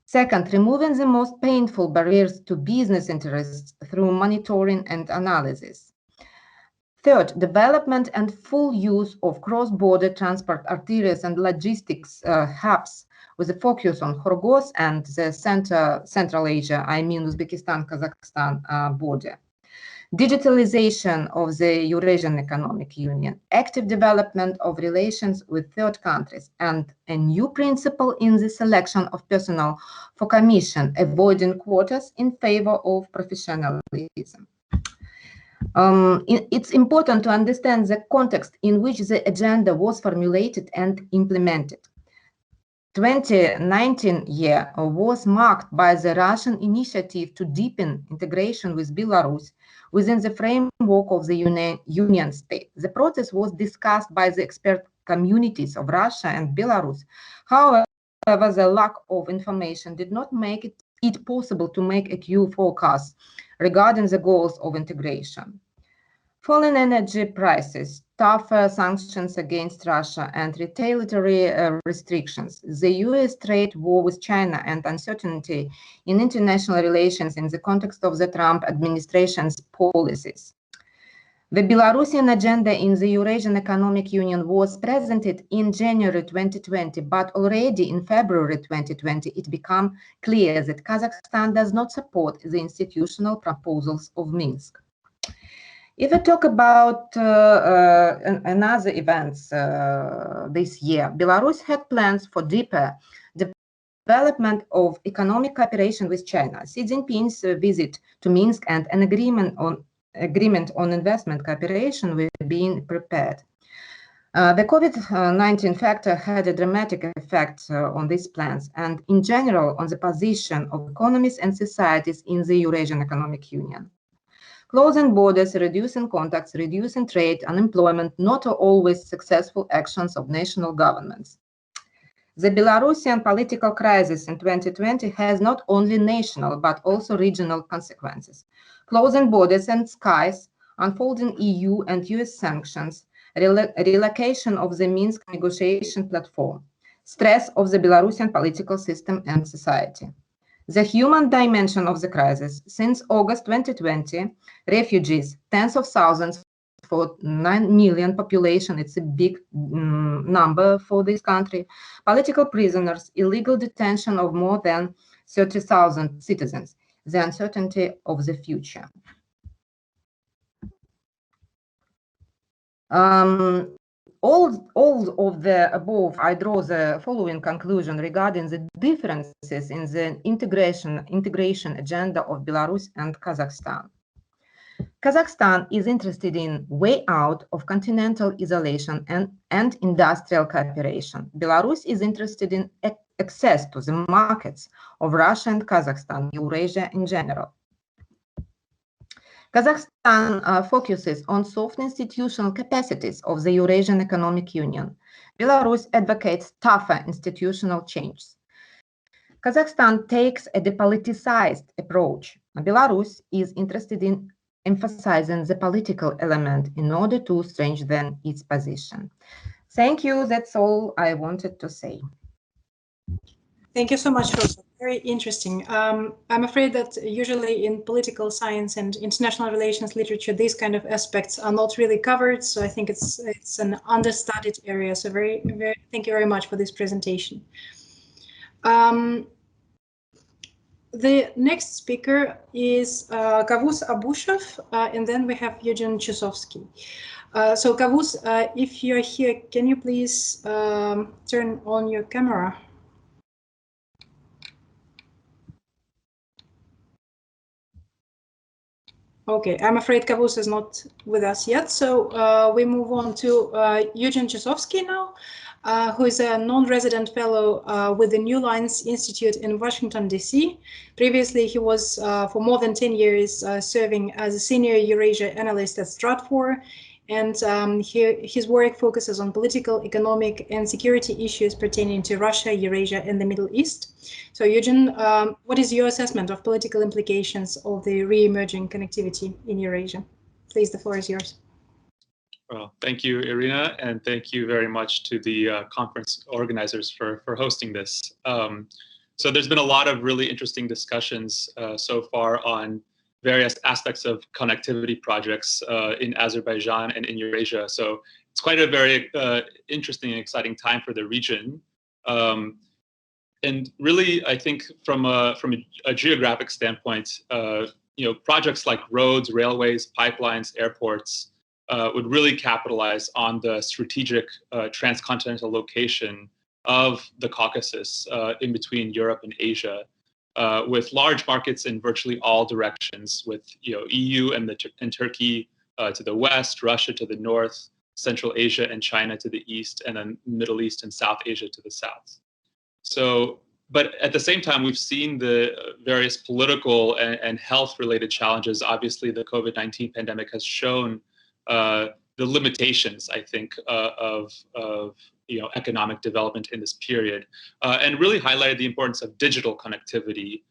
Second, removing the most painful barriers to business interests through monitoring and analysis. Third, development and full use of cross-border transport arteries and logistics hubs with a focus on Kyrgyz and the Central Asia, I mean Uzbekistan-Kazakhstan border. Digitalization of the Eurasian Economic Union, active development of relations with third countries, and a new principle in the selection of personnel for Commission, avoiding quotas in favor of professionalism. It's important to understand the context in which the agenda was formulated and implemented. 2019 year was marked by the Russian initiative to deepen integration with Belarus within the framework of the Union state. The process was discussed by the expert communities of Russia and Belarus. However, the lack of information did not make it possible to make a forecast regarding the goals of integration. Falling energy prices, tougher sanctions against Russia, and retaliatory restrictions, the US trade war with China, and uncertainty in international relations in the context of the Trump administration's policies. The Belarusian agenda in the Eurasian Economic Union was presented in January 2020, but already in February 2020, it became clear that Kazakhstan does not support the institutional proposals of Minsk. If I talk about another events this year, Belarus had plans for deeper development of economic cooperation with China. Xi Jinping's visit to Minsk and an agreement on investment cooperation were being prepared. The COVID-19 factor had a dramatic effect on these plans and in general on the position of economies and societies in the Eurasian Economic Union. Closing borders, reducing contacts, reducing trade, unemployment, not always successful actions of national governments. The Belarusian political crisis in 2020 has not only national but also regional consequences. Closing borders and skies, unfolding EU and US sanctions, relocation of the Minsk negotiation platform, stress of the Belarusian political system and society. The human dimension of the crisis. Since August 2020, refugees, tens of thousands for 9 million population, it's a big number for this country, political prisoners, illegal detention of more than 30,000 citizens, the uncertainty of the future. all of the above, I draw the following conclusion regarding the differences in the integration agenda of Belarus and Kazakhstan. Kazakhstan is interested in way out of continental isolation and industrial cooperation. Belarus is interested in access to the markets of Russia and Kazakhstan, Eurasia in general. Kazakhstan focuses on soft institutional capacities of the Eurasian Economic Union. Belarus advocates tougher institutional changes. Kazakhstan takes a depoliticized approach. Belarus is interested in emphasizing the political element in order to strengthen its position. Thank you. That's all I wanted to say. Thank you so much, Rosa. Very interesting. I'm afraid that usually in political science and international relations literature, these kind of aspects are not really covered. So I think it's an understudied area. So thank you very much for this presentation. The next speaker is Kavuz Abushev, and then we have Eugene Josofsky. So Kavuz, if you're here, can you please turn on your camera? Okay, I'm afraid Kavuz is not with us yet, so we move on to Eugene Josofsky now, who is a non-resident fellow with the New Lines Institute in Washington, D.C. Previously, he was for more than 10 years serving as a senior Eurasia analyst at Stratfor, and his work focuses on political, economic, and security issues pertaining to Russia, Eurasia, and the Middle East. So, Eugene, what is your assessment of political implications of the re-emerging connectivity in Eurasia? Please, the floor is yours. Well, thank you, Irina, and thank you very much to the conference organizers for hosting this. So there's been a lot of really interesting discussions so far on various aspects of connectivity projects in Azerbaijan and in Eurasia. So it's quite a very interesting and exciting time for the region. And really, I think from a geographic standpoint, projects like roads, railways, pipelines, airports would really capitalize on the strategic transcontinental location of the Caucasus in between Europe and Asia, with large markets in virtually all directions, with EU and Turkey to the west, Russia to the north, Central Asia and China to the east, and then Middle East and South Asia to the south. So, but at the same time, we've seen the various political and health-related challenges. Obviously, the COVID-19 pandemic has shown the limitations, I think, of economic development in this period, and really highlighted the importance of digital connectivity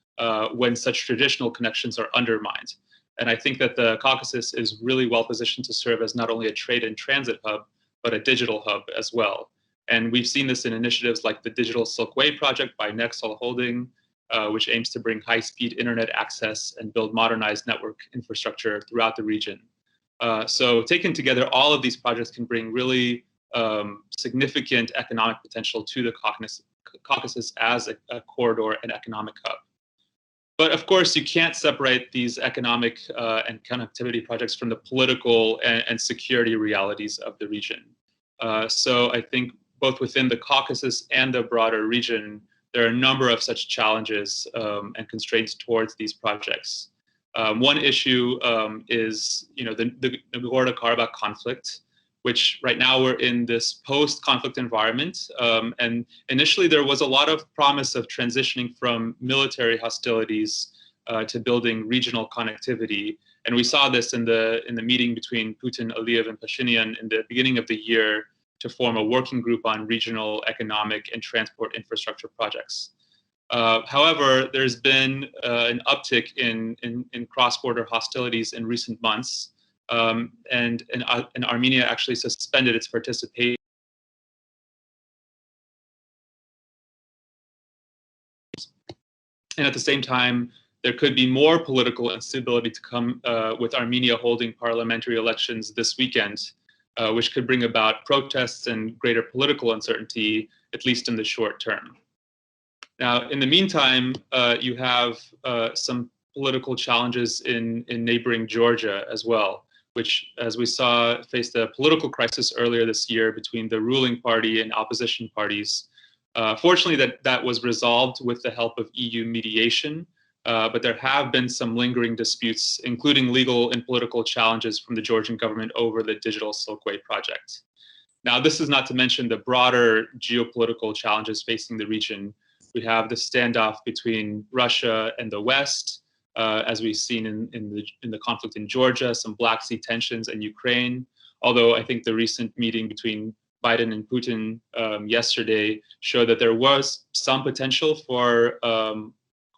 when such traditional connections are undermined. And I think that the Caucasus is really well positioned to serve as not only a trade and transit hub, but a digital hub as well. And we've seen this in initiatives like the Digital Silk Way project by Nextel Holding, which aims to bring high-speed internet access and build modernized network infrastructure throughout the region. So taken together, all of these projects can bring really significant economic potential to the Caucasus as a corridor and economic hub. But of course, you can't separate these economic and connectivity projects from the political and security realities of the region. So I think both within the Caucasus and the broader region, there are a number of such challenges and constraints towards these projects. One issue is, the Nagorno-Karabakh conflict, which right now we're in this post-conflict environment. And initially there was a lot of promise of transitioning from military hostilities to building regional connectivity. And we saw this in the meeting between Putin, Aliyev, and Pashinyan in the beginning of the year to form a working group on regional economic and transport infrastructure projects. However, there's been an uptick in cross-border hostilities in recent months, and Armenia actually suspended its participation. And at the same time, there could be more political instability to come with Armenia holding parliamentary elections this weekend, which could bring about protests and greater political uncertainty, at least in the short term. Now, in the meantime, you have some political challenges in neighboring Georgia as well, which, as we saw, faced a political crisis earlier this year between the ruling party and opposition parties. Fortunately, that was resolved with the help of EU mediation, but there have been some lingering disputes, including legal and political challenges from the Georgian government over the Digital Silkway project. Now, this is not to mention the broader geopolitical challenges facing the region. We have the standoff between Russia and the West, as we've seen in the conflict in Georgia, some Black Sea tensions in Ukraine. Although I think the recent meeting between Biden and Putin yesterday showed that there was some potential for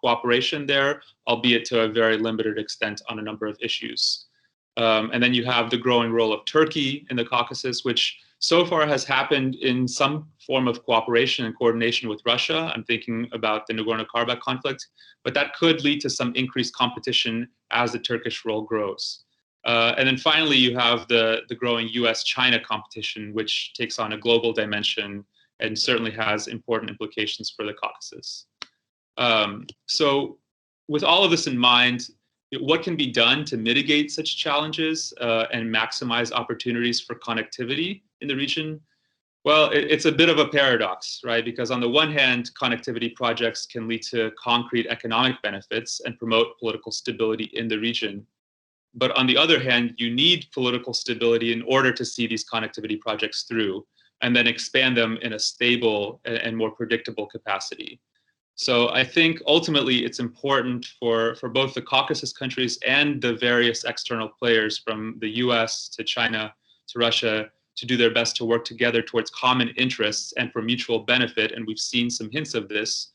cooperation there, albeit to a very limited extent on a number of issues. And then you have the growing role of Turkey in the Caucasus, which so far has happened in some form of cooperation and coordination with Russia. I'm thinking about the Nagorno-Karabakh conflict, but that could lead to some increased competition as the Turkish role grows. And then finally, you have the growing US-China competition, which takes on a global dimension and certainly has important implications for the Caucasus. So with all of this in mind, what can be done to mitigate such challenges and maximize opportunities for connectivity in the region? Well, it's a bit of a paradox, right? Because on the one hand, connectivity projects can lead to concrete economic benefits and promote political stability in the region. But on the other hand, you need political stability in order to see these connectivity projects through and then expand them in a stable and more predictable capacity. So I think ultimately it's important for both the Caucasus countries and the various external players from the US to China to Russia to do their best to work together towards common interests and for mutual benefit. And we've seen some hints of this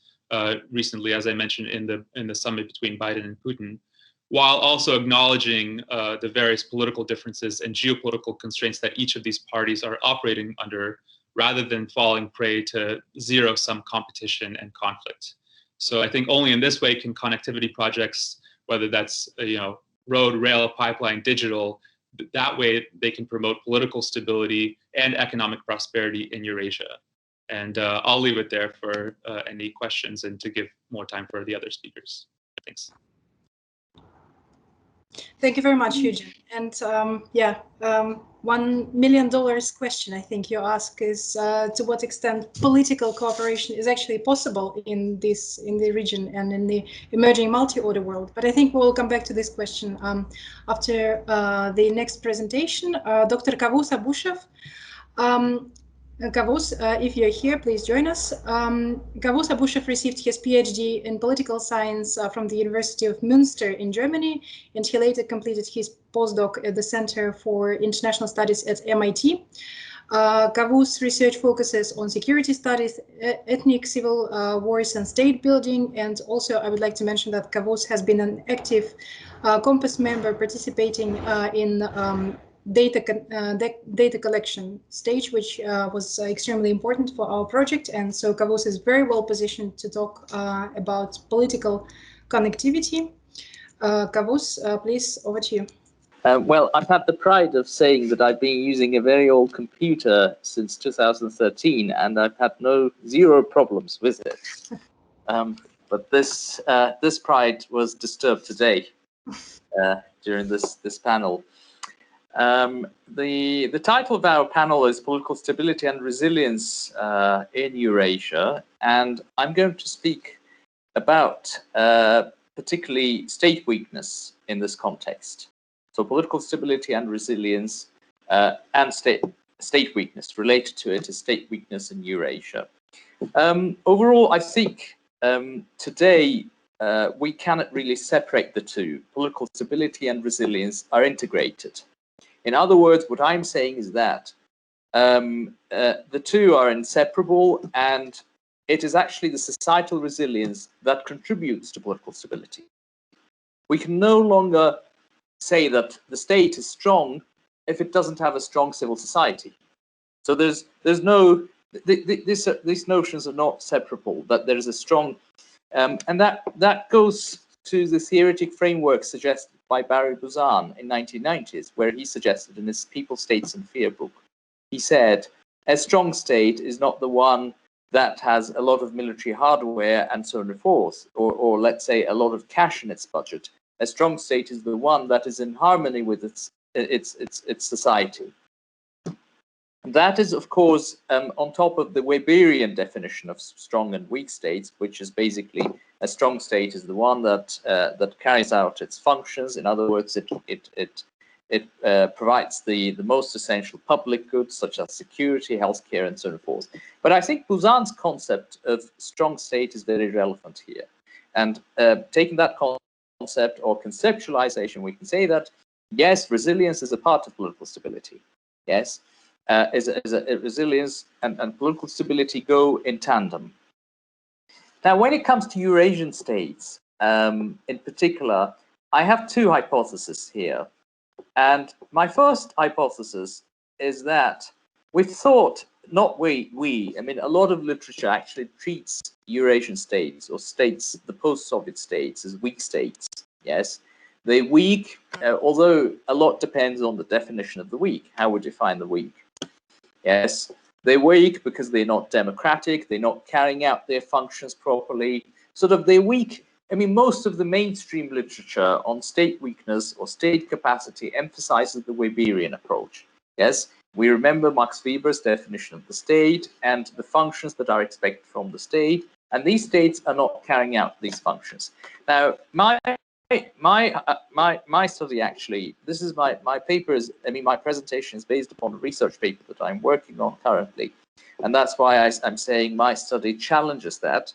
recently, as I mentioned, in the summit between Biden and Putin, while also acknowledging the various political differences and geopolitical constraints that each of these parties are operating under, rather than falling prey to zero-sum competition and conflict. So I think only in this way can connectivity projects, whether that's road, rail, pipeline, digital, that way they can promote political stability and economic prosperity in Eurasia. And I'll leave it there for any questions and to give more time for the other speakers. Thanks. Thank you very much, Eugene. And $1 million question I think you ask is to what extent political cooperation is actually possible in the region and in the emerging multi-order world. But I think we'll come back to this question after the next presentation. Dr. Kavus Abushev. Kavus, if you're here, please join us. Kavus Abushev received his PhD in political science from the University of Münster in Germany, and he later completed his postdoc at the Center for International Studies at MIT. Kavus' research focuses on security studies, ethnic civil wars and state building, and also I would like to mention that Kavus has been an active Compass member participating in data collection stage, which was extremely important for our project. And so Kavus is very well positioned to talk about political connectivity. Kavus, please, over to you. Well, I've had the pride of saying that I've been using a very old computer since 2013, and I've had zero problems with it. But this pride was disturbed today during this panel. The title of our panel is Political Stability and Resilience in Eurasia, and I'm going to speak about particularly state weakness in this context. So political stability and resilience and state weakness, related to it is state weakness in Eurasia. Overall, I think today we cannot really separate the two. Political stability and resilience are integrated. In other words, what I'm saying is that the two are inseparable, and it is actually the societal resilience that contributes to political stability. We can no longer say that the state is strong if it doesn't have a strong civil society. So these notions are not separable, that there is a strong, and that goes to the theoretic framework suggested by Barry Buzan in 1990s, where he suggested in his People, States and Fear book, he said, a strong state is not the one that has a lot of military hardware and so on and forth, or let's say a lot of cash in its budget. A strong state is the one that is in harmony with its its society. That is, of course, on top of the Weberian definition of strong and weak states, which is basically a strong state is the one that that carries out its functions. In other words, it provides the most essential public goods such as security, healthcare, and so forth. But I think Buzan's concept of strong state is very relevant here. And taking that concept or conceptualization, we can say that yes, resilience is a part of political stability. Yes. Resilience and political stability go in tandem. Now, when it comes to Eurasian states, in particular, I have two hypotheses here. And my first hypothesis is that we thought, not we, I mean, a lot of literature actually treats Eurasian states or states, the post-Soviet states, as weak states. Yes. They're weak, although a lot depends on the definition of the weak, how we define the weak. Yes, they're weak because they're not democratic, they're not carrying out their functions properly. Sort of they're weak. I mean, most of the mainstream literature on state weakness or state capacity emphasizes the Weberian approach. Yes, we remember Max Weber's definition of the state and the functions that are expected from the state, and these states are not carrying out these functions. Now, my study actually, this is my paper is, I mean, my presentation is based upon a research paper that I'm working on currently. And that's why I'm saying my study challenges that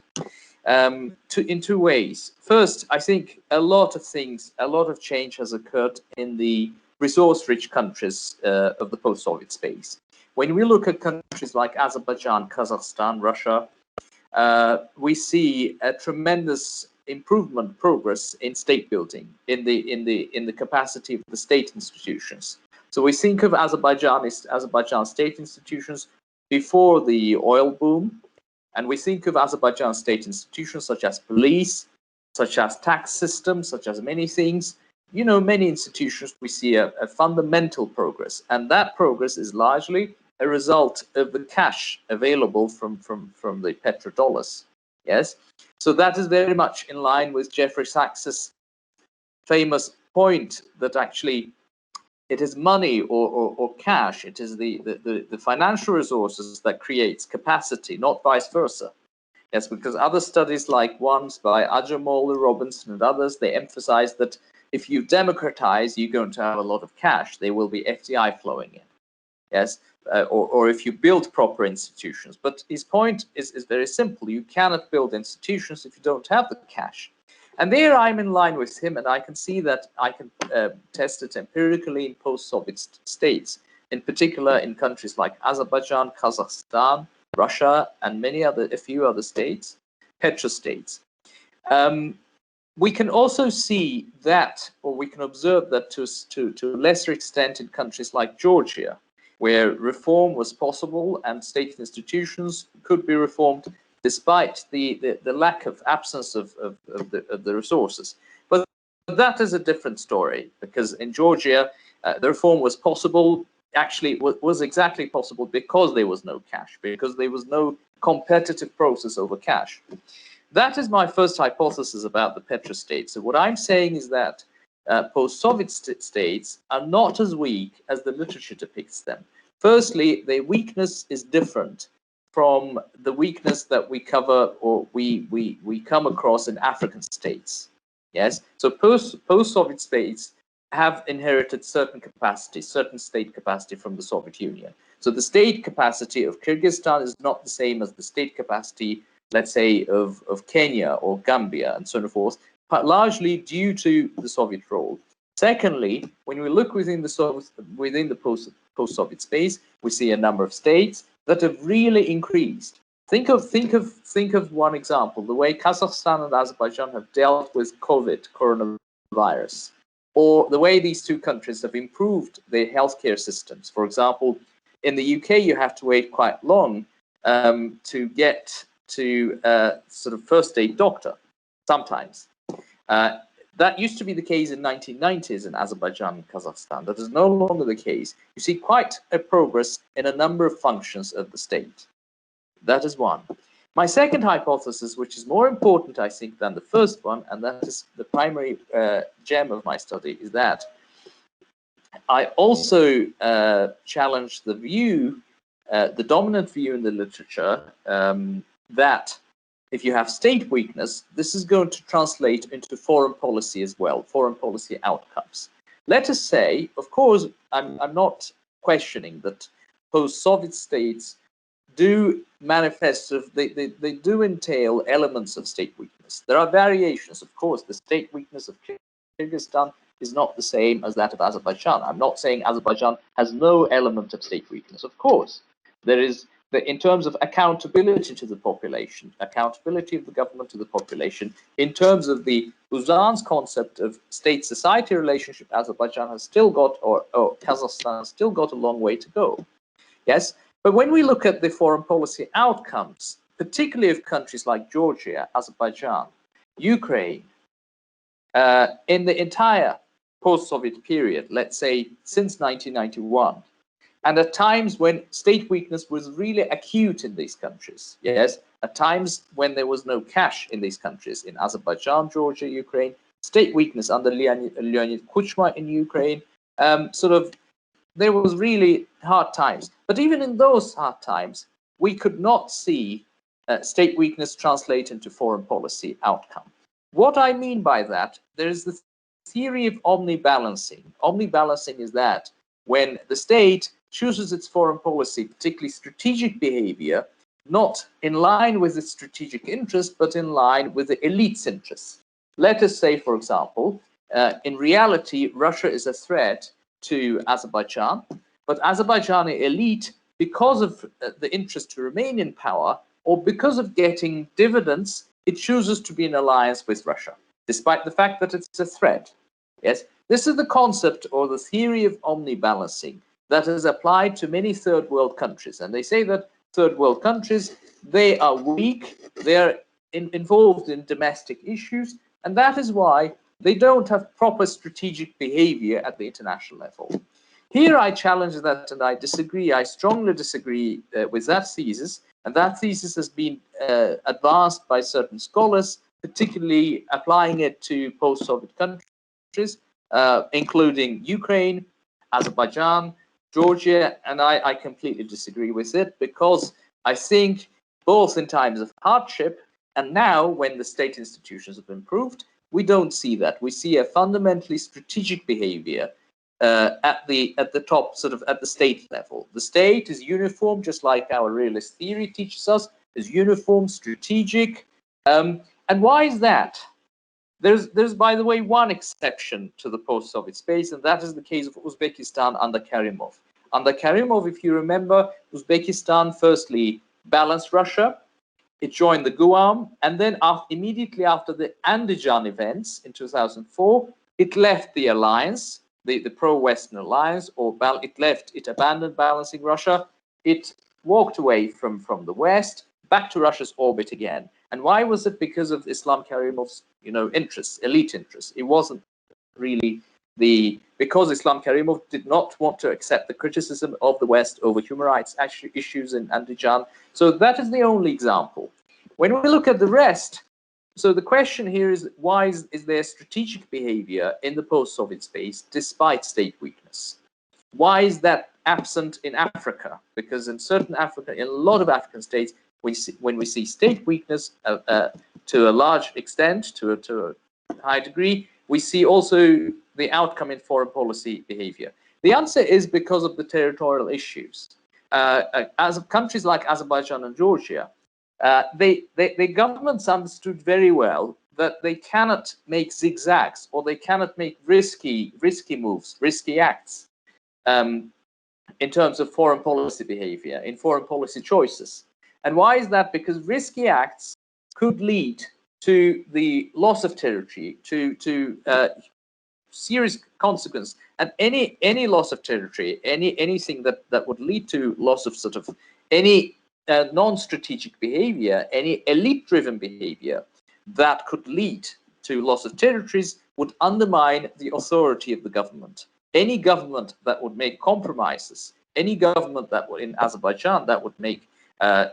in two ways. First, I think a lot of change has occurred in the resource-rich countries of the post-Soviet space. When we look at countries like Azerbaijan, Kazakhstan, Russia, we see a tremendous progress in state building, in the capacity of the state institutions. So we think of Azerbaijan state institutions before the oil boom, and we think of Azerbaijan state institutions such as police, such as tax systems, such as many things. You know, many institutions, we see a fundamental progress, and that progress is largely a result of the cash available from the petrodollars. Yes. So that is very much in line with Jeffrey Sachs's famous point that actually it is money or cash, it is the financial resources that creates capacity, not vice versa. Yes, because other studies like ones by Ajamola, Robinson, and others, they emphasize that if you democratize, you're going to have a lot of cash. There will be FDI flowing in. Yes. Or if you build proper institutions. But his point is very simple. You cannot build institutions if you don't have the cash. And there I'm in line with him, and I can see that I can test it empirically in post-Soviet states, in particular in countries like Azerbaijan, Kazakhstan, Russia, and a few other states, petrostates. We can also see that, or we can observe that to a lesser extent in countries like Georgia, where reform was possible and state institutions could be reformed despite the absence of the resources. But that is a different story, because in Georgia, the reform was possible, actually was exactly possible because there was no cash, because there was no competitive process over cash. That is my first hypothesis about the petrostates. So what I'm saying is that post-Soviet states are not as weak as the literature depicts them. Firstly, their weakness is different from the weakness that we cover or we come across in African states. Yes, so post-Soviet states have inherited certain capacity, certain state capacity from the Soviet Union. So the state capacity of Kyrgyzstan is not the same as the state capacity, let's say, of Kenya or Gambia and so forth, but largely due to the Soviet role. Secondly, when we look within the post-Soviet space, we see a number of states that have really increased. Think of one example: the way Kazakhstan and Azerbaijan have dealt with coronavirus, or the way these two countries have improved their healthcare systems. For example, in the UK, you have to wait quite long to get to sort of first aid doctor sometimes. That used to be the case in 1990s in Azerbaijan and Kazakhstan. That is no longer the case. You see quite a progress in a number of functions of the state. That is one. My second hypothesis, which is more important, I think, than the first one, and that is the primary gem of my study, is that I also challenge the view, the dominant view in the literature, that if you have state weakness, this is going to translate into foreign policy as well, foreign policy outcomes. Let us say, of course, I'm not questioning that post-Soviet states do manifest, they do entail elements of state weakness. There are variations, of course. The state weakness of Kyrgyzstan is not the same as that of Azerbaijan. I'm not saying Azerbaijan has no element of state weakness. Of course, there is, in terms of accountability to the population, accountability of the government to the population, in terms of the Uzan's concept of state-society relationship, Azerbaijan has still got, or Kazakhstan has still got a long way to go. Yes, but when we look at the foreign policy outcomes, particularly of countries like Georgia, Azerbaijan, Ukraine, in the entire post-Soviet period, let's say since 1991, and at times when state weakness was really acute in these countries, yes, at times when there was no cash in these countries, in Azerbaijan, Georgia, Ukraine, state weakness under Leonid Kuchma in Ukraine, there was really hard times. But even in those hard times, we could not see state weakness translate into foreign policy outcome. What I mean by that, there is the theory of omnibalancing. Omnibalancing is that when the state chooses its foreign policy, particularly strategic behavior, not in line with its strategic interests, but in line with the elite's interests. Let us say, for example, in reality, Russia is a threat to Azerbaijan, but Azerbaijani elite, because of the interest to remain in power, or because of getting dividends, it chooses to be in alliance with Russia, despite the fact that it's a threat. Yes, this is the concept or the theory of omnibalancing that is applied to many third world countries. And they say that third world countries, they are weak, they are involved in domestic issues, and that is why they don't have proper strategic behavior at the international level. Here I challenge that, and I disagree, I strongly disagree with that thesis, and that thesis has been advanced by certain scholars, particularly applying it to post-Soviet countries, including Ukraine, Azerbaijan, Georgia, and I completely disagree with it, because I think both in times of hardship and now when the state institutions have improved, we don't see that. We see a fundamentally strategic behavior at the top, sort of at the state level. The state is uniform, just like our realist theory teaches us, is uniform, strategic. And why is that? There's, by the way, one exception to the post-Soviet space, and that is the case of Uzbekistan under Karimov. Under Karimov, if you remember, Uzbekistan firstly balanced Russia, it joined the GUAM, and then immediately after the Andijan events in 2004, it left the alliance, the pro-Western alliance, or it abandoned balancing Russia. It walked away from the West, back to Russia's orbit again. And why was it? Because of Islam Karimov's, interests, elite interests. It wasn't really because Islam Karimov did not want to accept the criticism of the West over human rights issues in Andijan. So that is the only example. When we look at the rest, so the question here is, why is there strategic behavior in the post-Soviet space despite state weakness? Why is that absent in Africa? Because in a lot of African states, when we see state weakness to a large extent, to a high degree, we see also the outcome in foreign policy behavior. The answer is because of the territorial issues. As countries like Azerbaijan and Georgia, the governments understood very well that they cannot make zigzags, or they cannot make risky moves, risky acts in terms of foreign policy behavior, in foreign policy choices. And why is that? Because risky acts could lead to the loss of territory, to serious consequence, and any loss of territory, anything that would lead to loss of sort of any non-strategic behavior, any elite-driven behavior that could lead to loss of territories would undermine the authority of the government. Any government that would make compromises, any government that would, in Azerbaijan, that would make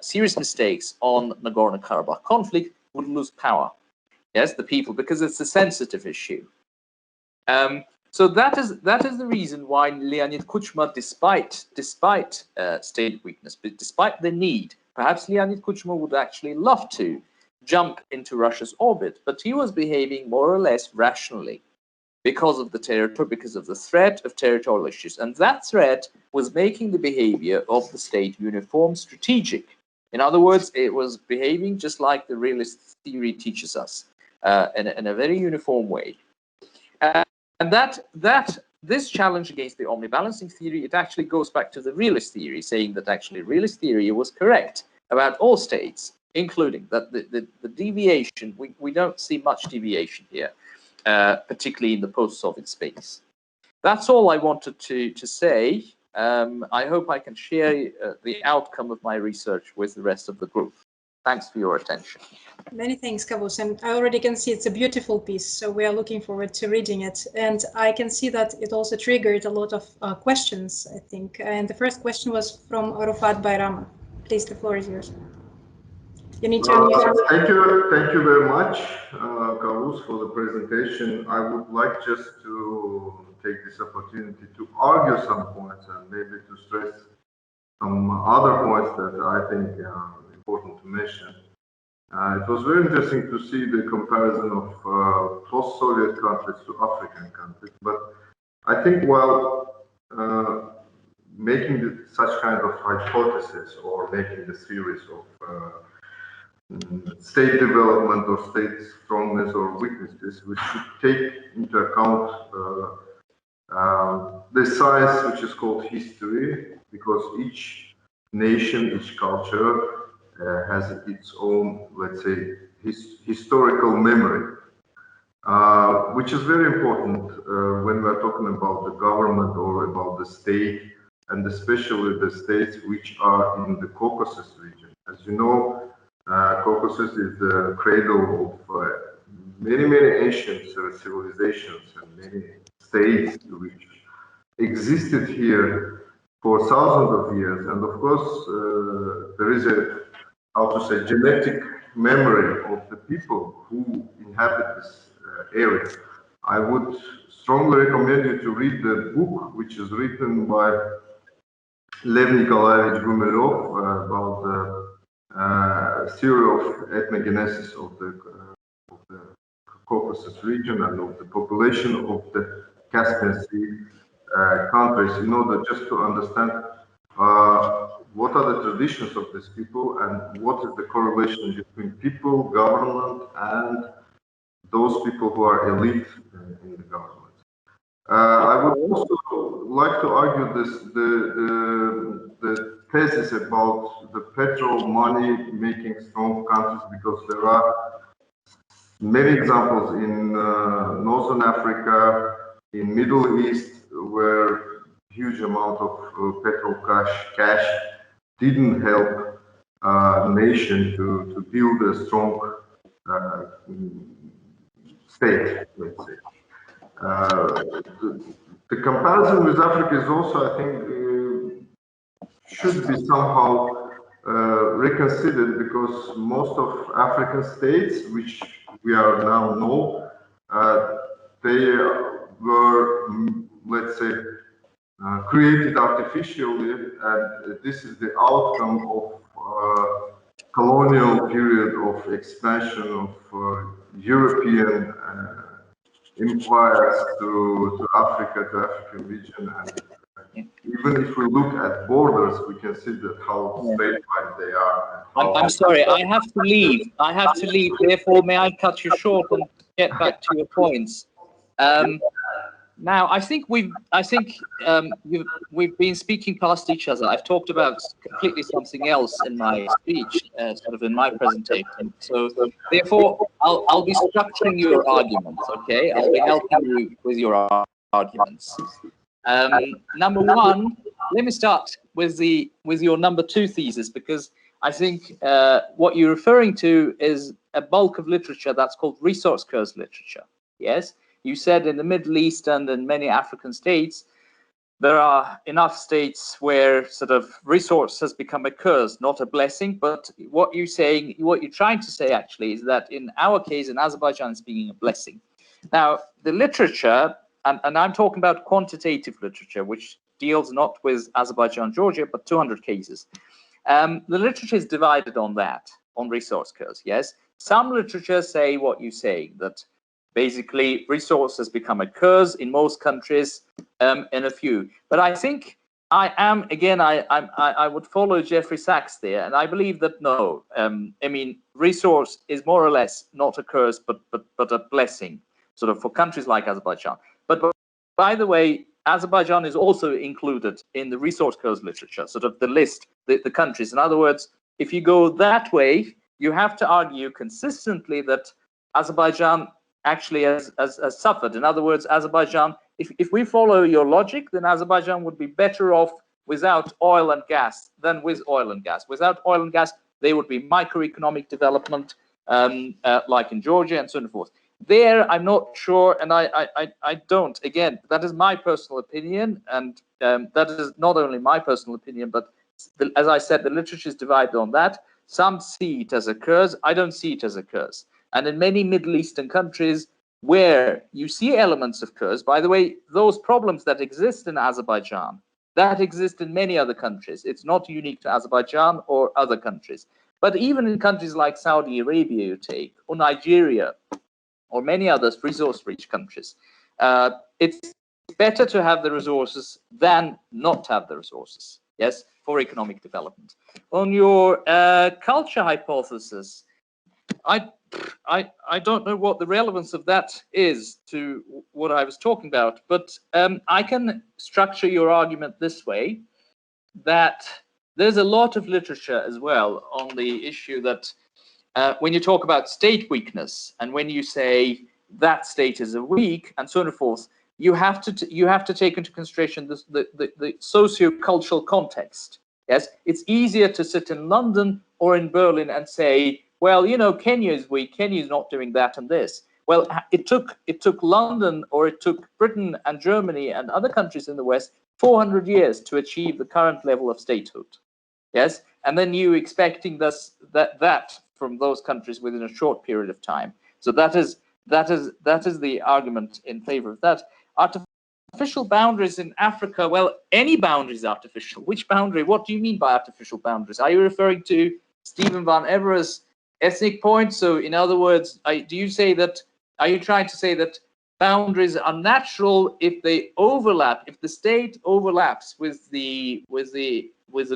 serious mistakes on Nagorno-Karabakh conflict would lose power. Yes, the people, because it's a sensitive issue. So that is the reason why Leonid Kuchma, despite state weakness, but despite the need, perhaps Leonid Kuchma would actually love to jump into Russia's orbit, but he was behaving more or less rationally because of the territory, because of the threat of territorial issues. And that threat was making the behavior of the state uniform, strategic. In other words, it was behaving just like the realist theory teaches us, in a very uniform way. And this challenge against the omnibalancing theory, it actually goes back to the realist theory, saying that actually realist theory was correct about all states, including that the deviation, we don't see much deviation here, particularly in the post-Soviet space. That's all I wanted to say. I hope I can share the outcome of my research with the rest of the group. Thanks for your attention. Many thanks, Kavus. And I already can see it's a beautiful piece, so we are looking forward to reading it. And I can see that it also triggered a lot of questions, I think. And the first question was from Rufat Bayrama. Please, the floor is yours. You need to unmute. Thank you very much, Kavus, for the presentation. I would like just to take this opportunity to argue some points and maybe to stress some other points that I think are important to mention. It was very interesting to see the comparison of post-Soviet countries to African countries, but I think while making such kind of hypothesis or making the series of state development or state strongness or weaknesses, we should take into account the science which is called history, because each nation, each culture has its own, let's say, historical memory, which is very important when we're talking about the government or about the state, and especially the states which are in the Caucasus region. As you know, Caucasus is the cradle of many ancient civilizations and many states which existed here for thousands of years. And of course, there is a, how to say, genetic memory of the people who inhabit this area. I would strongly recommend you to read the book, which is written by Lev Nikolaevich Gumelov about the theory of ethnogenesis of the Caucasus region and of the population of the Caspian Sea countries, in order just to understand what are the traditions of these people and what is the correlation between people, government, and those people who are elite in the government. I would also like to argue the thesis about the petrol money making strong countries, because there are many examples in Northern Africa, in Middle East, where huge amount of petrol cash didn't help a nation to build a strong state, let's say. The comparison with Africa is also, I think, should be somehow reconsidered, because most of African states, which we are now know, they were, let's say, created artificially, and this is the outcome of colonial period of expansion of European empires to Africa, to African region. And even if we look at borders, we can see that how straight-line they are. I'm sorry, I have to leave. Therefore, may I cut you short and get back to your points? Now, I think we've been speaking past each other. I've talked about completely something else in my speech, sort of in my presentation. So, therefore, I'll be structuring your arguments. Okay, I'll be helping you with your arguments. Number one, let me start with your number two thesis, because I think what you're referring to is a bulk of literature that's called resource curse literature. Yes. You said in the Middle East and in many African states, there are enough states where sort of resource has become a curse, not a blessing. But what you're trying to say actually is that in our case, in Azerbaijan, it's being a blessing. Now, the literature and I'm talking about quantitative literature, which deals not with Azerbaijan, Georgia, but 200 cases. The literature is divided on that, on resource curves, yes. Some literature say what you say, that basically resources become a curse in most countries, in a few. But I think I would follow Jeffrey Sachs there, and I believe that no, I mean, resource is more or less not a curse, but a blessing, sort of, for countries like Azerbaijan. But by the way, Azerbaijan is also included in the resource curves literature, sort of the list, the countries. In other words, if you go that way, you have to argue consistently that Azerbaijan actually has suffered. In other words, Azerbaijan, if we follow your logic, then Azerbaijan would be better off without oil and gas than with oil and gas. Without oil and gas, they would be microeconomic development, like in Georgia and so on and forth. There, I'm not sure, and I don't. Again, that is my personal opinion, and that is not only my personal opinion, but as I said, the literature is divided on that. Some see it as a curse. I don't see it as a curse. And in many Middle Eastern countries where you see elements of curse, by the way, those problems that exist in Azerbaijan, that exist in many other countries. It's not unique to Azerbaijan or other countries. But even in countries like Saudi Arabia, you take, or Nigeria, or many others, resource-rich countries, it's better to have the resources than not have the resources, yes, for economic development. On your culture hypothesis, I don't know what the relevance of that is to what I was talking about, but I can structure your argument this way, that there's a lot of literature as well on the issue that when you talk about state weakness, and when you say that state is weak and so on and forth, you have to take into consideration the socio-cultural context. Yes, it's easier to sit in London or in Berlin and say, well, you know, Kenya is weak, Kenya is not doing that and this. Well, it took London, or it took Britain and Germany and other countries in the West 400 years to achieve the current level of statehood. Yes, and then you expecting that from those countries within a short period of time. So that is the argument in favor of that. Artificial boundaries in Africa, well, any boundary is artificial. Which boundary? What do you mean by artificial boundaries? Are you referring to Stephen van Evere's ethnic point? So in other words, are you trying to say that boundaries are natural if they overlap, if the state overlaps with the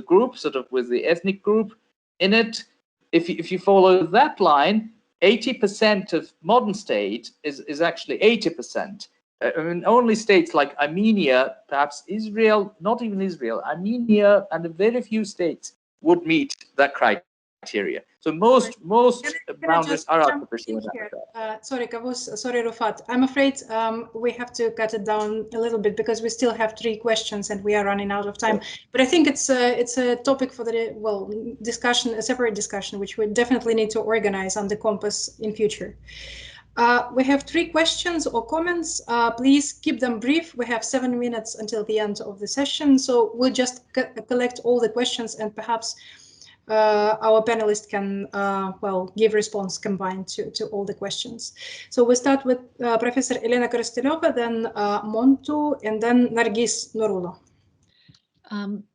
group, sort of with the ethnic group in it? If you follow that line, 80% of modern state is actually 80%. I mean, only states like Armenia, perhaps Israel, not even Israel, Armenia, and a very few states would meet that criteria. So most boundaries are artificial. Sorry, Kavus, sorry, Rufat. I'm afraid we have to cut it down a little bit because we still have 3 questions and we are running out of time. But I think it's a topic for the discussion, a separate discussion, which we definitely need to organize on the Compass in future. We have 3 questions or comments. Please keep them brief. We have 7 minutes until the end of the session, so we'll just collect all the questions, and perhaps our panelists can give response combined to all the questions. So we start with Professor Elena Korostelova, then Montu, and then Nargis Nurullo.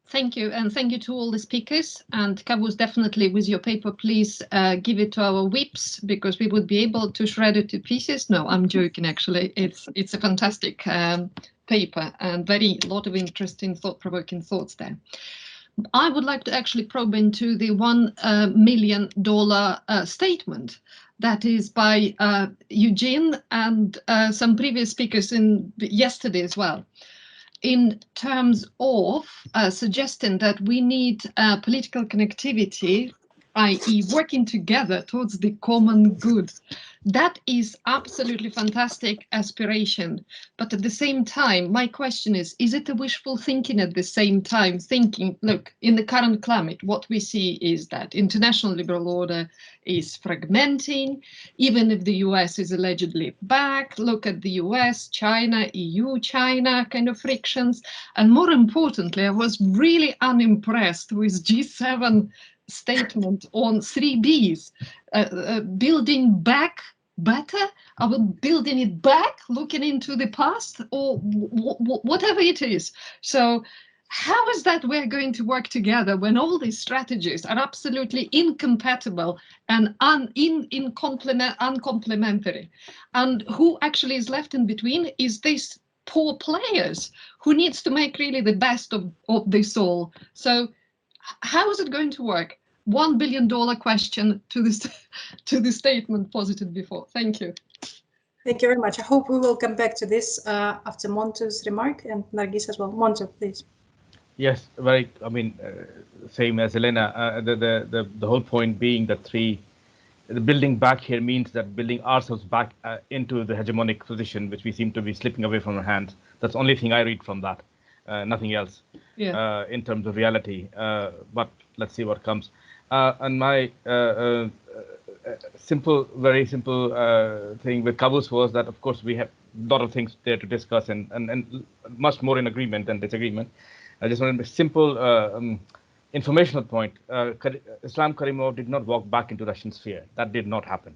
Thank you, and thank you to all the speakers. And Kavus, definitely with your paper, please give it to our whips, because we would be able to shred it to pieces. No, I'm joking, actually. It's a fantastic paper and lot of interesting thought-provoking thoughts there. I would like to actually probe into the $1 million statement that is by Eugene and some previous speakers yesterday as well, in terms of suggesting that we need political connectivity, i.e. working together towards the common good. That is absolutely fantastic aspiration. But at the same time, my question is it a wishful thinking at the same time? Thinking, look, in the current climate, what we see is that international liberal order is fragmenting, even if the US is allegedly back. Look at the US, China, EU, China kind of frictions. And more importantly, I was really unimpressed with G7 statement on 3 Bs, building back better? Are we building it back, looking into the past, or whatever it is? So how is that we're going to work together when all these strategies are absolutely incompatible and uncomplimentary? And who actually is left in between is these poor players who needs to make really the best of this all. So how is it going to work? $1 billion question to this to the statement posited before. Thank you. Thank you very much. I hope we will come back to this after Montu's remark and Nargis as well. Montu, please. Yes, very. I mean, same as Elena. The whole point being that the building back here means that building ourselves back into the hegemonic position, which we seem to be slipping away from our hands. That's the only thing I read from that. Nothing else. Yeah. In terms of reality. But let's see what comes. And my very simple thing with Kabus was that, of course, we have a lot of things there to discuss and much more in agreement than disagreement. I just wanted a simple informational point. Islam Karimov did not walk back into Russian sphere. That did not happen.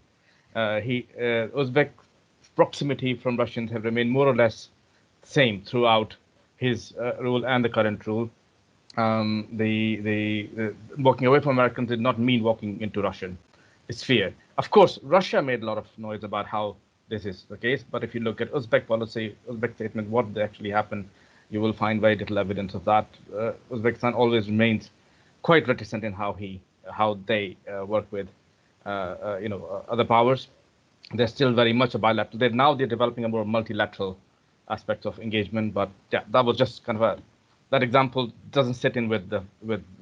Uzbek proximity from Russians have remained more or less same throughout his rule and the current rule. The walking away from Americans did not mean walking into Russian sphere. Of course, Russia made a lot of noise about how this is the case, but if you look at Uzbek policy, Uzbek statement, what actually happened, you will find very little evidence of that. Uzbekistan always remains quite reticent in how they work with other powers. They're still very much a bilateral. They're developing a more multilateral aspect of engagement. But yeah, that was just kind of that example doesn't sit in with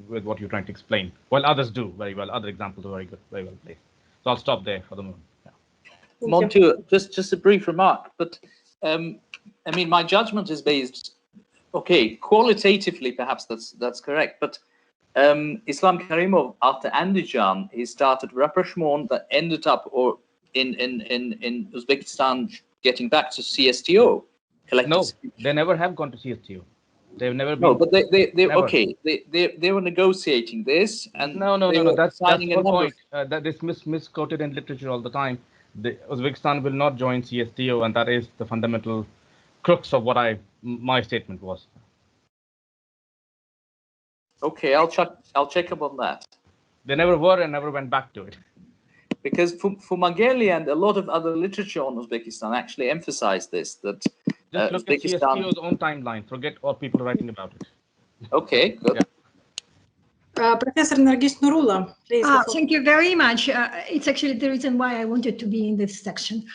what you're trying to explain. While others do very well, other examples are very good, very well placed. So I'll stop there for the moment. Yeah. Montu, just a brief remark, but I mean, my judgment is based. Okay, qualitatively, perhaps that's correct, but Islam Karimov, after Andijan, he started rapprochement that ended up in Uzbekistan getting back to CSTO. No, they never have gone to CSTO. They've never been. No, but they okay. They were negotiating this, and no. That's the whole point. That is misquoted in literature all the time. Uzbekistan will not join CSTO, and that is the fundamental crux of what my statement was. Okay, I'll check up on that. They never were and never went back to it. Because Fumageli and a lot of other literature on Uzbekistan actually emphasize this, that just look at CSTO's own timeline. Forget what people are writing about it. Okay, good. Yeah. Professor Nargis Nurullah, please. Thank you very much. It's actually the reason why I wanted to be in this section,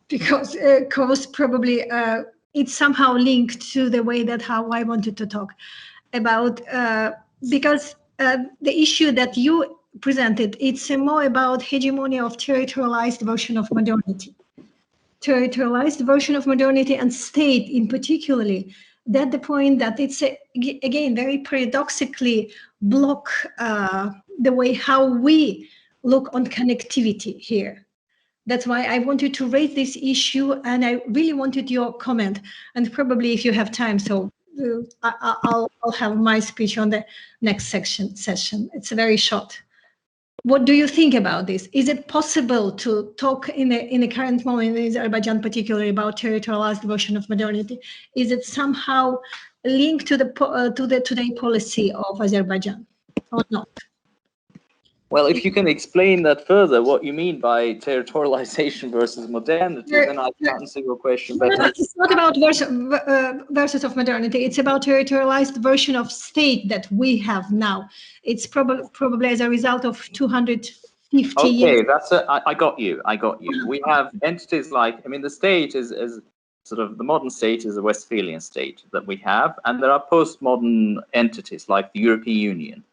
because probably it's somehow linked to the way that how I wanted to talk about, because the issue that you presented, it's more about hegemony of territorialized version of modernity. Territorialized version of modernity and state in particularly, that the point that it's, again, very paradoxically block the way how we look on connectivity here. That's why I wanted to raise this issue, and I really wanted your comment, and probably if you have time, so I'll have my speech on the next session. It's very short. What do you think about this? Is it possible to talk in the current moment in Azerbaijan, particularly about territorialized version of modernity? Is it somehow linked to the today policy of Azerbaijan or not? Well, if you can explain that further, what you mean by territorialization versus modernity, then I can answer your question better. No, it's not about versus of modernity. It's about territorialized version of state that we have now. It's probably as a result of 250 years. Okay, I got you. We have entities like, I mean, the state is sort of, the modern state is a Westphalian state that we have, and there are postmodern entities like the European Union.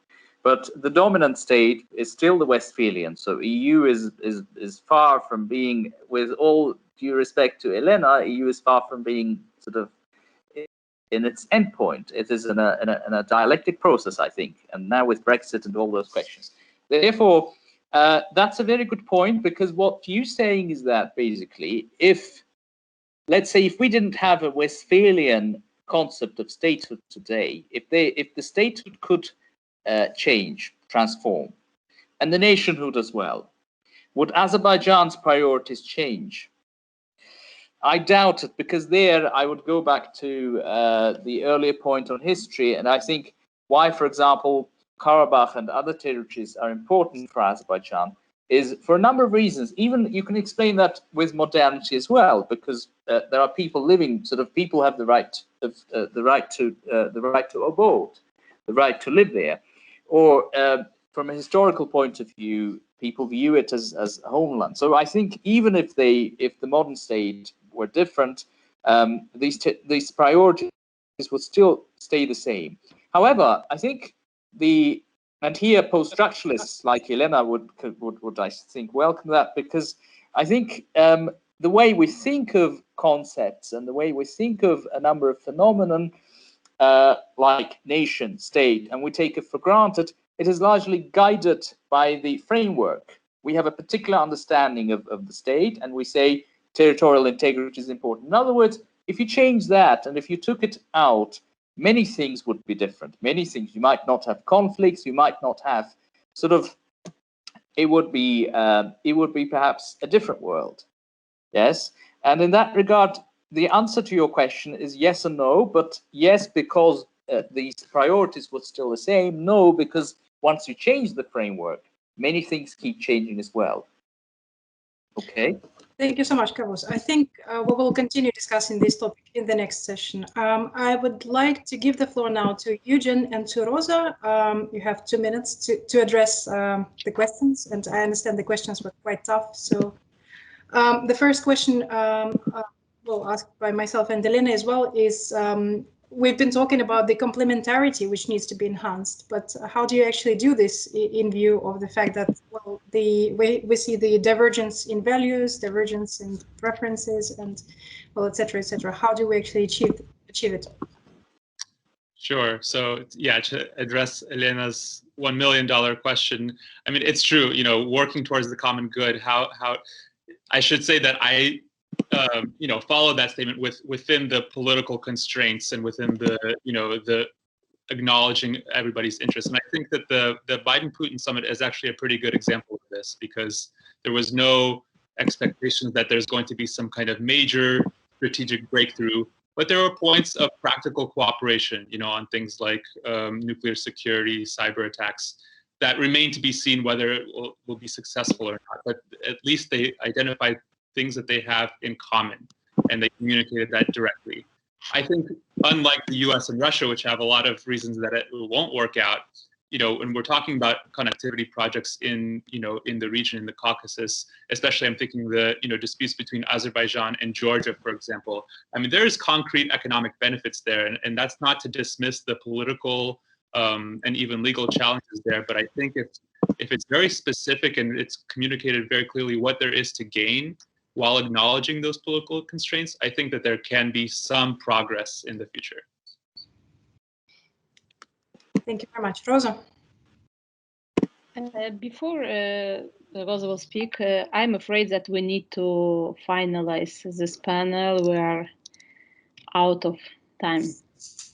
But the dominant state is still the Westphalian. So EU is far from being, with all due respect to Elena, EU is far from being sort of in its endpoint. It is in a dialectic process, I think. And now with Brexit and all those questions. Therefore, that's a very good point, because what you're saying is that basically, let's say if we didn't have a Westphalian concept of statehood today, if the statehood could change, transform, and the nationhood as well, Would Azerbaijan's priorities change? I doubt it, because there I would go back to the earlier point on history, and I think why, for example, Karabakh and other territories are important for Azerbaijan is for a number of reasons. Even you can explain that with modernity as well, because there are people living, people have the right to abode, the right to live there, or from a historical point of view, people view it as a homeland. So I think even if the modern state were different, these priorities would still stay the same. However, I think and here post-structuralists like Elena would I think welcome that, because I think the way we think of concepts and the way we think of a number of phenomenon like nation, state, and we take it for granted, it is largely guided by the framework. We have a particular understanding of the state, and we say territorial integrity is important. In other words, if you change that and if you took it out, many things would be different. Many things, you might not have conflicts, you might not have it would be perhaps a different world. Yes, and in that regard, the answer to your question is yes and no. But yes, because these priorities were still the same. No, because once you change the framework, many things keep changing as well. Okay. Thank you so much, Carlos. I think we will continue discussing this topic in the next session. I would like to give the floor now to Eugene and to Rosa. You have 2 minutes to address the questions, and I understand the questions were quite tough. So the first question, well, asked by myself and Elena as well, is we've been talking about the complementarity which needs to be enhanced, but how do you actually do this in view of the fact that, well, we see the divergence in values, divergence in preferences, and, well, et cetera, et cetera. How do we actually achieve it? Sure. So yeah, to address Elena's $1 million question, I mean, it's true, you know, working towards the common good, how I should say that I you know, follow that statement within the political constraints and within the, you know, the acknowledging everybody's interests. And I think that the Biden-Putin summit is actually a pretty good example of this, because there was no expectation that there's going to be some kind of major strategic breakthrough, but there were points of practical cooperation, you know, on things like nuclear security, cyber attacks, that remain to be seen whether it will be successful or not. But at least they identified things that they have in common, and they communicated that directly. I think, unlike the US and Russia, which have a lot of reasons that it won't work out, you know, when we're talking about connectivity projects in, you know, in the region, in the Caucasus, especially I'm thinking the, you know, disputes between Azerbaijan and Georgia, for example. I mean, there's concrete economic benefits there, and that's not to dismiss the political and even legal challenges there. But I think if it's very specific and it's communicated very clearly what there is to gain, while acknowledging those political constraints, I think that there can be some progress in the future. Thank you very much. Rosa? Before Rosa will speak, I'm afraid that we need to finalize this panel. We are out of time.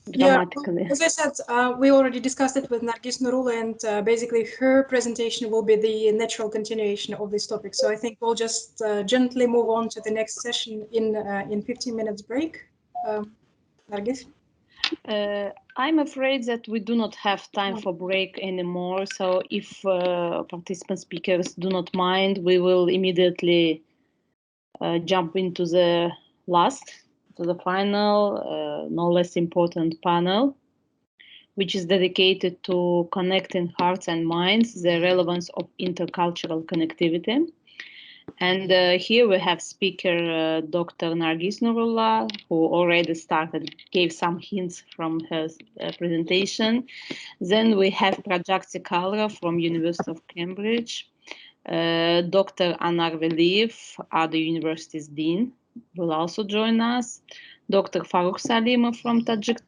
Dramatically. Yeah, as I said, we already discussed it with Nargis Nurullo, and basically her presentation will be the natural continuation of this topic. So I think we'll just gently move on to the next session in 15 minutes break. Nargis? I'm afraid that we do not have time for break anymore. So if participant speakers do not mind, we will immediately jump into the final, no less important panel, which is dedicated to connecting hearts and minds, the relevance of intercultural connectivity. And here we have speaker Dr. Nargis Nurullo, who already gave some hints from her presentation. Then we have Prajakti Kalra from University of Cambridge, Dr. Anar Veliyev, other university's dean, will also join us, Dr. Farukh Salimov from Tajik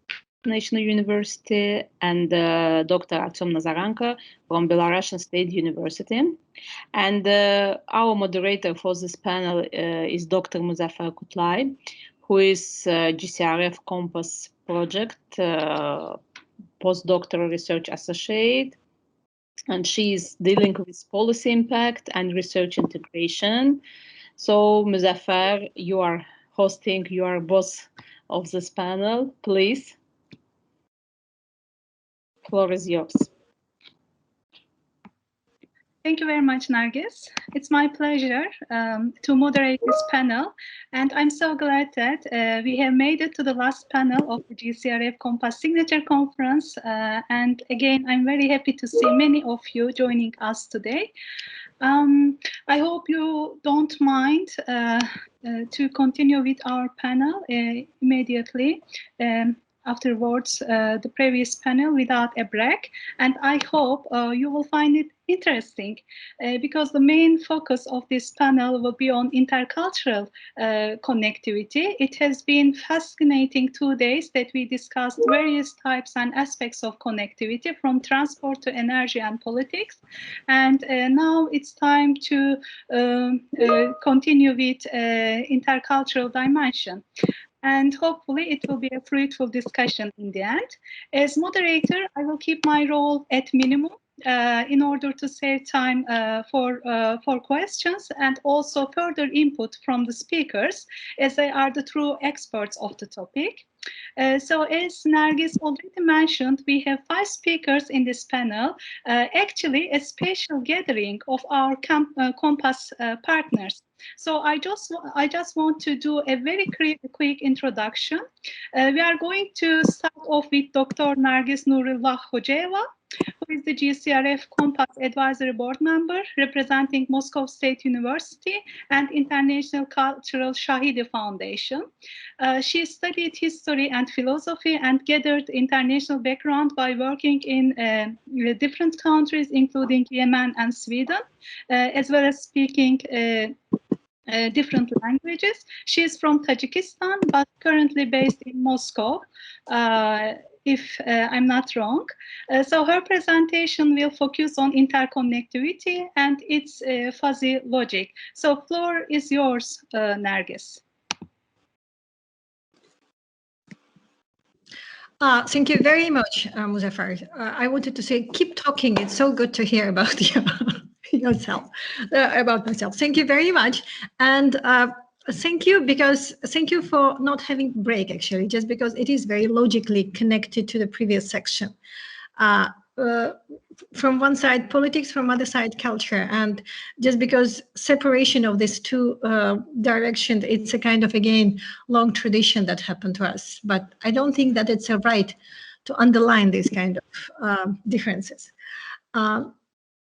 National University, and Dr. Artem Nazarenko from Belarusian State University. And our moderator for this panel is Dr. Muzaffar Kutlay, who is GCRF Compass Project postdoctoral research associate. and she's dealing with policy impact and research integration. So, Muzaffar, you are hosting, you are boss of this panel, please. Floor is yours. Thank you very much, Nargis. It's my pleasure to moderate this panel, and I'm so glad that we have made it to the last panel of the GCRF Compass Signature Conference, and again, I'm very happy to see many of you joining us today. I hope you don't mind to continue with our panel immediately. Afterwards, the previous panel without a break, and I hope you will find it interesting because the main focus of this panel will be on intercultural connectivity. It has been fascinating 2 days that we discussed various types and aspects of connectivity, from transport to energy and politics, and now it's time to continue with intercultural dimension. And hopefully it will be a fruitful discussion in the end. As moderator, I will keep my role at minimum in order to save time for questions and also further input from the speakers, as they are the true experts of the topic. So as Nargis already mentioned, we have 5 speakers in this panel, actually a special gathering of our Compass partners. So I just want to do a very quick introduction. We are going to start off with Dr. Nargis Nurullah Hojeva, who is the GCRF Compass Advisory Board member representing Moscow State University and International Cultural Shahidi Foundation. She studied history and philosophy and gathered international background by working in different countries, including Yemen and Sweden, as well as speaking different languages. She is from Tajikistan, but currently based in Moscow, if I'm not wrong. So her presentation will focus on interconnectivity and its fuzzy logic. So floor is yours, Nargis. Thank you very much, Muzaffar. I wanted to say, keep talking. It's so good to hear about you. Yourself, about myself. Thank you very much, and thank you for not having break, actually, just because it is very logically connected to the previous section. From one side politics, from other side culture, and just because separation of these two directions, it's a kind of, again, long tradition that happened to us, but I don't think that it's a right to underline these kind of differences.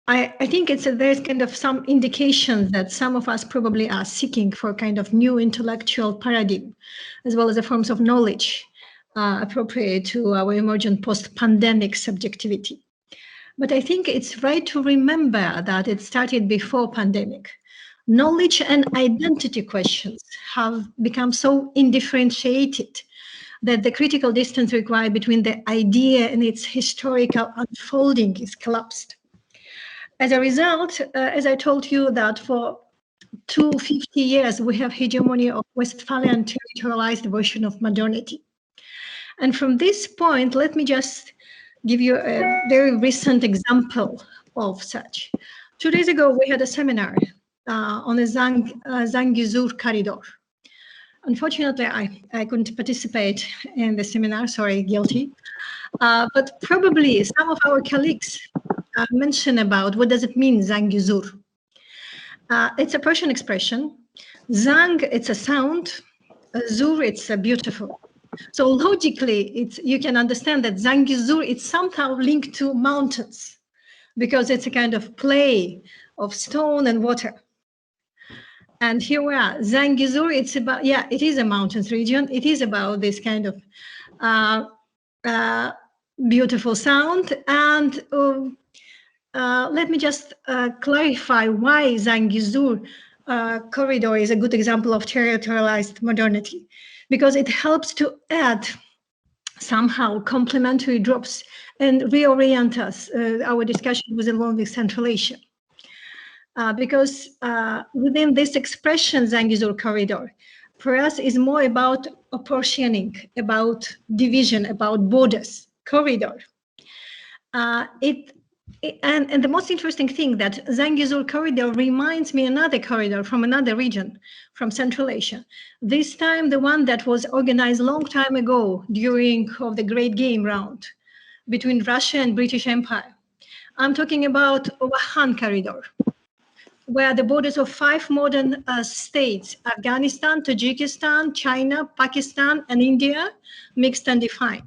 I think there's kind of some indication that some of us probably are seeking for kind of new intellectual paradigm, as well as the forms of knowledge appropriate to our emergent post-pandemic subjectivity. But I think it's right to remember that it started before pandemic. Knowledge and identity questions have become so indifferentiated that the critical distance required between the idea and its historical unfolding is collapsed. As a result, as I told you, that for 250 years, we have hegemony of Westphalian territorialized version of modernity. And from this point, let me just give you a very recent example of such. 2 days ago, we had a seminar on the Zangezur corridor. Unfortunately, I couldn't participate in the seminar, sorry, guilty. But probably some of our colleagues mention about what does it mean, Zangezur. It's a Persian expression. Zang, it's a sound. Zur, it's a beautiful. So logically, you can understand that Zangezur is somehow linked to mountains because it's a kind of play of stone and water. And here we are. Zangezur, it's about, yeah, it is a mountains region. It is about this kind of beautiful sound. And let me just clarify why Zangezur corridor is a good example of territorialized modernity, because it helps to add somehow complementary drops and reorient us, our discussion was along with Central Asia. Because within this expression, Zangezur corridor, for us is more about apportioning, about division, about borders, corridor. It And the most interesting thing that Zangezur corridor reminds me another corridor from another region, from Central Asia. This time the one that was organized a long time ago during of the Great Game Round between Russia and British Empire. I'm talking about Wahan corridor, where the borders of 5 modern states, Afghanistan, Tajikistan, China, Pakistan, and India, mixed and defined.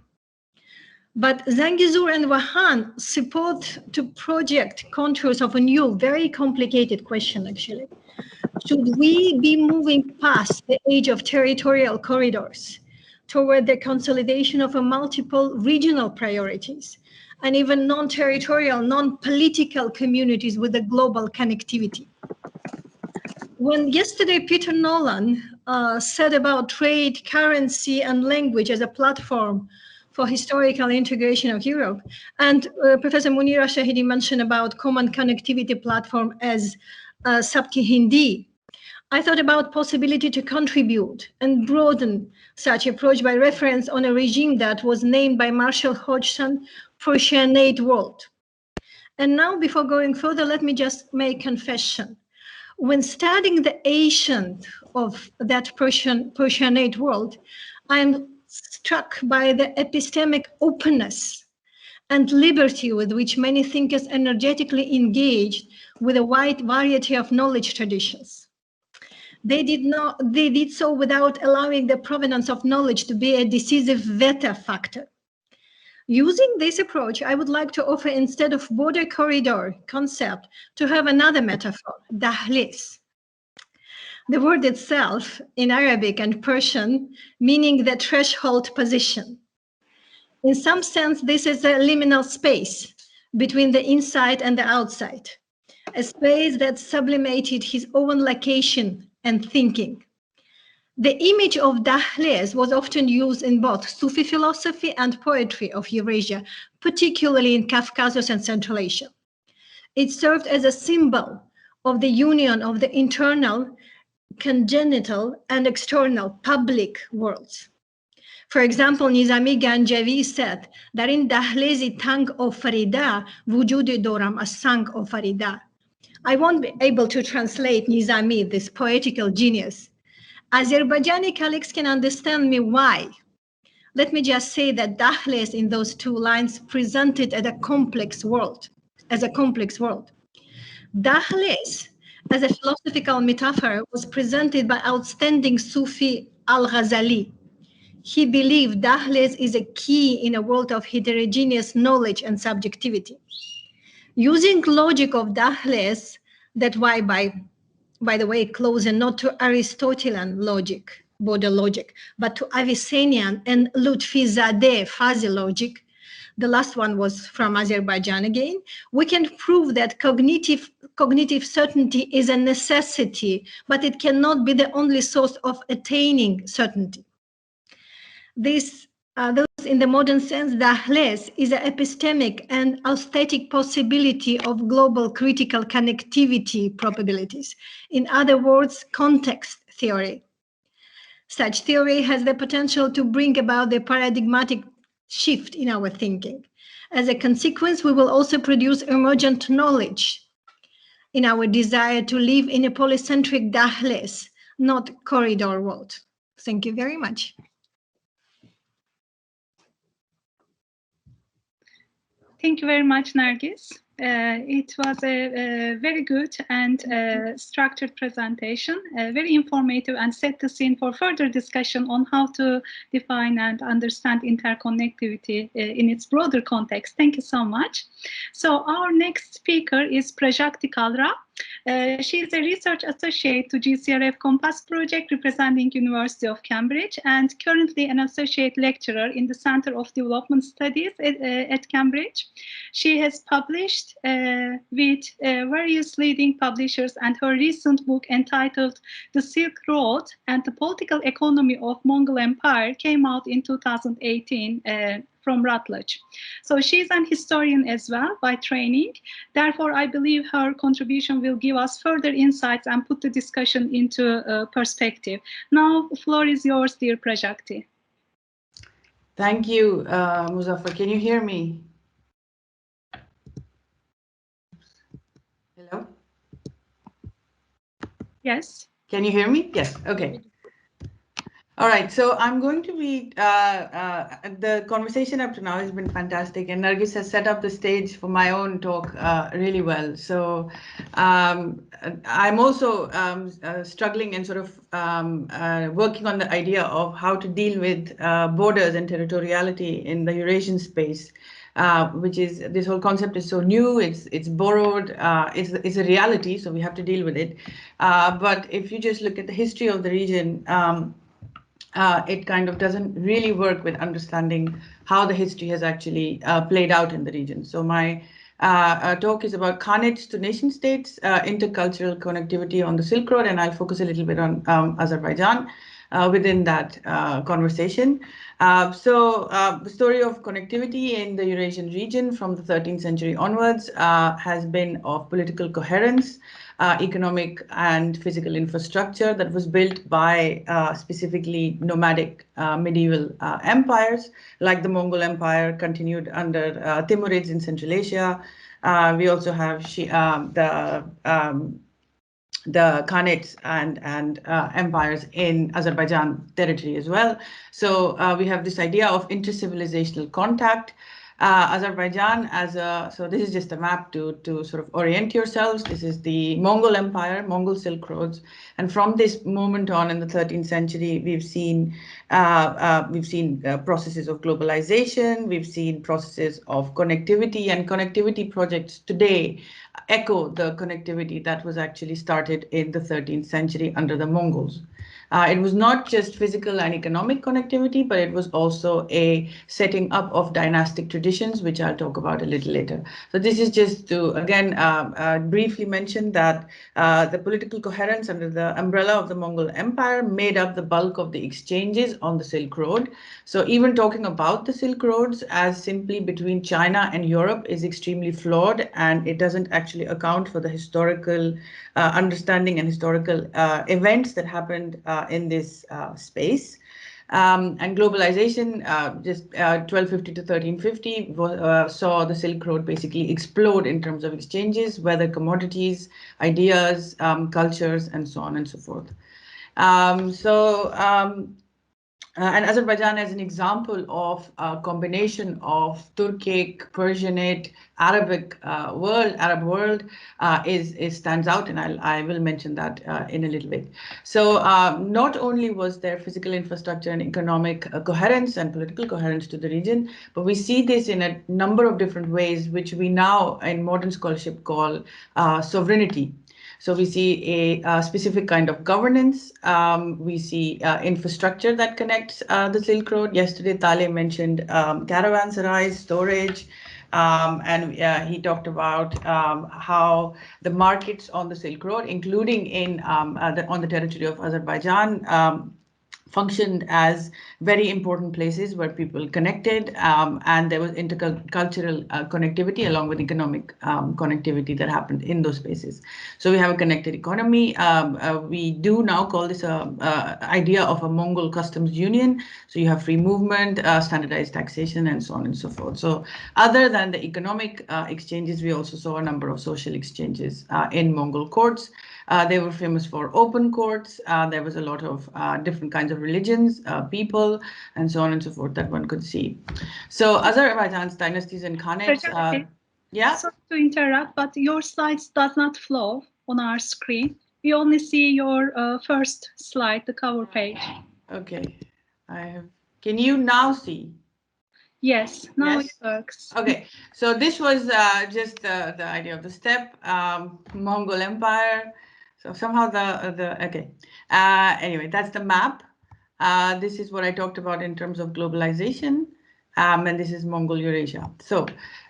But Zangezur and Wahan support to project contours of a new, very complicated question, actually. Should we be moving past the age of territorial corridors toward the consolidation of a multiple regional priorities and even non-territorial, non-political communities with a global connectivity? When yesterday Peter Nolan said about trade, currency, and language as a platform for historical integration of Europe, and Professor Munira Shahidi mentioned about common connectivity platform as Sabki Hindi, I thought about possibility to contribute and broaden such approach by reference on a regime that was named by Marshall Hodgson Persianate World. And now, before going further, let me just make confession. When studying the ancient of that Persianate world, I am struck by the epistemic openness and liberty with which many thinkers energetically engaged with a wide variety of knowledge traditions. They did so without allowing the provenance of knowledge to be a decisive veto factor. Using this approach, I would like to offer, instead of border corridor concept, to have another metaphor, dahliz. The word itself in Arabic and Persian meaning the threshold position. In some sense, this is a liminal space between the inside and the outside, a space that sublimated his own location and thinking. The image of dahliz was often used in both Sufi philosophy and poetry of Eurasia, particularly in Caucasus and Central Asia. It served as a symbol of the union of the internal, congenital, and external public worlds. For example, Nizami Ganjavi said that in Dahlizi tang o Farida, vujudi doram as sang o Farida. I won't be able to translate Nizami, this poetical genius. Azerbaijani colleagues can understand me why. Let me just say that Dahliz in those 2 lines presented as a complex world, Dahliz, as a philosophical metaphor, was presented by outstanding Sufi Al-Ghazali. He believed Dahliz is a key in a world of heterogeneous knowledge and subjectivity. Using logic of Dahliz, that why by the way, closer not to Aristotelian logic, border logic, but to Avicennian and Lutfizadeh fuzzy logic. The last one was from Azerbaijan again. We can prove that cognitive certainty is a necessity, but it cannot be the only source of attaining certainty. Those in the modern sense, Dahliz is an epistemic and aesthetic possibility of global critical connectivity probabilities. In other words, context theory. Such theory has the potential to bring about the paradigmatic shift in our thinking. As a consequence, we will also produce emergent knowledge in our desire to live in a polycentric Dahliz, not corridor world. Thank you very much. Thank you very much, Nargis. It was a very good and structured presentation, very informative, and set the scene for further discussion on how to define and understand interconnectivity in its broader context. Thank you so much. So our next speaker is Prajakti Kalra. She is a research associate to GCRF Compass project representing University of Cambridge and currently an associate lecturer in the Center of Development Studies at Cambridge. She has published with various leading publishers, and her recent book entitled The Silk Road and the Political Economy of Mongol Empire came out in 2018 from Routledge. So she's an historian as well by training. Therefore, I believe her contribution will give us further insights and put the discussion into perspective. Now, the floor is yours, dear Prajakti. Thank you, Muzaffar. Can you hear me? Yes. Can you hear me? Yes. Okay. All right, so I'm going to read, the conversation up to now has been fantastic, and Nargis has set up the stage for my own talk really well. So I'm also struggling and sort of working on the idea of how to deal with borders and territoriality in the Eurasian space. Which is, this whole concept is so new, it's borrowed, it's a reality, so we have to deal with it. But if you just look at the history of the region, it kind of doesn't really work with understanding how the history has actually played out in the region. So my talk is about Khanates to nation states, intercultural connectivity on the Silk Road, and I'll focus a little bit on Azerbaijan within that conversation. The story of connectivity in the Eurasian region from the 13th century onwards has been of political coherence, economic and physical infrastructure that was built by specifically nomadic medieval empires, like the Mongol Empire continued under Timurids in Central Asia. We also have the Khanates and empires in Azerbaijan territory as well. So we have this idea of inter-civilizational contact. Azerbaijan so this is just a map to sort of orient yourselves. This is the Mongol Empire, Mongol Silk Roads. And from this moment on in the 13th century, we've seen processes of globalization, we've seen processes of connectivity, and connectivity projects today echo the connectivity that was actually started in the 13th century under the Mongols. It was not just physical and economic connectivity, but it was also a setting up of dynastic traditions, which I'll talk about a little later. So this is just to, again, briefly mention that the political coherence under the umbrella of the Mongol Empire made up the bulk of the exchanges on the Silk Road. So even talking about the Silk Roads as simply between China and Europe is extremely flawed, and it doesn't actually account for the historical understanding and historical events that happened in this space. And globalization, just 1250 to 1350, saw the Silk Road basically explode in terms of exchanges, whether commodities, ideas, cultures, and so on and so forth. And Azerbaijan as an example of a combination of Turkic, Persianate, Arabic Arab world stands out, and I will mention that in a little bit. So not only was there physical infrastructure and economic coherence and political coherence to the region, but we see this in a number of different ways, which we now in modern scholarship call sovereignty. So we see a specific kind of governance. We see infrastructure that connects the Silk Road. Yesterday, Taleh mentioned caravanserais, storage, and he talked about how the markets on the Silk Road, including on the territory of Azerbaijan, functioned as very important places where people connected, and there was intercultural connectivity along with economic connectivity that happened in those spaces. So we have a connected economy. We do now call this a idea of a Mongol customs union. So you have free movement, standardized taxation, and so on and so forth. So other than the economic exchanges, we also saw a number of social exchanges in Mongol courts. They were famous for open courts. There was a lot of different kinds of religions, people, and so on and so forth that one could see. So Azerbaijan's dynasties and khanates. Yeah. Sorry to interrupt, but your slides does not flow on our screen. We only see your first slide, the cover page. Okay, I have. Can you now see? Yes, now it works. Okay, so this was just the idea of the step, Mongol Empire. So somehow okay. Anyway, that's the map. This is what I talked about in terms of globalization. And this is Mongol Eurasia. So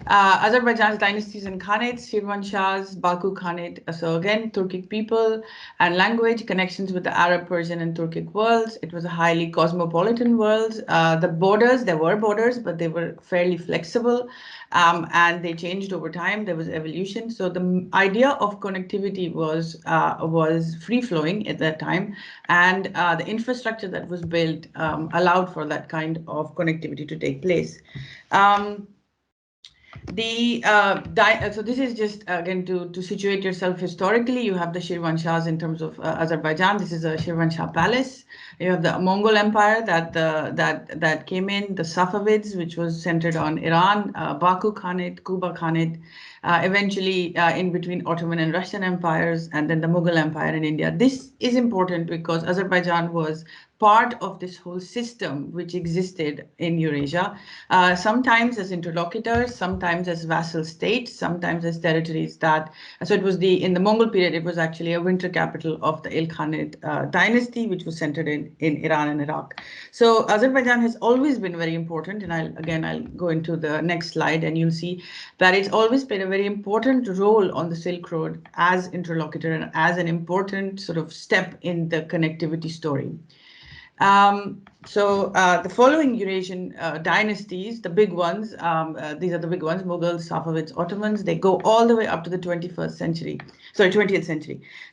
Azerbaijan's dynasties and khanates, Shirvanshahs, Baku Khanate. So again, Turkic people and language, connections with the Arab, Persian, and Turkic worlds. It was a highly cosmopolitan world. The borders, there were borders, but they were fairly flexible, and they changed over time. There was evolution. So the idea of connectivity was free-flowing at that time, and the infrastructure that was built allowed for that kind of connectivity to take place. So this is just again to situate yourself historically. You have the Shirvanshahs in terms of Azerbaijan. This is a Shirvanshah palace. You have the Mongol Empire that came in, the Safavids, which was centered on Iran, Baku Khanate, Kuba Khanate, eventually in between Ottoman and Russian empires, and then the Mughal Empire in India. This is important because Azerbaijan was part of this whole system which existed in Eurasia, sometimes as interlocutors, sometimes as vassal states, sometimes as territories that, so it was in the Mongol period, it was actually a winter capital of the Ilkhanid dynasty, which was centered in Iran and Iraq. So Azerbaijan has always been very important, and I'll go into the next slide and you'll see that it's always played a very important role on the Silk Road as interlocutor and as an important sort of step in the connectivity story. The following Eurasian dynasties, the big ones, these are the big ones, Mughals, Safavids, Ottomans, they go all the way up to the 20th century.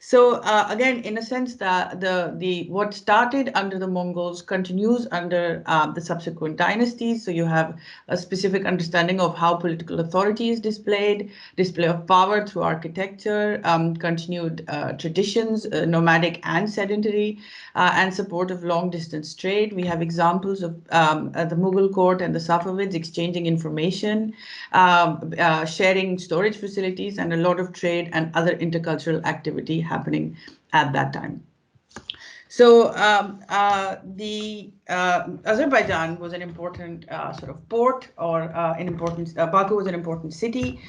So again, in a sense, what started under the Mongols continues under the subsequent dynasties. So you have a specific understanding of how political authority is displayed, display of power through architecture, continued traditions, nomadic and sedentary, and support of long-distance trade. We have examples of the Mughal court and the Safavids exchanging information, sharing storage facilities, and a lot of trade and other intercultural activity happening at that time. So Azerbaijan was an important sort of port, or an important, Baku was an important city,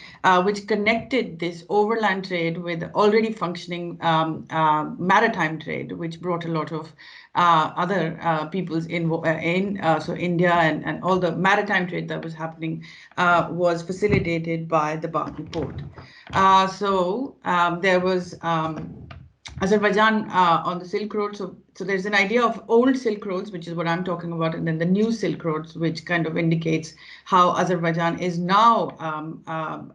which connected this overland trade with already functioning maritime trade, which brought a lot of other peoples in. So India and all the maritime trade that was happening was facilitated by the Baku port. There was Azerbaijan on the Silk Road. So there's an idea of old Silk Roads, which is what I'm talking about, and then the new Silk Roads, which kind of indicates how Azerbaijan is now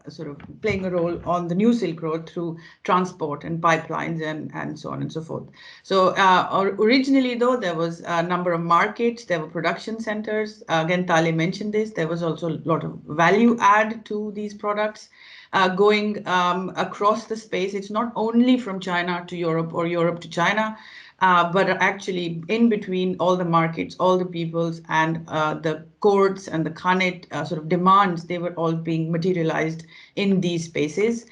sort of playing a role on the new Silk Road through transport and pipelines and so on and so forth. So originally, though, there was a number of markets, there were production centers. Again, Tale mentioned this. There was also a lot of value add to these products. Going across the space. It's not only from China to Europe or Europe to China, but actually in between all the markets, all the peoples, and the courts and the Khanate sort of demands, they were all being materialized in these spaces.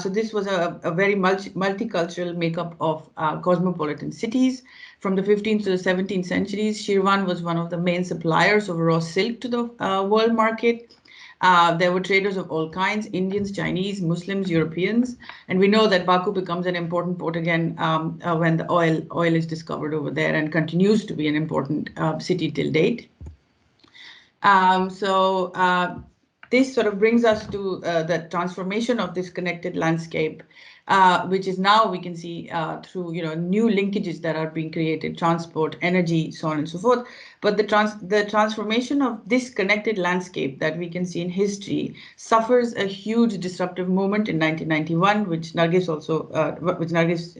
So this was a very multicultural makeup of cosmopolitan cities. From the 15th to the 17th centuries, Shirvan was one of the main suppliers of raw silk to the world market. There were traders of all kinds, Indians, Chinese, Muslims, Europeans, and we know that Baku becomes an important port again when the oil is discovered over there, and continues to be an important city till date. This sort of brings us to the transformation of this connected landscape, which is now we can see through new linkages that are being created, transport, energy, so on and so forth. But the transformation of this connected landscape that we can see in history suffers a huge disruptive moment in 1991, which Nargis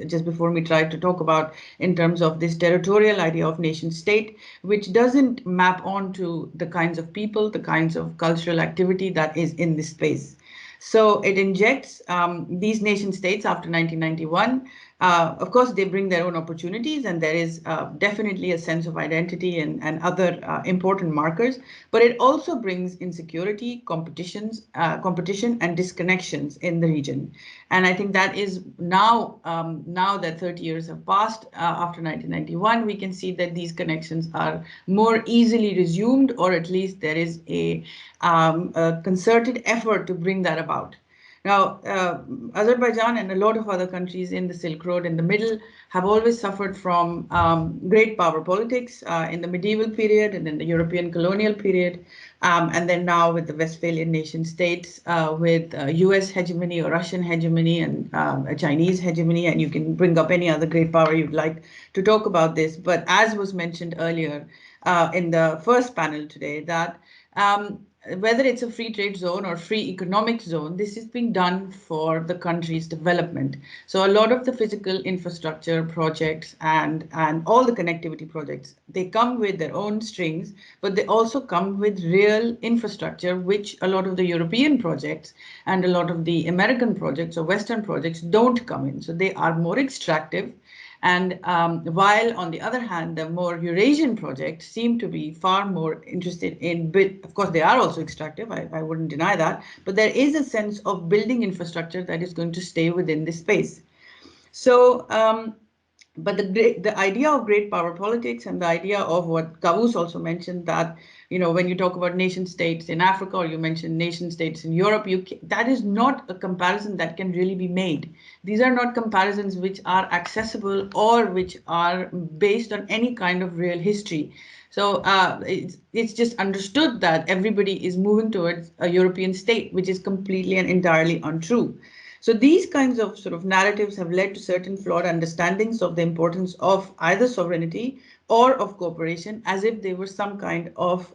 just before me tried to talk about in terms of this territorial idea of nation state, which doesn't map onto the kinds of people, the kinds of cultural activity that is in this space. So it injects these nation states after 1991. Of course, they bring their own opportunities, and there is definitely a sense of identity and other important markers, but it also brings insecurity, competition and disconnections in the region. And I think that is now that 30 years have passed after 1991, we can see that these connections are more easily resumed, or at least there is a concerted effort to bring that about. Now, Azerbaijan and a lot of other countries in the Silk Road in the middle have always suffered from great power politics in the medieval period and in the European colonial period, and then now with the Westphalian nation states with US hegemony or Russian hegemony and a Chinese hegemony, and you can bring up any other great power you'd like to talk about this. But as was mentioned earlier in the first panel today, that whether it's a free trade zone or free economic zone, this is being done for the country's development. So a lot of the physical infrastructure projects and all the connectivity projects, they come with their own strings, but they also come with real infrastructure, which a lot of the European projects and a lot of the American projects or Western projects don't come in. So they are more extractive. And while on the other hand, the more Eurasian projects seem to be far more interested in, of course, they are also extractive, I wouldn't deny that, but there is a sense of building infrastructure that is going to stay within this space. So, but the idea of great power politics and the idea of what Kavus also mentioned, that, you know, when you talk about nation states in Africa or you mention nation states in Europe, that is not a comparison that can really be made. These are not comparisons which are accessible or which are based on any kind of real history. So it's just understood that everybody is moving towards a European state, which is completely and entirely untrue. So these kinds of sort of narratives have led to certain flawed understandings of the importance of either sovereignty or of cooperation, as if they were some kind of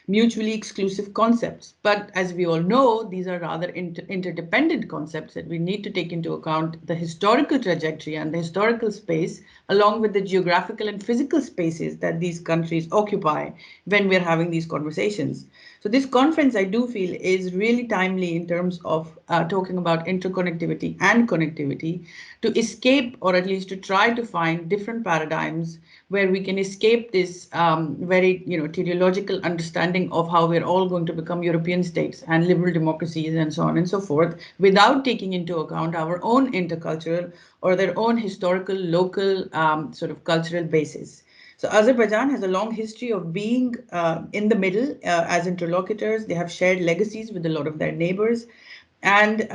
mutually exclusive concepts. But as we all know, these are rather interdependent concepts that we need to take into account the historical trajectory and the historical space, along with the geographical and physical spaces that these countries occupy when we're having these conversations. So this conference, I do feel, is really timely in terms of talking about interconnectivity and connectivity, to escape, or at least to try to find different paradigms where we can escape this very, teleological understanding of how we're all going to become European states and liberal democracies and so on and so forth, without taking into account our own intercultural or their own historical, local sort of cultural basis. So Azerbaijan has a long history of being in the middle as interlocutors. They have shared legacies with a lot of their neighbors. And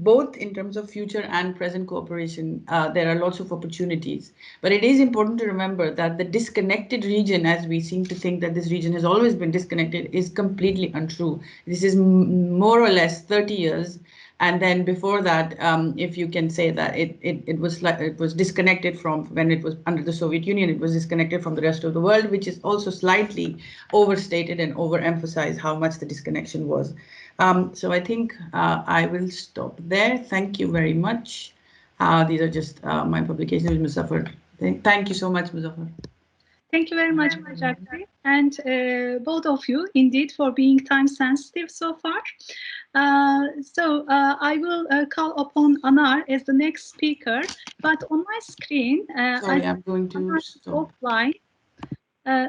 both in terms of future and present cooperation, there are lots of opportunities. But it is important to remember that the disconnected region, as we seem to think that this region has always been disconnected, is completely untrue. This is more or less 30 years. And then before that, if you can say that it was disconnected from, when it was under the Soviet Union, it was disconnected from the rest of the world, which is also slightly overstated and overemphasized how much the disconnection was. So I think I will stop there. Thank you very much. These are just my publications, Muzaffar. Thank you so much, Muzaffar. Thank you very much, Majakri, and both of you, indeed, for being time sensitive so far. I will call upon Anar as the next speaker, but on my screen, I'm going to stop. Offline.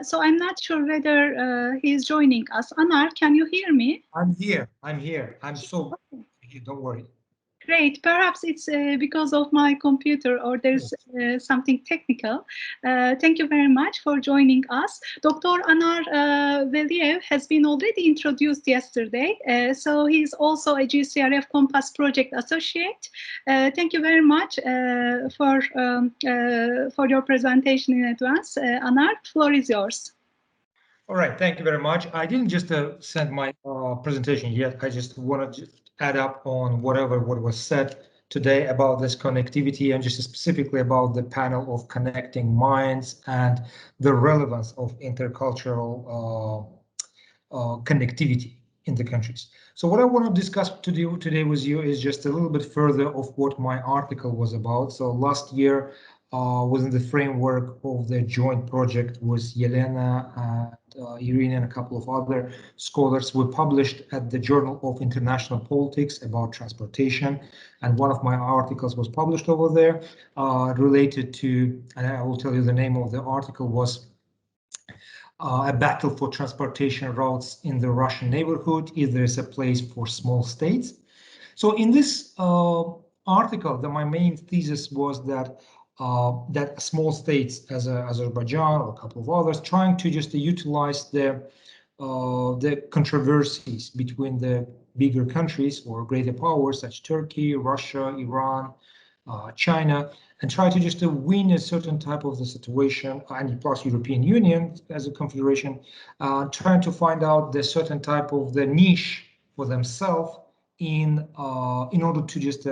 So I'm not sure whether he is joining us. Anar, can you hear me? I'm here. I'm so, don't worry. Great. Perhaps it's because of my computer, or there's something technical. Thank you very much for joining us. Dr. Anar Veliev has been already introduced yesterday. So he's also a GCRF Compass Project Associate. Thank you very much for your presentation in advance. Anar, the floor is yours. All right. Thank you very much. I didn't just send my presentation yet. I just wanted to add up on what was said today about this connectivity, and just specifically about the panel of connecting minds and the relevance of intercultural connectivity in the countries. So what I want to discuss today with you is just a little bit further of what my article was about. So last year, within the framework of the joint project with Yelena and Irina and a couple of other scholars, we published at the Journal of International Politics about transportation. And one of my articles was published over there related to, and I will tell you the name of the article, was a battle for transportation routes in the Russian neighborhood. Is there a place for small states? So in this article, my main thesis was that that small states, as Azerbaijan or a couple of others, trying to just utilize the controversies between the bigger countries or greater powers such as Turkey, Russia, Iran, China, and try to just win a certain type of the situation, and plus European Union as a confederation, trying to find out the certain type of the niche for themselves in order to just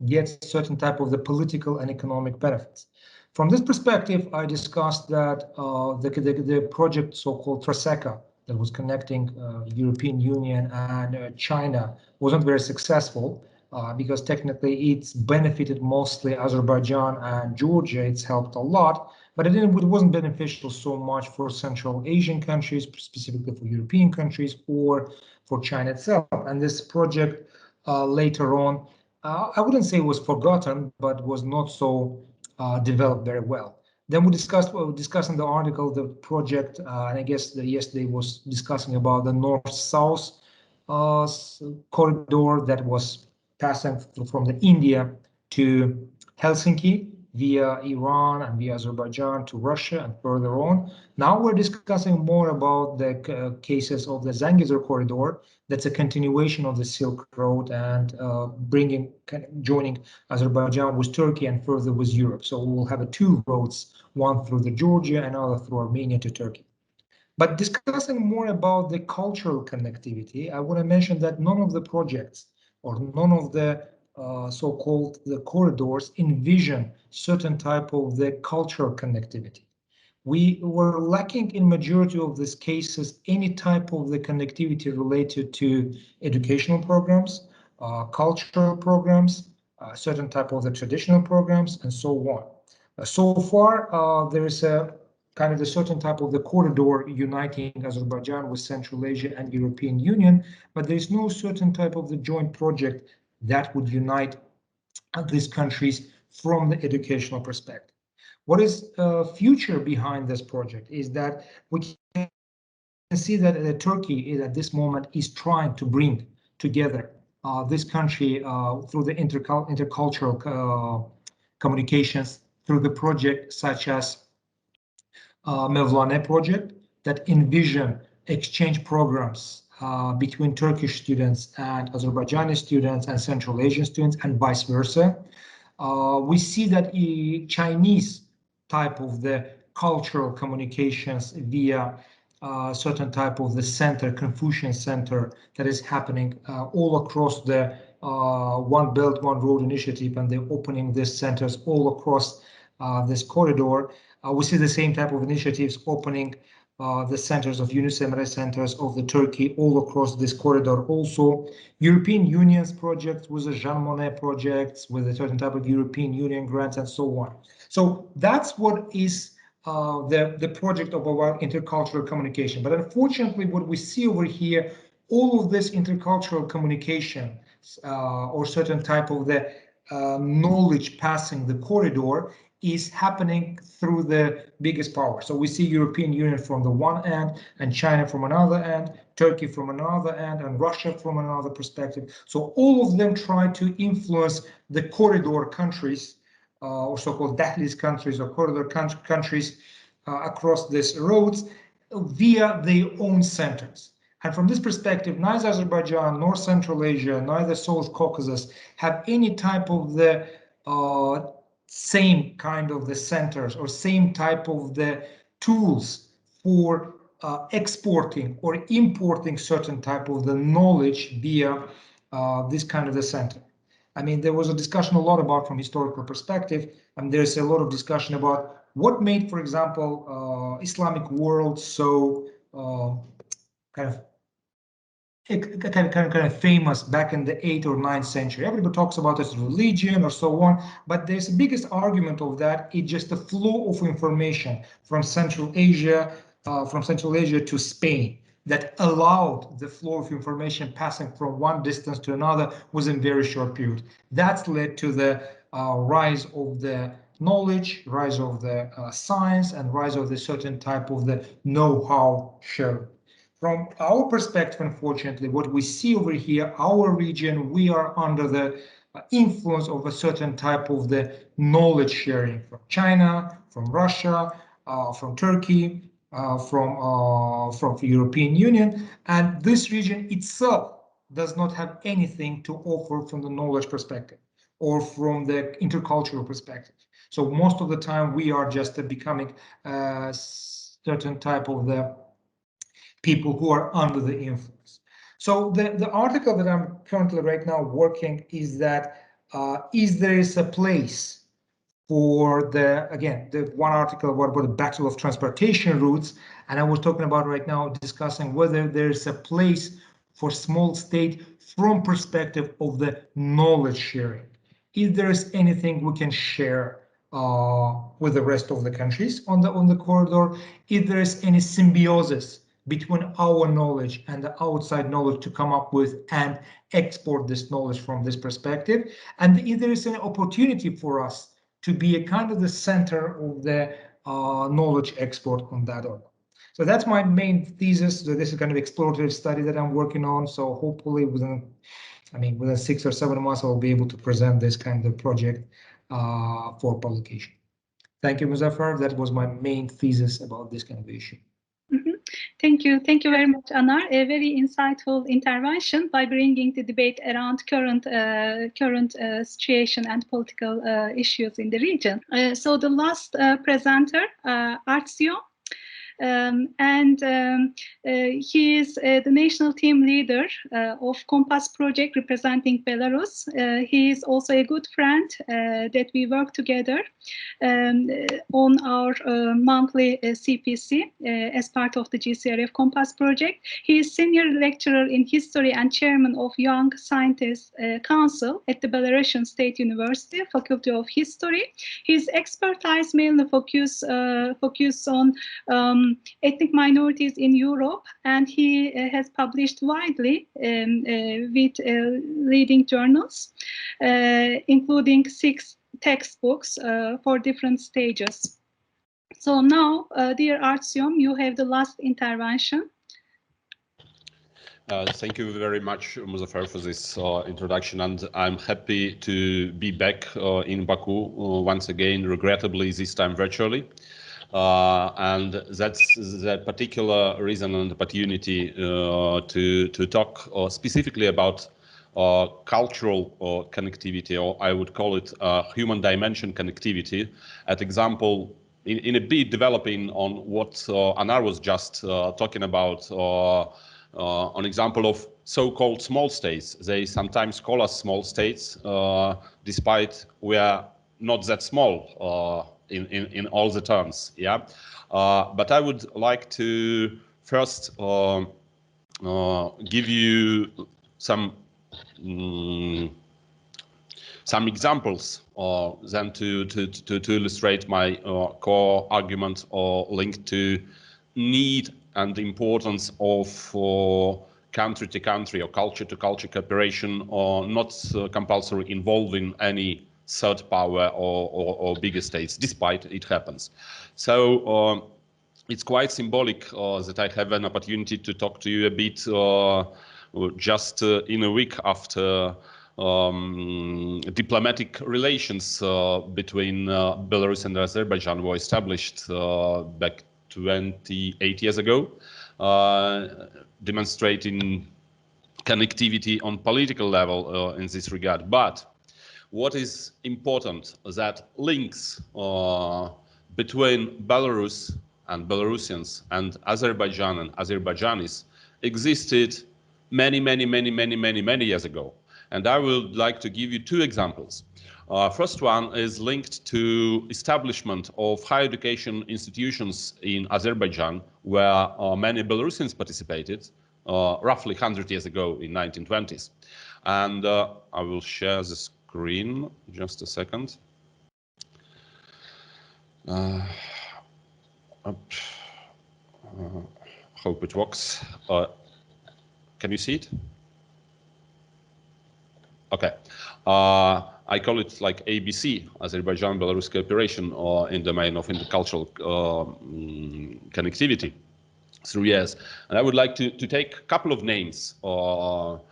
get certain type of the political and economic benefits. From this perspective, I discussed that the project so-called Traseka, that was connecting European Union and China wasn't very successful because technically it's benefited mostly Azerbaijan and Georgia. It's helped a lot, but it wasn't beneficial so much for Central Asian countries, specifically for European countries or for China itself. And this project later on, I wouldn't say was forgotten, but was not so developed very well. Then we discussed in the article the project, and I guess yesterday was discussing about the north-south corridor that was passing from the India to Helsinki via Iran and via Azerbaijan to Russia and further on. Now we're discussing more about the cases of the Zangezur corridor. That's a continuation of the Silk Road and joining Azerbaijan with Turkey and further with Europe. So we'll have two roads, one through the Georgia and other through Armenia to Turkey. But discussing more about the cultural connectivity, I want to mention that none of the projects or none of the so-called the corridors envision certain type of the cultural connectivity. We were lacking in majority of these cases any type of the connectivity related to educational programs, cultural programs, certain type of the traditional programs, and so on. So far, there is a kind of a certain type of the corridor uniting Azerbaijan with Central Asia and European Union, but there is no certain type of the joint project that would unite these countries from the educational perspective. What is future behind this project is that we can see that Turkey at this moment is trying to bring together this country through the intercultural communications through the project such as Mevlana project that envision exchange programs between Turkish students and Azerbaijani students and Central Asian students and vice versa. We see that Chinese type of the cultural communications via certain type of the center, Confucian Center, that is happening all across the One Belt, One Road initiative, and they're opening these centers all across this corridor. We see the same type of initiatives opening the centers of Yunus Emre centers of the Turkey all across this corridor. Also, European Union's projects with the Jean Monnet projects, with a certain type of European Union grants and so on. So that's what is the project of our intercultural communication. But unfortunately, what we see over here, all of this intercultural communication or certain type of the knowledge passing the corridor is happening through the biggest power. So we see European Union from the one end and China from another end, Turkey from another end, and Russia from another perspective. So all of them try to influence the corridor countries or so-called Dahliz countries or corridor countries across these roads via their own centers. And from this perspective, neither Azerbaijan nor Central Asia, neither South Caucasus have any type of the same kind of the centers or same type of the tools for exporting or importing certain type of the knowledge via this kind of the center. I mean, there was a discussion a lot about from historical perspective, and there's a lot of discussion about what made, for example, Islamic world so kind of famous back in the 8th or 9th century. Everybody talks about its religion or so on, but there's the biggest argument of that is just the flow of information from Central Asia to Spain that allowed the flow of information passing from one distance to another within a very short period. That's led to the rise of the knowledge, rise of the science, and rise of the certain type of the know-how sharing. From our perspective, unfortunately, what we see over here, our region, we are under the influence of a certain type of the knowledge sharing from China, from Russia, from Turkey, from the European Union, and this region itself does not have anything to offer from the knowledge perspective or from the intercultural perspective. So most of the time we are just becoming a certain type of the people who are under the influence. So the article that I'm currently right now working is that there is a place for the one article about the battle of transportation routes, And I was talking about right now, discussing whether there's a place for small state from perspective of the knowledge sharing. If there is anything we can share with the rest of the countries on the corridor, if there is any symbiosis between our knowledge and the outside knowledge to come up with and export this knowledge from this perspective, and if there is an opportunity for us to be a kind of the center of the knowledge export on that order. So that's my main thesis. So this is kind of explorative study that I'm working on. So hopefully within 6 or 7 months, I'll be able to present this kind of project for publication. Thank you, Muzaffar. That was my main thesis about this kind of issue. Thank you very much, Anar. A very insightful intervention by bringing the debate around current situation and political issues in the region. So the last presenter, Artsio. He is the national team leader of Compass project representing Belarus. He is also a good friend that we work together on our monthly CPC as part of the GCRF Compass project. He is senior lecturer in history and chairman of Young Scientists Council at the Belarusian State University, Faculty of History. His expertise mainly focus on ethnic minorities in Europe, and he has published widely with leading journals, including 6 textbooks for different stages. So now, dear Artyom, you have the last intervention. Thank you very much, Muzaffar, for this introduction, and I'm happy to be back in Baku once again, regrettably this time virtually. And that's the particular reason and opportunity to talk specifically about cultural connectivity, or I would call it human dimension connectivity, at example, in a bit developing on what Anar was just talking about, an example of so-called small states. They sometimes call us small states, despite we are not that small in all the terms, yeah. But I would like to first give you some examples, then to illustrate my core argument linked to need and the importance of country to country or culture to culture cooperation, or not compulsory involving any third power or bigger states, despite it happens. So it's quite symbolic that I have an opportunity to talk to you a bit just in a week after diplomatic relations between Belarus and Azerbaijan were established back 28 years ago, demonstrating connectivity on political level in this regard. But what is important is that links between Belarus and Belarusians and Azerbaijan and Azerbaijanis existed many years ago. And I would like to give you 2 examples. First one is linked to establishment of higher education institutions in Azerbaijan, where many Belarusians participated roughly 100 years ago in 1920s. And I will share the screen, just a second. Hope it works. Can you see it? Okay. I call it like ABC, Azerbaijan-Belarus cooperation, in the domain of intercultural connectivity through years. And I would like to take a couple of names of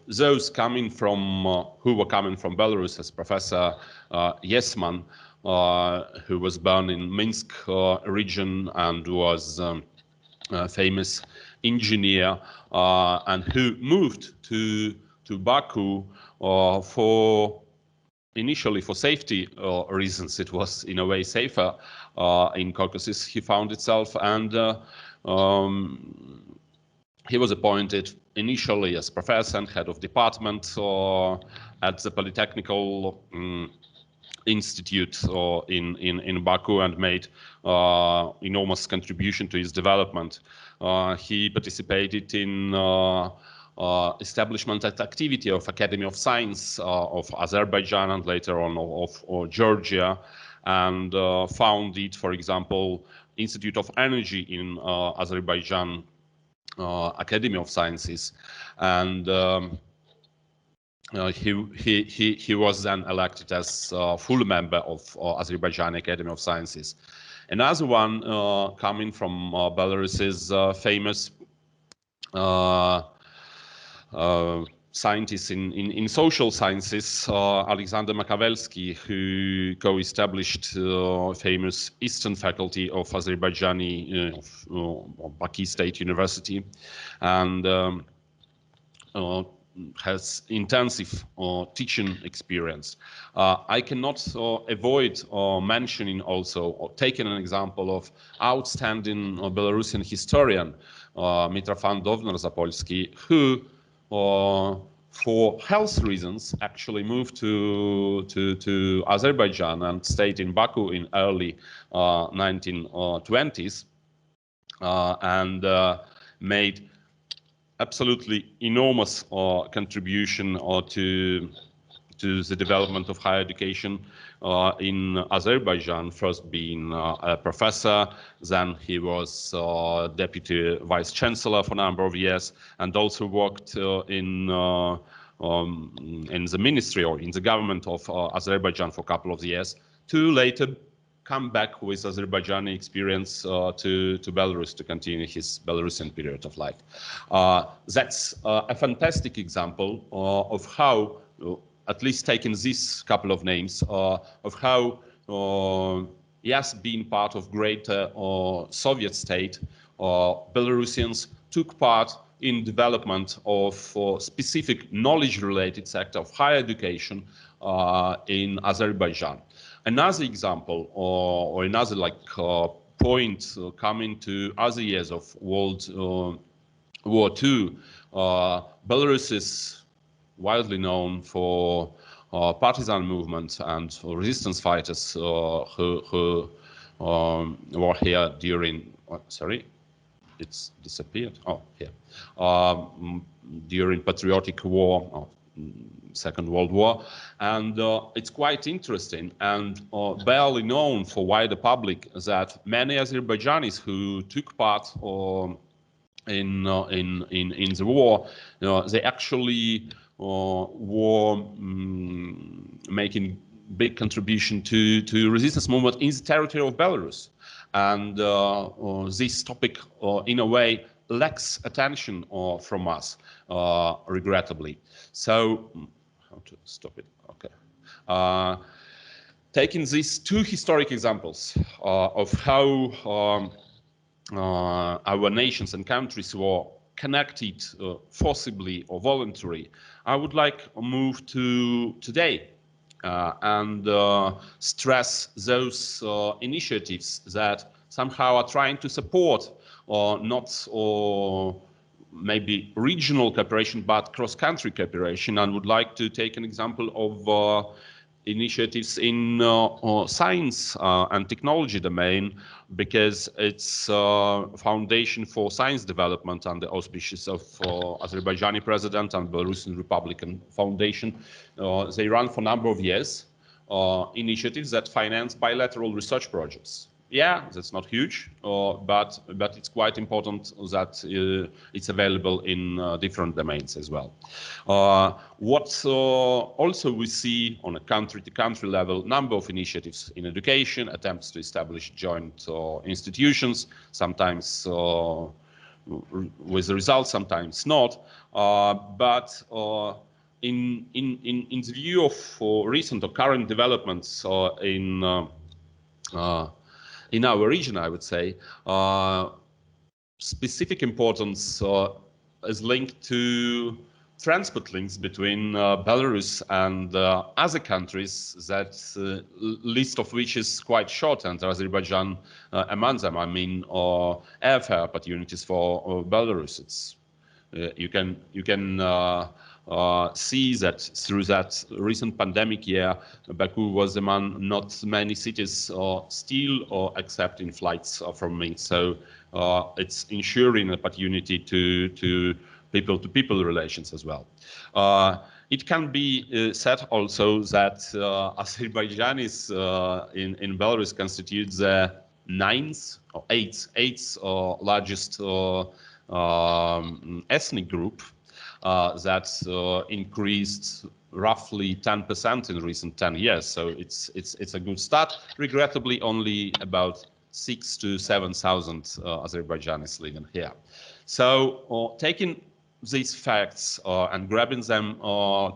those coming from, who were coming from Belarus, as Professor Yesman, who was born in Minsk region and was a famous engineer, and who moved to Baku initially for safety reasons. It was in a way safer in Caucasus, he found itself, and he was appointed initially as professor and head of department at the Polytechnical institute in Baku and made enormous contribution to its development. He participated in establishment and activity of Academy of Science of Azerbaijan and later on of Georgia, and founded, for example, Institute of Energy in Azerbaijan Academy of Sciences, and he was then elected as full member of Azerbaijan Academy of Sciences. Another one coming from Belarus is famous scientist in social sciences, Alexander Makavelsky, who co-established famous Eastern faculty of Azerbaijani Baku State University, and has intensive teaching experience. I cannot avoid mentioning also, or taking an example of outstanding Belarusian historian, Mitrofan Dovnar-Zapolsky, who for health reasons actually moved to Azerbaijan and stayed in Baku in early 1920s and made absolutely enormous contribution to the development of higher education in Azerbaijan, first being a professor, then he was deputy vice chancellor for a number of years, and also worked in the ministry or in the government of Azerbaijan for a couple of years, to later come back with Azerbaijani experience to Belarus to continue his Belarusian period of life. That's a fantastic example of how, at least taking these couple of names, of how, yes, being part of greater Soviet state, Belarusians took part in development of specific knowledge-related sector of higher education in Azerbaijan. Another example, or another point coming to other years of World War II, Belarus is widely known for partisan movement and resistance fighters who were here during, sorry, it's disappeared. Oh, here. During Patriotic War, Second World War, and it's quite interesting and barely known for wider public that many Azerbaijanis who took part in the war, they actually were making big contribution to resistance movement in the territory of Belarus, and this topic in a way lacks attention from us, regrettably. So, how to stop it? Okay. Taking these two historic examples of how our nations and countries were connected forcibly or voluntarily, I would like to move to today and stress those initiatives that somehow are trying to support not maybe regional cooperation, but cross-country cooperation, and would like to take an example of initiatives in science and technology domain, because it's foundation for science development under auspices of Azerbaijani president and Belarusian Republican Foundation. They run for a number of years initiatives that finance bilateral research projects. Yeah, that's not huge, but it's quite important that it's available in different domains as well. What also we see on a country-to-country level, number of initiatives in education, attempts to establish joint institutions, sometimes with the results, sometimes not. But in the view of recent or current developments in our region, I would say, specific importance is linked to transport links between Belarus and other countries, that list of which is quite short, and Azerbaijan among them. I mean, airfare opportunities for Belarus. It's you can see that through that recent pandemic year, Baku was among not many cities still accepting flights from Minsk. So it's ensuring opportunity to people-to-people relations as well. It can be said also that Azerbaijan is in Belarus constitutes the eighth largest ethnic group that increased roughly 10% in recent 10 years. So it's a good start. Regrettably, only about 6,000 to 7,000 Azerbaijanis living here. So taking these facts and grabbing them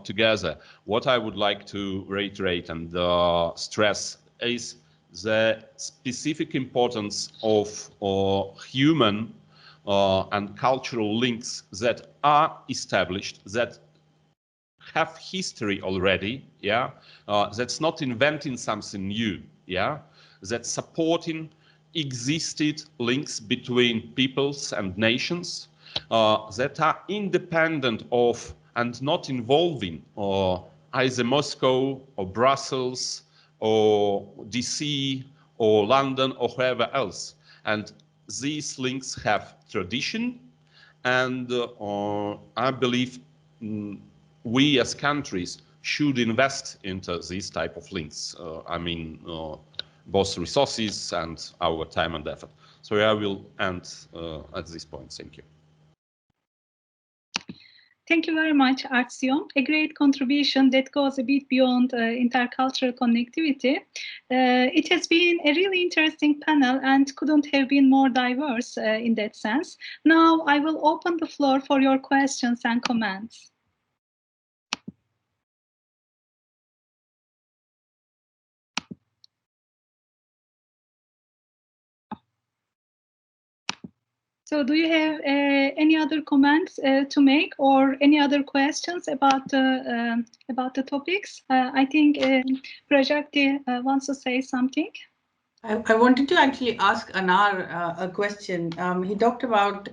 together, what I would like to reiterate and stress is the specific importance of human and cultural links that are established, that have history already, yeah, that's not inventing something new, yeah, that's supporting existed links between peoples and nations, that are independent of and not involving either Moscow or Brussels or DC or London or whoever else. And these links have tradition, and I believe we as countries should invest into these type of links. I mean, both resources and our time and effort. So I will end at this point. Thank you. Thank you very much, Artyom. A great contribution that goes a bit beyond intercultural connectivity. It has been a really interesting panel and couldn't have been more diverse in that sense. Now I will open the floor for your questions and comments. So do you have any other comments to make or any other questions about the topics? I think Prajakti wants to say something. I wanted to actually ask Anar a question. He talked about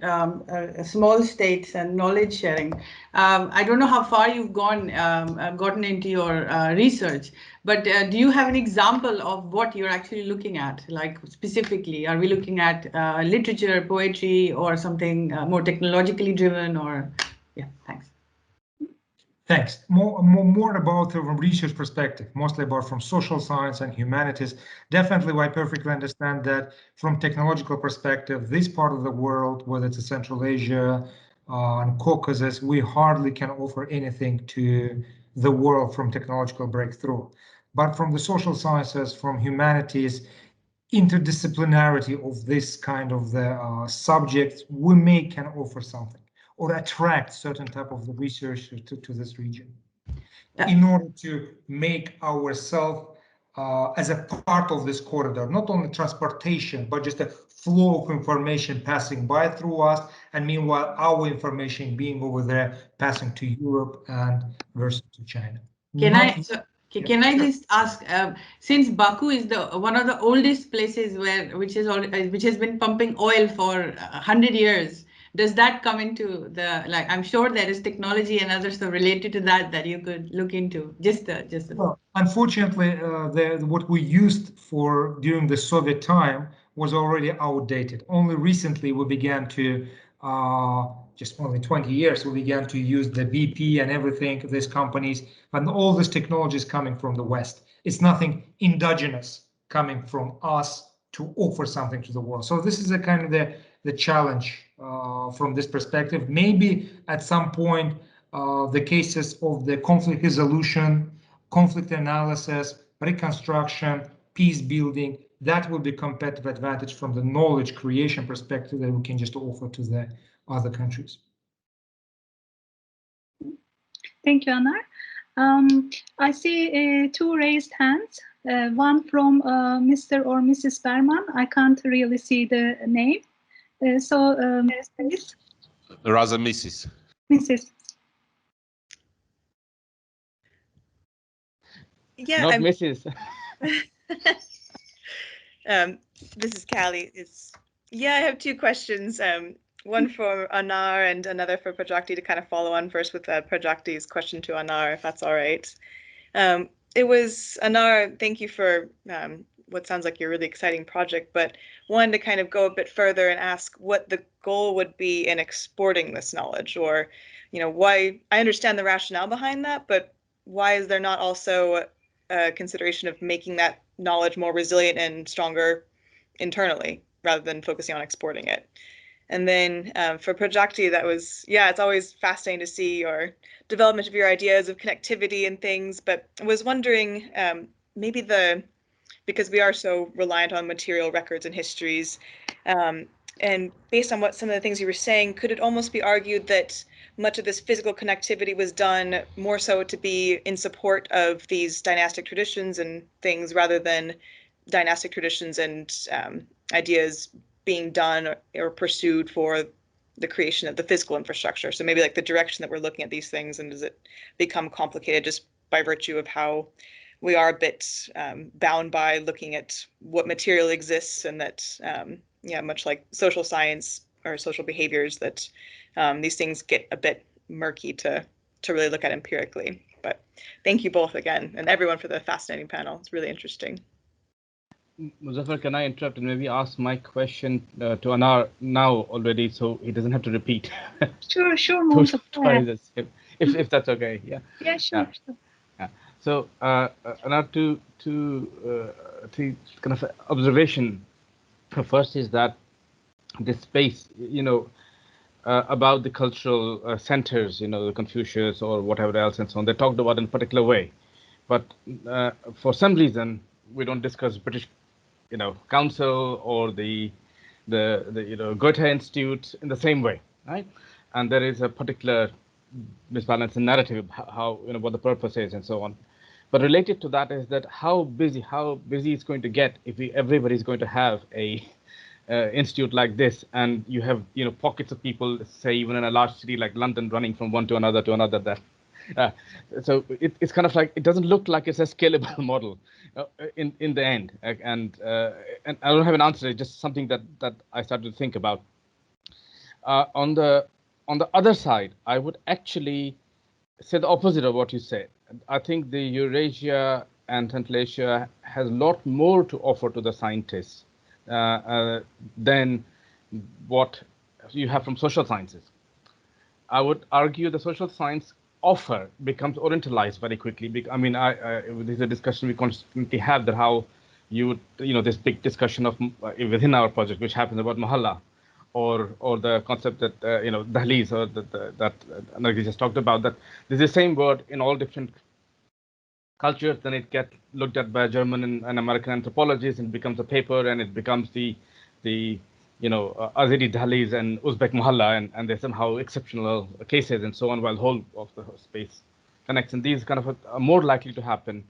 small states and knowledge sharing. I don't know how far you've gotten into your research, but do you have an example of what you're actually looking at? Like specifically, are we looking at literature, poetry, or something more technologically driven? Or yeah, thanks. Thanks. More about from a research perspective, mostly about from social science and humanities. Definitely, I perfectly understand that from technological perspective, this part of the world, whether it's Central Asia and Caucasus, we hardly can offer anything to the world from technological breakthrough. But from the social sciences, from humanities, interdisciplinarity of this kind of the subjects, we can offer something, or attract certain type of the research to this region, in order to make ourselves as a part of this corridor, not only transportation, but just a flow of information passing by through us, and meanwhile our information being over there, passing to Europe and versus to China. Can I just ask, since Baku is one of the oldest places which has been pumping oil for 100 years, does that come into the, like, I'm sure there is technology and other stuff related to that you could look into? Well, unfortunately, what we used for during the Soviet time was already outdated. Only recently we began to, just only 20 years, we began to use the BP and everything, these companies, and all this technology is coming from the West. It's nothing indigenous coming from us to offer something to the world. So this is a kind of the challenge from this perspective. Maybe at some point, the cases of the conflict resolution, conflict analysis, reconstruction, peace building, that will be competitive advantage from the knowledge creation perspective that we can just offer to the other countries. Thank you, Anar. I see two raised hands. One from Mr. or Mrs. Berman. I can't really see the name. Please. Rather, Mrs. Mrs. Yeah, not Mrs. This is Callie. I have two questions. one for Anar and another for Prajakti to kind of follow on first with Prajakti's question to Anar, if that's all right. It was, Anar, thank you for what sounds like your really exciting project, but wanted to kind of go a bit further and ask what the goal would be in exporting this knowledge, or, you know, why, I understand the rationale behind that, but why is there not also a consideration of making that knowledge more resilient and stronger internally rather than focusing on exporting it? And then for Prajakti, that was, yeah, it's always fascinating to see your development of your ideas of connectivity and things, but I was wondering maybe because we are so reliant on material records and histories, and based on what some of the things you were saying, could it almost be argued that much of this physical connectivity was done more so to be in support of these dynastic traditions and things rather than dynastic traditions and ideas being done or pursued for the creation of the physical infrastructure? So maybe like the direction that we're looking at these things, and does it become complicated just by virtue of how we are a bit bound by looking at what material exists, and that, yeah, much like social science or social behaviors, that these things get a bit murky to really look at empirically. But thank you both again, and everyone for the fascinating panel. It's really interesting. Muzaffar, can I interrupt and maybe ask my question to Anar now already, so he doesn't have to repeat? Sure, Muzaffar. If that's okay, yeah. Yeah, sure. Yeah. So, Anar, to kind of observation. First is that this space, you know, about the cultural centers, you know, the Confucius or whatever else and so on, they're talked about in a particular way, but for some reason we don't discuss British, you know, Council or the you know, Goethe Institute in the same way, right? And there is a particular misbalance in narrative, how, you know, what the purpose is and so on. But related to that is that how busy it's going to get if everybody is going to have a institute like this, and you have, you know, pockets of people, say even in a large city like London, running from one to another that. So it's kind of like, it doesn't look like it's a scalable model in the end, and I don't have an answer. It's just something that I started to think about. On the other side, I would actually say the opposite of what you said. I think the Eurasia and Central Asia has a lot more to offer to the scientists than what you have from social sciences. I would argue the social science offer becomes orientalized very quickly. I mean, this is a discussion we constantly have, that how you would, you know, this big discussion of within our project, which happens about Mahalla, or the concept that you know, Dahliz, or that Nargis just talked about, that there's the same word in all different cultures, then it gets looked at by German and American anthropologists, and it becomes a paper, and it becomes the you know, Azeri Dahliz and Uzbek Mahalla, and they're somehow exceptional cases and so on, while the whole of the space connects. And these kind of are more likely to happen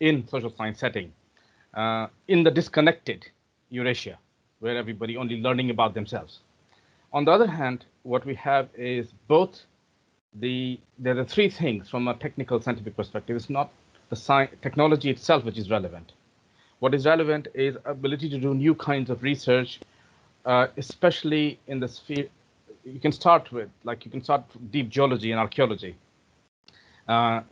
in social science setting. In the disconnected Eurasia, where everybody only learning about themselves. On the other hand, what we have is both there are three things from a technical scientific perspective. It's not the technology itself which is relevant. What is relevant is ability to do new kinds of research, especially in the sphere. You can start with, like, you can start deep geology and archaeology.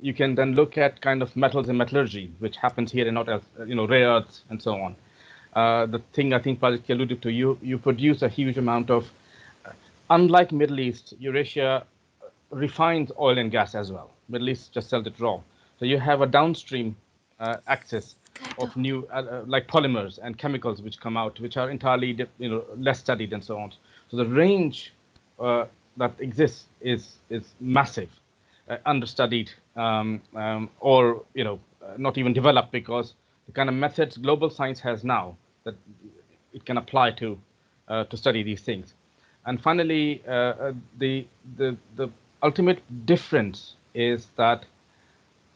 You can then look at kind of metals and metallurgy, which happens here and not else, you know, rare earths and so on. The thing I think Prajakti alluded to, you produce a huge amount of, unlike Middle East, Eurasia refines oil and gas as well. Middle East just sells it raw. So you have a downstream access of new, like polymers and chemicals which come out, which are entirely, you know, less studied and so on. So the range that exists is massive, understudied, or, you know, not even developed, because the kind of methods global science has now that it can apply to study these things. And finally, the ultimate difference is that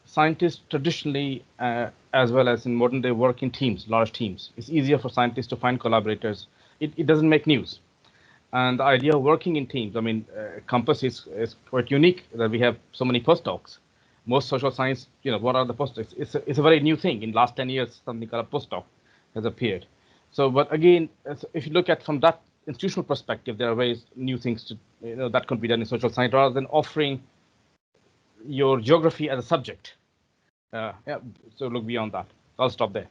scientists traditionally, as well as in modern day, work in teams, large teams. It's easier for scientists to find collaborators. It doesn't make news. And the idea of working in teams, I mean, Compass is quite unique that we have so many postdocs. Most social science, you know, what are the postdocs? It's a very new thing. In the last 10 years, something called a postdoc has appeared. So, but again, if you look at from that institutional perspective, there are ways, new things to, that could be done in social science rather than offering your geography as a subject. Yeah, so look beyond that. I'll stop there.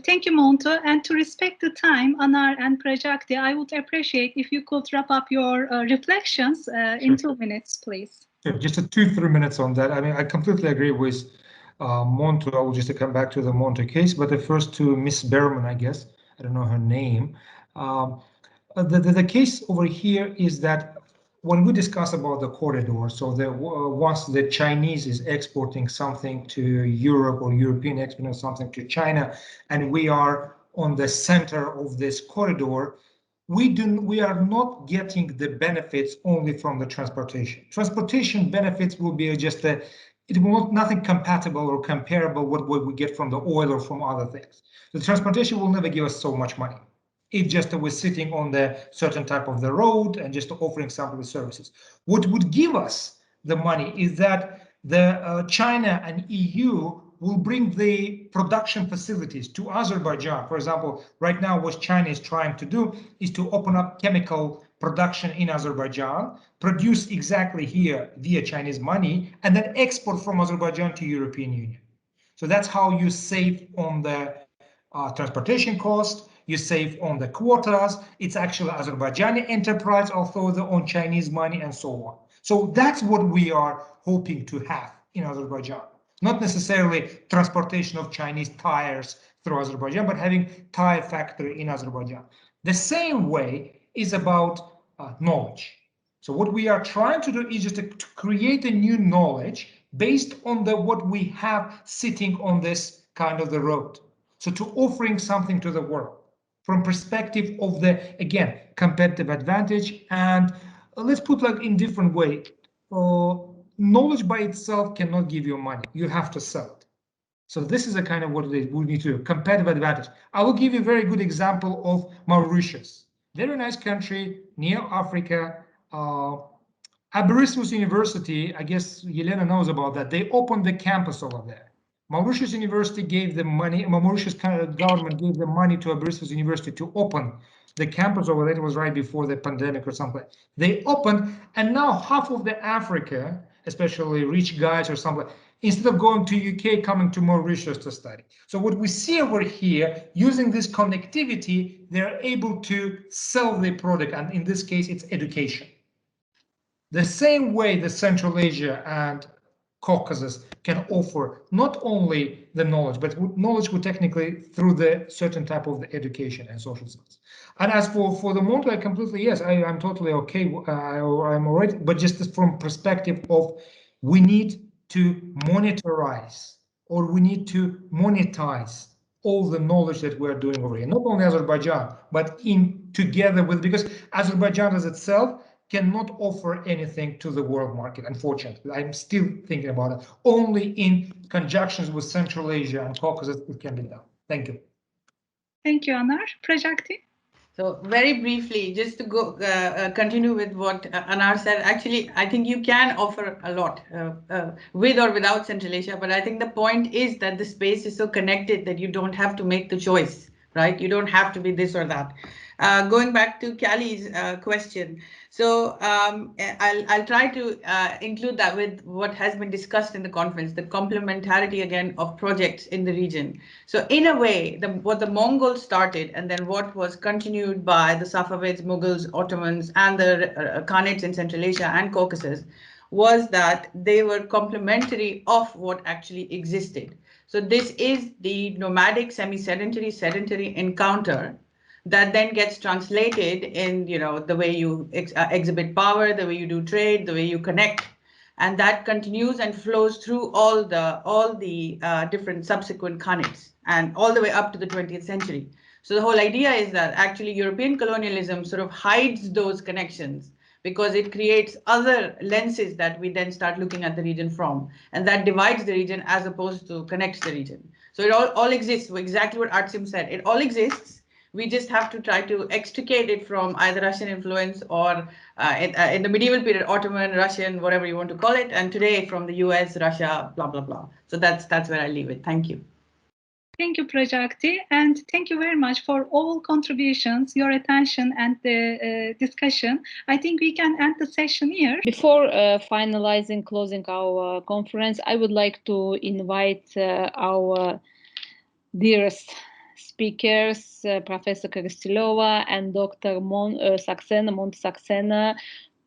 Thank you, Monto. And to respect the time, Anar and Prajakti, I would appreciate if you could wrap up your reflections in 2 minutes, please. Just 2-3 minutes on that. I mean, I completely agree with Monto. I will just come back to the Monto case, but the first to Miss Berman, I guess, I don't know her name. The case over here is that when we discuss about the corridor, so once the Chinese is exporting something to Europe or European exporting something to China, and we are on the center of this corridor, we are not getting the benefits only from the transportation. Transportation benefits will be just it will nothing compatible or comparable with what we get from the oil or from other things. The transportation will never give us so much money. It just was sitting on the certain type of the road and just offering some of the services. What would give us the money is that the China and EU will bring the production facilities to Azerbaijan. For example, right now what China is trying to do is to open up chemical production in Azerbaijan, produce exactly here via Chinese money, and then export from Azerbaijan to European Union. So that's how you save on the transportation cost, you save on the quotas. It's actually Azerbaijani enterprise, although they own Chinese money and so on. So that's what we are hoping to have in Azerbaijan. Not necessarily transportation of Chinese tires through Azerbaijan, but having tire factory in Azerbaijan. The same way is about knowledge. So what we are trying to do is just to create a new knowledge based on what we have sitting on this kind of the road. So to offering something to the world from perspective of the, again, competitive advantage. And let's put like in different way. Knowledge by itself cannot give you money. You have to sell it. So this is a kind of what it is we need to do, competitive advantage. I will give you a very good example of Mauritius. Very nice country, near Africa. Aberystwyth University, I guess Yelena knows about that. They opened the campus over there. Mauritius University gave the money, Mauritius government gave the money to Aberystwyth University to open the campus over there. It was right before the pandemic or something. They opened, and now half of the Africa, especially rich guys or something, instead of going to UK, coming to Mauritius to study. So what we see over here, using this connectivity, they're able to sell their product, and in this case, it's education. The same way the Central Asia and Caucasus can offer not only the knowledge, but knowledge would technically through the certain type of the education and social science. And as for the Monto, I completely, yes, I'm totally okay, I'm all right, but just from perspective of we need to monetize or we need to monetize all the knowledge that we're doing over here, not only Azerbaijan, but in together with, because Azerbaijan as itself cannot offer anything to the world market, unfortunately. I'm still thinking about it. Only in conjunctions with Central Asia and Caucasus it can be done. Thank you. Thank you, Anar. Prajakti? So very briefly, just to go continue with what Anar said, actually, I think you can offer a lot with or without Central Asia, but I think the point is that the space is so connected that you don't have to make the choice, right? You don't have to be this or that. Going back to Callie's question, so I'll try to include that with what has been discussed in the conference, the complementarity again of projects in the region. So in a way, what the Mongols started and then what was continued by the Safavids, Mughals, Ottomans, and the Khanates in Central Asia and Caucasus was that they were complementary of what actually existed. So this is the nomadic, semi-sedentary, sedentary encounter that then gets translated in, the way you exhibit power, the way you do trade, the way you connect, and that continues and flows through all the different subsequent khanates and all the way up to the 20th century. So the whole idea is that actually European colonialism sort of hides those connections because it creates other lenses that we then start looking at the region from, and that divides the region as opposed to connects the region. So it all exists, exactly what Artsim said. It all exists. We just have to try to extricate it from either Russian influence or in the medieval period, Ottoman, Russian, whatever you want to call it, and today from the US, Russia, blah, blah, blah. So that's where I leave it. Thank you. Thank you, Prajakti, and thank you very much for all contributions, your attention, and the discussion. I think we can end the session here. Before finalizing, closing our conference, I would like to invite our dearest speakers, Professor Krastilova and Dr. Saxena,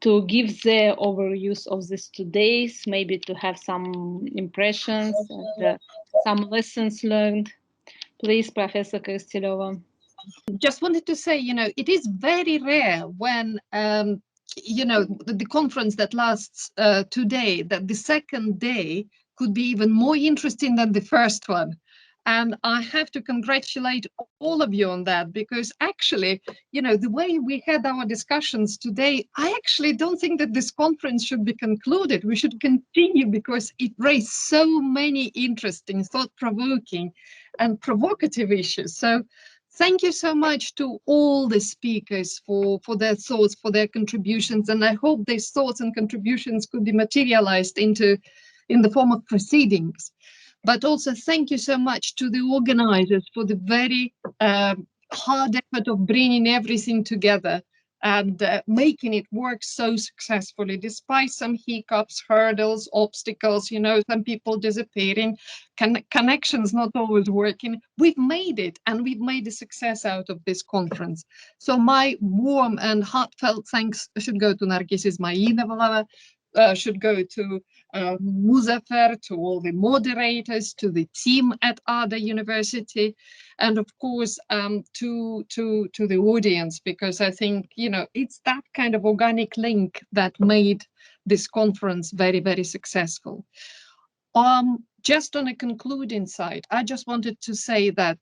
to give their overviews of this today's, maybe to have some impressions and some lessons learned. Please, Professor Krastilova. Just wanted to say, it is very rare when, the conference that lasts 2 days, that the second day could be even more interesting than the first one. And I have to congratulate all of you on that, because actually, the way we had our discussions today, I actually don't think that this conference should be concluded. We should continue because it raised so many interesting, thought-provoking and provocative issues. So thank you so much to all the speakers for their thoughts, for their contributions. And I hope these thoughts and contributions could be materialized in the form of proceedings. But also thank you so much to the organizers for the very hard effort of bringing everything together and making it work so successfully, despite some hiccups, hurdles, obstacles, some people disappearing, connections not always working. We've made it, and we've made a success out of this conference. So my warm and heartfelt thanks should go to Nargis Ismailova, should go to Muzaffer, to all the moderators, to the team at Ada University, and of course to the audience, because I think it's that kind of organic link that made this conference very, very successful. Just on a concluding side, I just wanted to say that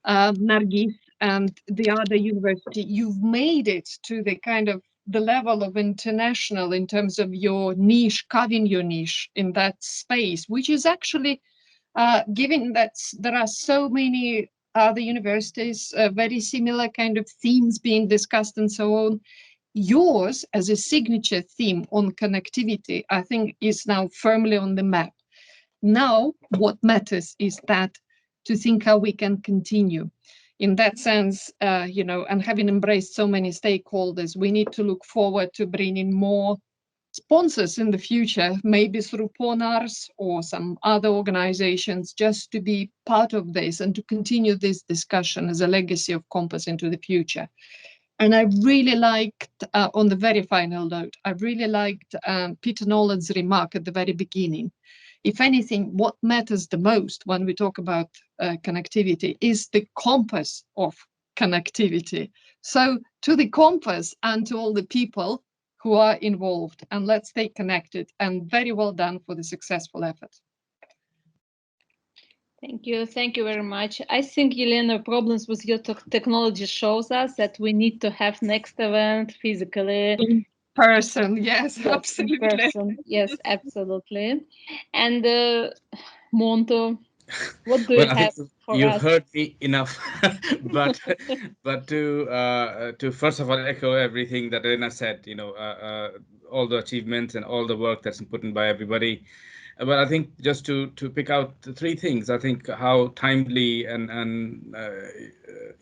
Nargis and the Ada University, you've made it to the level of international in terms of your niche, carving your niche in that space, which is actually, given that there are so many other universities, very similar kind of themes being discussed and so on, yours as a signature theme on connectivity, I think is now firmly on the map. Now, what matters is that to think how we can continue. In that sense, and having embraced so many stakeholders, we need to look forward to bringing more sponsors in the future, maybe through PONARS or some other organizations, just to be part of this and to continue this discussion as a legacy of Compass into the future. And I really liked, on the very final note, I really liked Peter Nolan's remark at the very beginning. If anything, what matters the most when we talk about connectivity is the compass of connectivity. So to the compass and to all the people who are involved, and let's stay connected, and very well done for the successful effort. Thank you very much. I think, Elena, problems with your technology shows us that we need to have next event physically. In person, yes, absolutely. In person. Yes, absolutely. And Monto, what do you have for us? You heard me enough, but to first of all echo everything that Elena said. All the achievements and all the work that's put in by everybody. But I think just to pick out the three things, I think how timely and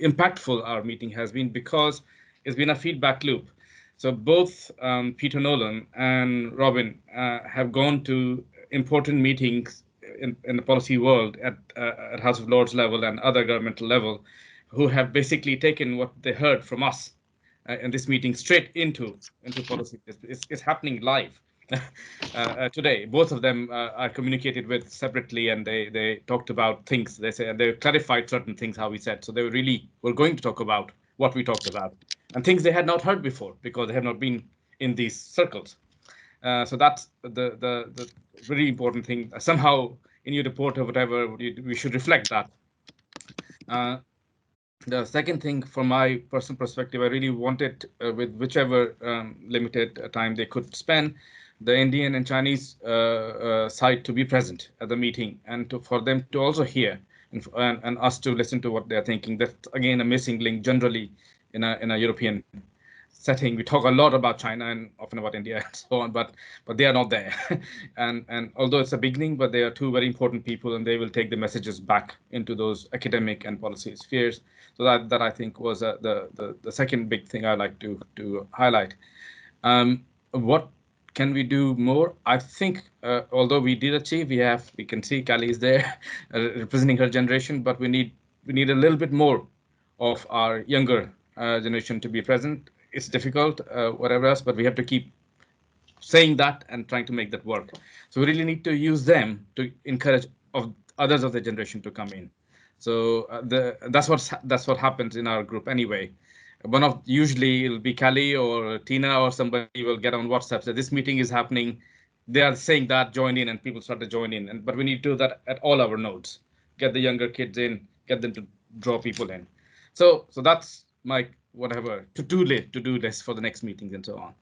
impactful our meeting has been, because it's been a feedback loop. So both Peter Nolan and Robin have gone to important meetings in the policy world at House of Lords level and other governmental level, who have basically taken what they heard from us in this meeting straight into policy. It's happening live. Today, both of them are communicated with separately, and they talked about things. They clarified certain things how we said. So they were going to talk about what we talked about and things they had not heard before because they have not been in these circles. So that's the very important thing. Somehow in your report or whatever, we should reflect that. The second thing, from my personal perspective, I really wanted, with whichever limited time they could spend, the Indian and Chinese side to be present at the meeting, and for them to also hear and us to listen to what they're thinking. That's again a missing link generally in a European setting. We talk a lot about China and often about India and so on, but they are not there. and although it's a beginning, but they are two very important people, and they will take the messages back into those academic and policy spheres. So that I think was the second big thing I like to highlight. What can we do more? I think although we did achieve, we can see Kali is there representing her generation, but we need a little bit more of our younger generation to be present. It's difficult, whatever else, but we have to keep saying that and trying to make that work. So we really need to use them to encourage others of the generation to come in. So that's what happens in our group anyway. Usually it'll be Kali or Tina or somebody will get on WhatsApp. So this meeting is happening. They are saying that, join in, and people start to join in. But we need to do that at all our nodes. Get the younger kids in, get them to draw people in. So that's my whatever to-do list for the next meetings and so on.